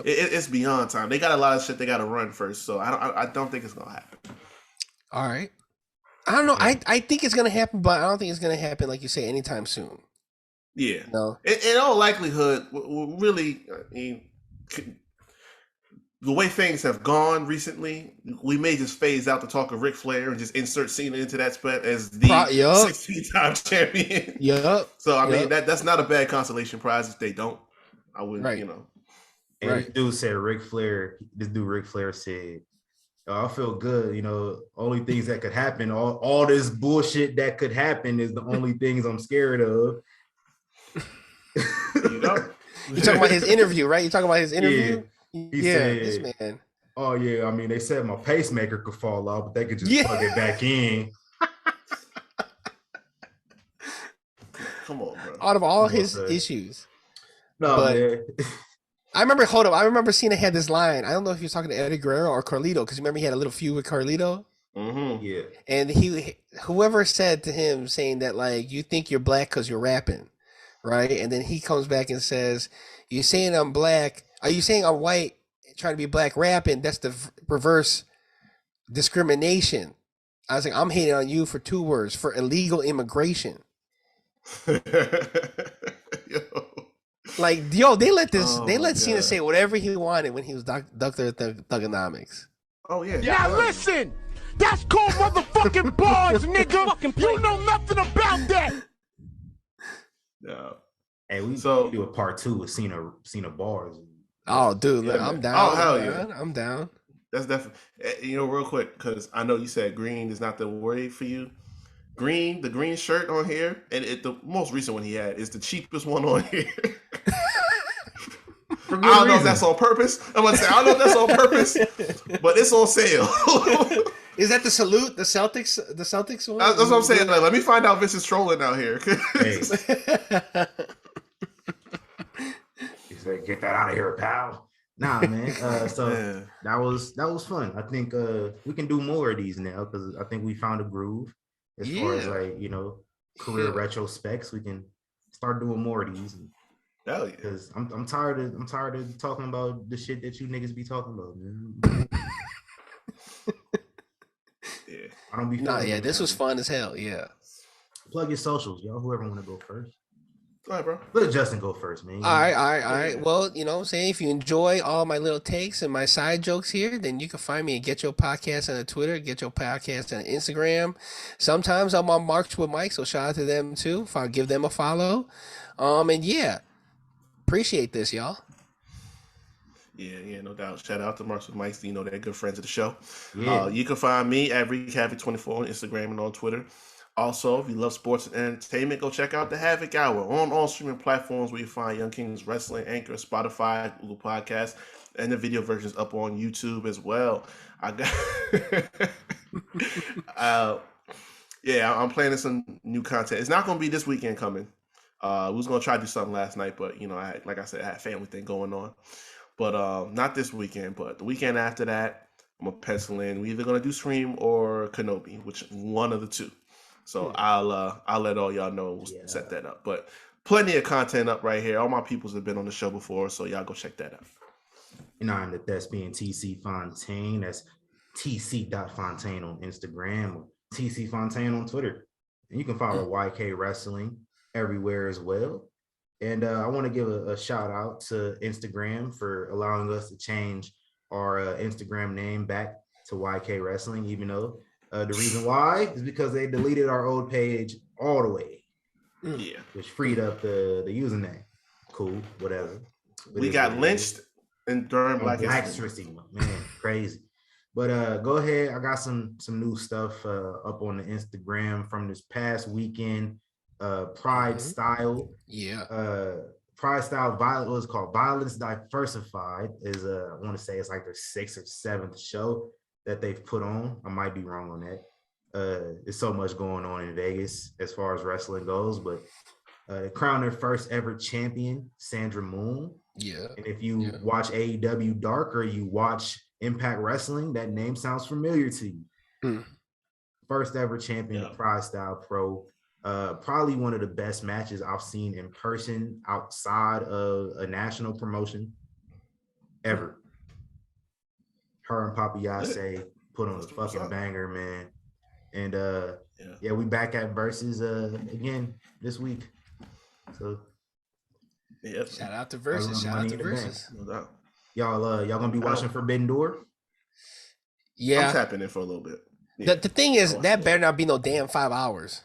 Speaker 3: It's beyond time. They got a lot of shit they got to run first, so I don't think it's gonna happen.
Speaker 2: All right. I don't know. I think it's gonna happen, but I don't think it's gonna happen like you say anytime soon.
Speaker 3: Yeah.
Speaker 2: No.
Speaker 3: In all likelihood, really, the way things have gone recently, we may just phase out the talk of Ric Flair and just insert Cena into that spot as the 16-time champion.
Speaker 2: Yep.
Speaker 3: So I mean that's not a bad consolation prize if they don't. I wouldn't,
Speaker 1: And this dude said Ric Flair. This dude Ric Flair said, I feel good, only things that could happen, all this bullshit that could happen is the only things I'm scared of.
Speaker 2: You're talking about his interview, right? You're talking about his interview?
Speaker 1: He said,
Speaker 2: this man.
Speaker 1: Oh, yeah, I mean, they said my pacemaker could fall off, but they could just plug it back in.
Speaker 3: come on, bro.
Speaker 2: Out of all his issues.
Speaker 1: No,
Speaker 2: but
Speaker 1: man.
Speaker 2: I remember Cena had this line. I don't know if he was talking to Eddie Guerrero or Carlito, because remember he had a little feud with Carlito.
Speaker 3: Mm-hmm.
Speaker 1: Yeah.
Speaker 2: And whoever said to him, saying that like, you think you're black because you're rapping, right? And then he comes back and says, "You saying I'm black? Are you saying I'm white, trying to be black rapping? That's the reverse discrimination." I was like, "I'm hating on you for 2 words, for illegal immigration." Like, they let Cena say whatever he wanted when he was Dr. Thugonomics.
Speaker 3: Oh yeah.
Speaker 8: Now listen, that's called motherfucking bars, nigga. You know nothing about that.
Speaker 3: Yeah.
Speaker 1: Hey, we do a part 2 with Cena bars.
Speaker 2: Oh, dude, I'm down.
Speaker 3: Oh, hell yeah.
Speaker 2: I'm down.
Speaker 3: That's definitely, real quick, because I know you said green is not the worry for you. The green shirt on here, and the most recent one he had is the cheapest one on here. I don't know if that's on purpose. I'm gonna say I don't know if that's on purpose, but it's on sale.
Speaker 2: Is that the salute? The Celtics one?
Speaker 3: That's what I'm saying. Like, let me find out if this is trolling out here.
Speaker 1: Hey. He said, "Get that out of here, pal." Nah, man. So that was fun. I think we can do more of these now, because I think we found a groove as far as like, career retrospects. We can start doing more of these.
Speaker 3: Hell yeah.
Speaker 1: Because I'm tired of talking about the shit that you niggas be talking about, man.
Speaker 3: Yeah.
Speaker 1: I don't be.
Speaker 2: This was fun as hell. Yeah.
Speaker 1: Plug your socials, y'all. Whoever want to go first.
Speaker 3: Go ahead, bro.
Speaker 1: Let Justin go first, man.
Speaker 2: All right. Well, you know what I'm saying? If you enjoy all my little takes and my side jokes here, then you can find me at Get Your Podcast on Twitter, Get Your Podcast on Instagram. Sometimes I'm on Marks with Mike, so shout out to them too. If I give them a follow. And yeah, appreciate this, y'all.
Speaker 3: Yeah, no doubt. Shout out to Marks with Mike. They're good friends of the show.
Speaker 1: Yeah.
Speaker 3: You can find me at RickHavoc24 on Instagram and on Twitter. Also, if you love sports and entertainment, go check out the Havoc Hour on all streaming platforms where you find Young Kings Wrestling, Anchor, Spotify, Google Podcasts, and the video versions up on YouTube as well. I'm planning some new content. It's not going to be this weekend coming. We was going to try to do something last night, but, I had a family thing going on. But not this weekend, but the weekend after that, I'm going to pencil in. We're either going to do Scream or Kenobi, which one of the two. So I'll let all y'all know. We'll set that up. But plenty of content up right here. All my peoples have been on the show before, so y'all go check that out.
Speaker 1: I'm the Thespian TC Fontaine. That's tc.fontaine on Instagram, or TC Fontaine on Twitter. And you can follow YK Wrestling everywhere as well. And I want to give a shout out to Instagram for allowing us to change our Instagram name back to YK Wrestling, even though the reason why is because they deleted our old page all the way.
Speaker 3: Yeah.
Speaker 1: Which freed up the username. Cool, whatever.
Speaker 3: We got lynched during Black
Speaker 1: History. Man, crazy. But go ahead. I got some new stuff up on the Instagram from this past weekend. Pride Style. Yeah. Pride Style was called Violence Diversified. Is I want to say it's like their 6th or 7th show that they've put on. I might be wrong on that. There's so much going on in Vegas as far as wrestling goes, but they crowned their first ever champion, Sandra Moon.
Speaker 2: Yeah.
Speaker 1: And if you watch AEW Dark or you watch Impact Wrestling, that name sounds familiar to you. First ever champion of Pride Style Pro. Probably one of the best matches I've seen in person outside of a national promotion ever. Her and Papiase put on a fucking banger, man. And we back at Verzuz again this week. So
Speaker 2: shout out to Verzuz. Shout out to Verzuz.
Speaker 3: No doubt.
Speaker 1: Y'all gonna be watching Forbidden Door?
Speaker 2: Yeah.
Speaker 3: I'm tapping in for a little bit. Yeah.
Speaker 2: The thing is, that better not be no damn 5 hours.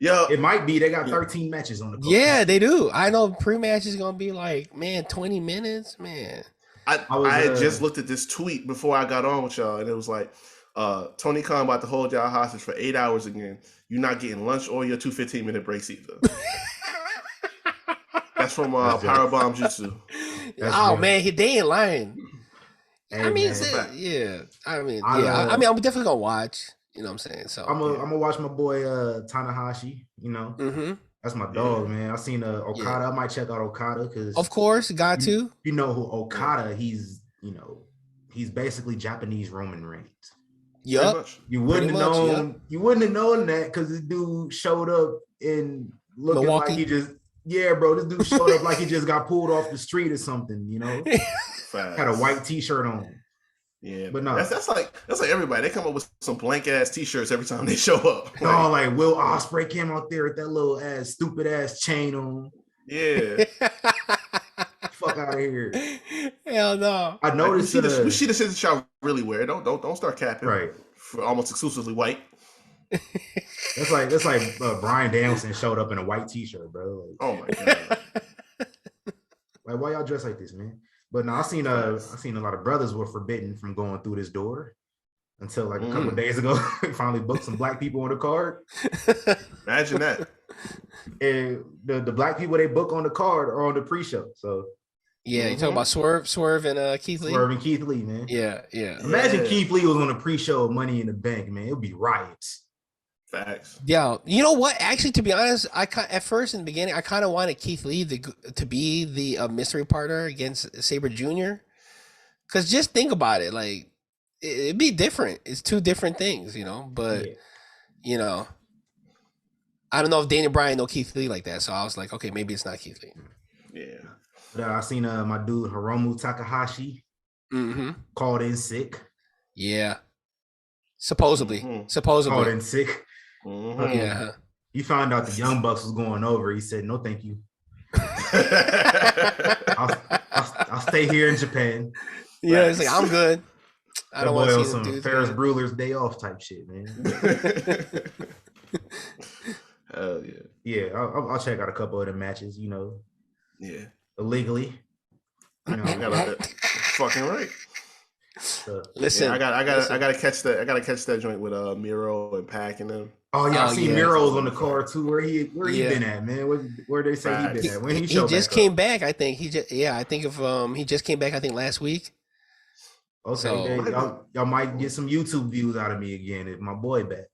Speaker 3: Yo,
Speaker 1: it might be. They got 13 matches on the card.
Speaker 2: Yeah, they do. I know pre-match is gonna be like, 20 minutes, man.
Speaker 3: I had just looked at this tweet before I got on with y'all, and it was like, Tony Khan about to hold y'all hostage for 8 hours again. You're not getting lunch or your 2 15-minute breaks either. That's from Powerbomb Jutsu.
Speaker 2: Man, they ain't lying.
Speaker 1: Hey,
Speaker 2: I mean, I'm definitely gonna watch. You know what I'm saying? So
Speaker 1: I'm gonna watch my boy Tanahashi. That's my dog, man. I seen Okada. I might check out Okada because
Speaker 2: of course, got to.
Speaker 1: You know who Okada? He's he's basically Japanese Roman Reigns.
Speaker 2: Yup.
Speaker 1: You wouldn't have known. Yep. You wouldn't have known that because this dude showed up in looking Milwaukee. Like he just bro. This dude showed up like he just got pulled off the street or something. Had a white T-shirt on.
Speaker 3: Yeah, but no, that's like everybody. They come up with some blank ass T-shirts every time they show up.
Speaker 1: Like Will Ospreay came out there with that little stupid ass chain on.
Speaker 3: Yeah,
Speaker 1: fuck out of here.
Speaker 2: Hell no.
Speaker 1: I noticed
Speaker 3: we see the shit y'all really wear. Don't start capping.
Speaker 1: Right,
Speaker 3: for almost exclusively white.
Speaker 1: That's like Bryan Danielson showed up in a white T-shirt, bro. Like,
Speaker 3: oh my god.
Speaker 1: Like, why y'all dress like this, man? But no, I seen a lot of brothers were forbidden from going through this door until like a couple of days ago. They finally booked some black people on the card.
Speaker 3: Imagine that.
Speaker 1: And the black people they book on the card are on the pre-show. So
Speaker 2: yeah, you talking about Swerve and Keith Lee?
Speaker 1: Swerve and Keith Lee, man.
Speaker 2: Yeah.
Speaker 1: Imagine Keith Lee was on the pre-show of Money in the Bank, man. It would be riots.
Speaker 3: Facts.
Speaker 2: Yeah, you know what? Actually, to be honest, at first in the beginning, I kind of wanted Keith Lee to be the mystery partner against Sabre Jr. Because just think about it, like it'd be different. It's two different things, But I don't know if Daniel Bryan know Keith Lee like that, so I was like, okay, maybe it's not Keith Lee.
Speaker 3: Yeah.
Speaker 1: But I seen my dude Hiromu Takahashi called in sick.
Speaker 2: Yeah. Supposedly
Speaker 1: called in sick.
Speaker 2: Yeah.
Speaker 1: He found out the Young Bucks was going over. He said, "No, thank you. I'll stay here in Japan."
Speaker 2: Yeah, he's like, "I'm good. I don't want to see
Speaker 1: some Ferris Bueller's Day Off type shit, man."
Speaker 3: Hell yeah.
Speaker 1: Yeah, I'll check out a couple of the matches.
Speaker 3: Yeah.
Speaker 1: Illegally.
Speaker 3: Fucking right.
Speaker 2: Listen,
Speaker 3: I gotta catch that joint with Miro and Pac and them.
Speaker 1: Oh yeah, I see Miro's on the card too. Where he been at, man? Where they say he been at? When he
Speaker 2: just came back, I think. He just he just came back, I think, last week.
Speaker 1: Okay, so, y'all might get some YouTube views out of me again if my boy back.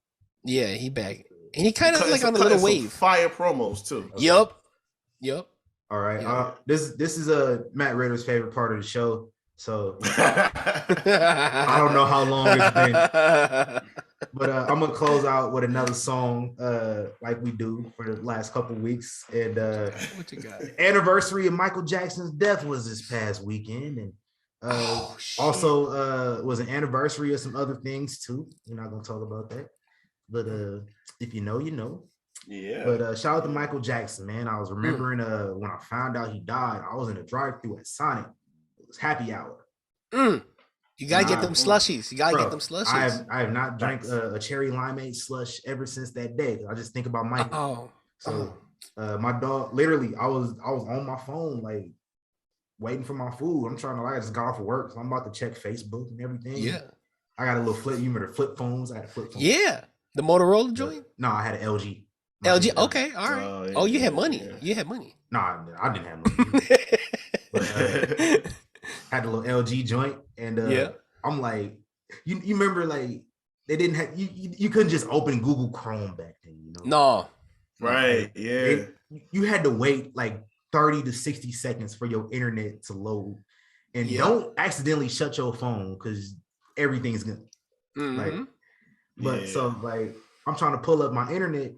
Speaker 2: Yeah, he back. And he kind of like on a little wave.
Speaker 3: Fire promos too.
Speaker 2: Okay. Yep.
Speaker 1: All right. This is Matt Ritter's favorite part of the show. So I don't know how long it's been. But I'm gonna close out with another song, like we do for the last couple weeks. And
Speaker 2: what you got?
Speaker 1: The anniversary of Michael Jackson's death was this past weekend, and also was an anniversary of some other things too. We're not gonna talk about that, but if you know, you know.
Speaker 3: Yeah.
Speaker 1: But shout out to Michael Jackson, man. I was remembering when I found out he died, I was in a drive-thru at Sonic. It was happy hour.
Speaker 2: You gotta get them slushies.
Speaker 1: I have not drank a cherry limeade slush ever since that day. I just think about Michael. My dog, literally, I was on my phone, like waiting for my food. I'm trying to I just got off of work, so I'm about to check Facebook and everything.
Speaker 2: Yeah.
Speaker 1: I got a little flip. You remember the flip phones? I had a flip phone.
Speaker 2: Yeah. The Motorola joint?
Speaker 1: No, I had an LG.
Speaker 2: LG. Okay, all right. You had money. Yeah. You had money.
Speaker 1: No, I didn't have money. But, had a little LG joint, and I'm like, you remember, like they didn't have you couldn't just open Google Chrome back then,
Speaker 2: No,
Speaker 3: right? Yeah,
Speaker 1: you had to wait like 30 to 60 seconds for your internet to load, and don't accidentally shut your phone because everything's gonna so like I'm trying to pull up my internet,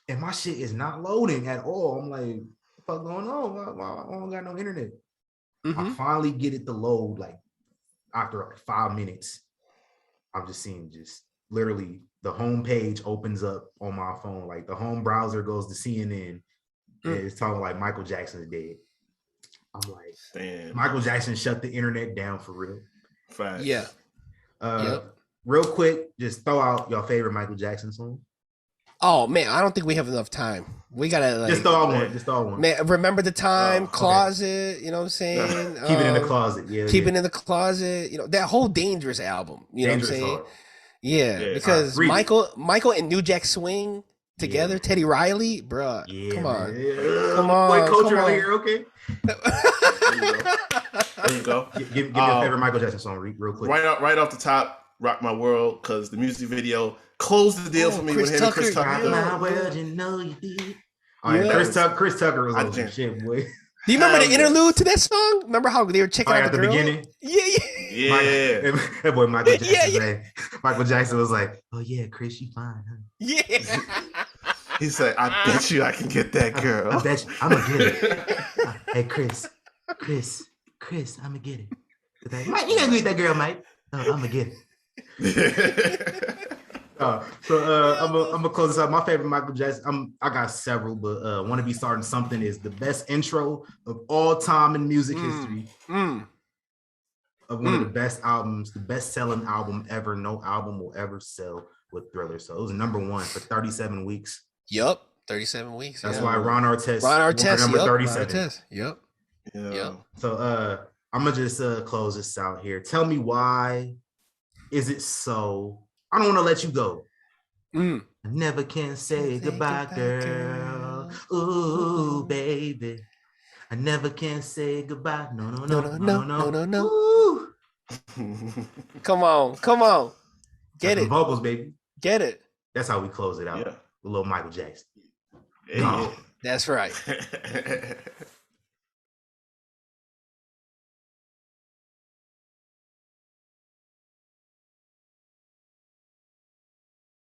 Speaker 1: and my shit is not loading at all. I'm like, what the fuck going on? I don't got no internet. I finally get it to load, like after like 5 minutes. I'm just seeing literally the home page opens up on my phone. Like the home browser goes to CNN and it's talking like Michael Jackson is dead. I'm like, damn. Michael Jackson shut the internet down for real.
Speaker 3: Facts.
Speaker 2: Yeah.
Speaker 1: Real quick, just throw out your favorite Michael Jackson song.
Speaker 2: Oh man, I don't think we have enough time. We gotta
Speaker 1: just throw out one.
Speaker 2: Man, Remember the Time, Closet. You know what I'm saying?
Speaker 1: Keep it in the closet. Yeah.
Speaker 2: Keep it in the closet. That whole Dangerous album. You know what I'm saying? Yeah, because Michael and New Jack Swing together, Teddy Riley, bruh.
Speaker 1: Yeah,
Speaker 2: come on.
Speaker 1: Come on. Boy, culture out here, okay?
Speaker 3: There you go.
Speaker 1: Give your favorite Michael Jackson song real quick.
Speaker 3: Right off the top, Rock My World, because the music video closed the deal for me with him and Chris Tucker.
Speaker 1: Rock My World, you know you did. Oh, yeah. Chris Tucker was on some shit, boy.
Speaker 2: Do you remember the interlude to that song? Remember how they were checking out the girl?
Speaker 1: Beginning?
Speaker 3: Yeah.
Speaker 1: That boy Michael Jackson. Michael Jackson was like, "Oh yeah, Chris, you fine, huh?"
Speaker 2: Yeah.
Speaker 3: He said, "I bet you I can get that girl.
Speaker 1: I bet you, I'm gonna get it." Hey, Chris, I'm gonna get it. Mike, you gotta get that girl, Mike. I'm gonna get it. I'm gonna close this out. My favorite Michael Jackson. I got several, but "Want to Be Starting Something" is the best intro of all time in music history. Of one of the best albums, the best-selling album ever. No album will ever sell with Thriller. So it was number 1 for 37 weeks.
Speaker 2: Yep, 37 weeks.
Speaker 1: That's why Ron Artest
Speaker 2: number
Speaker 1: 37.
Speaker 2: Yep.
Speaker 1: So I'm gonna just close this out here. Tell me, why is it so? I don't want to let you go. I never can say goodbye, girl. Ooh, baby. I never can say goodbye. No. Ooh.
Speaker 2: Come on. Get it.
Speaker 1: Vocals, baby.
Speaker 2: Get it.
Speaker 1: That's how we close it out.
Speaker 3: Yeah.
Speaker 1: With little Michael Jackson.
Speaker 3: Yeah.
Speaker 2: That's right.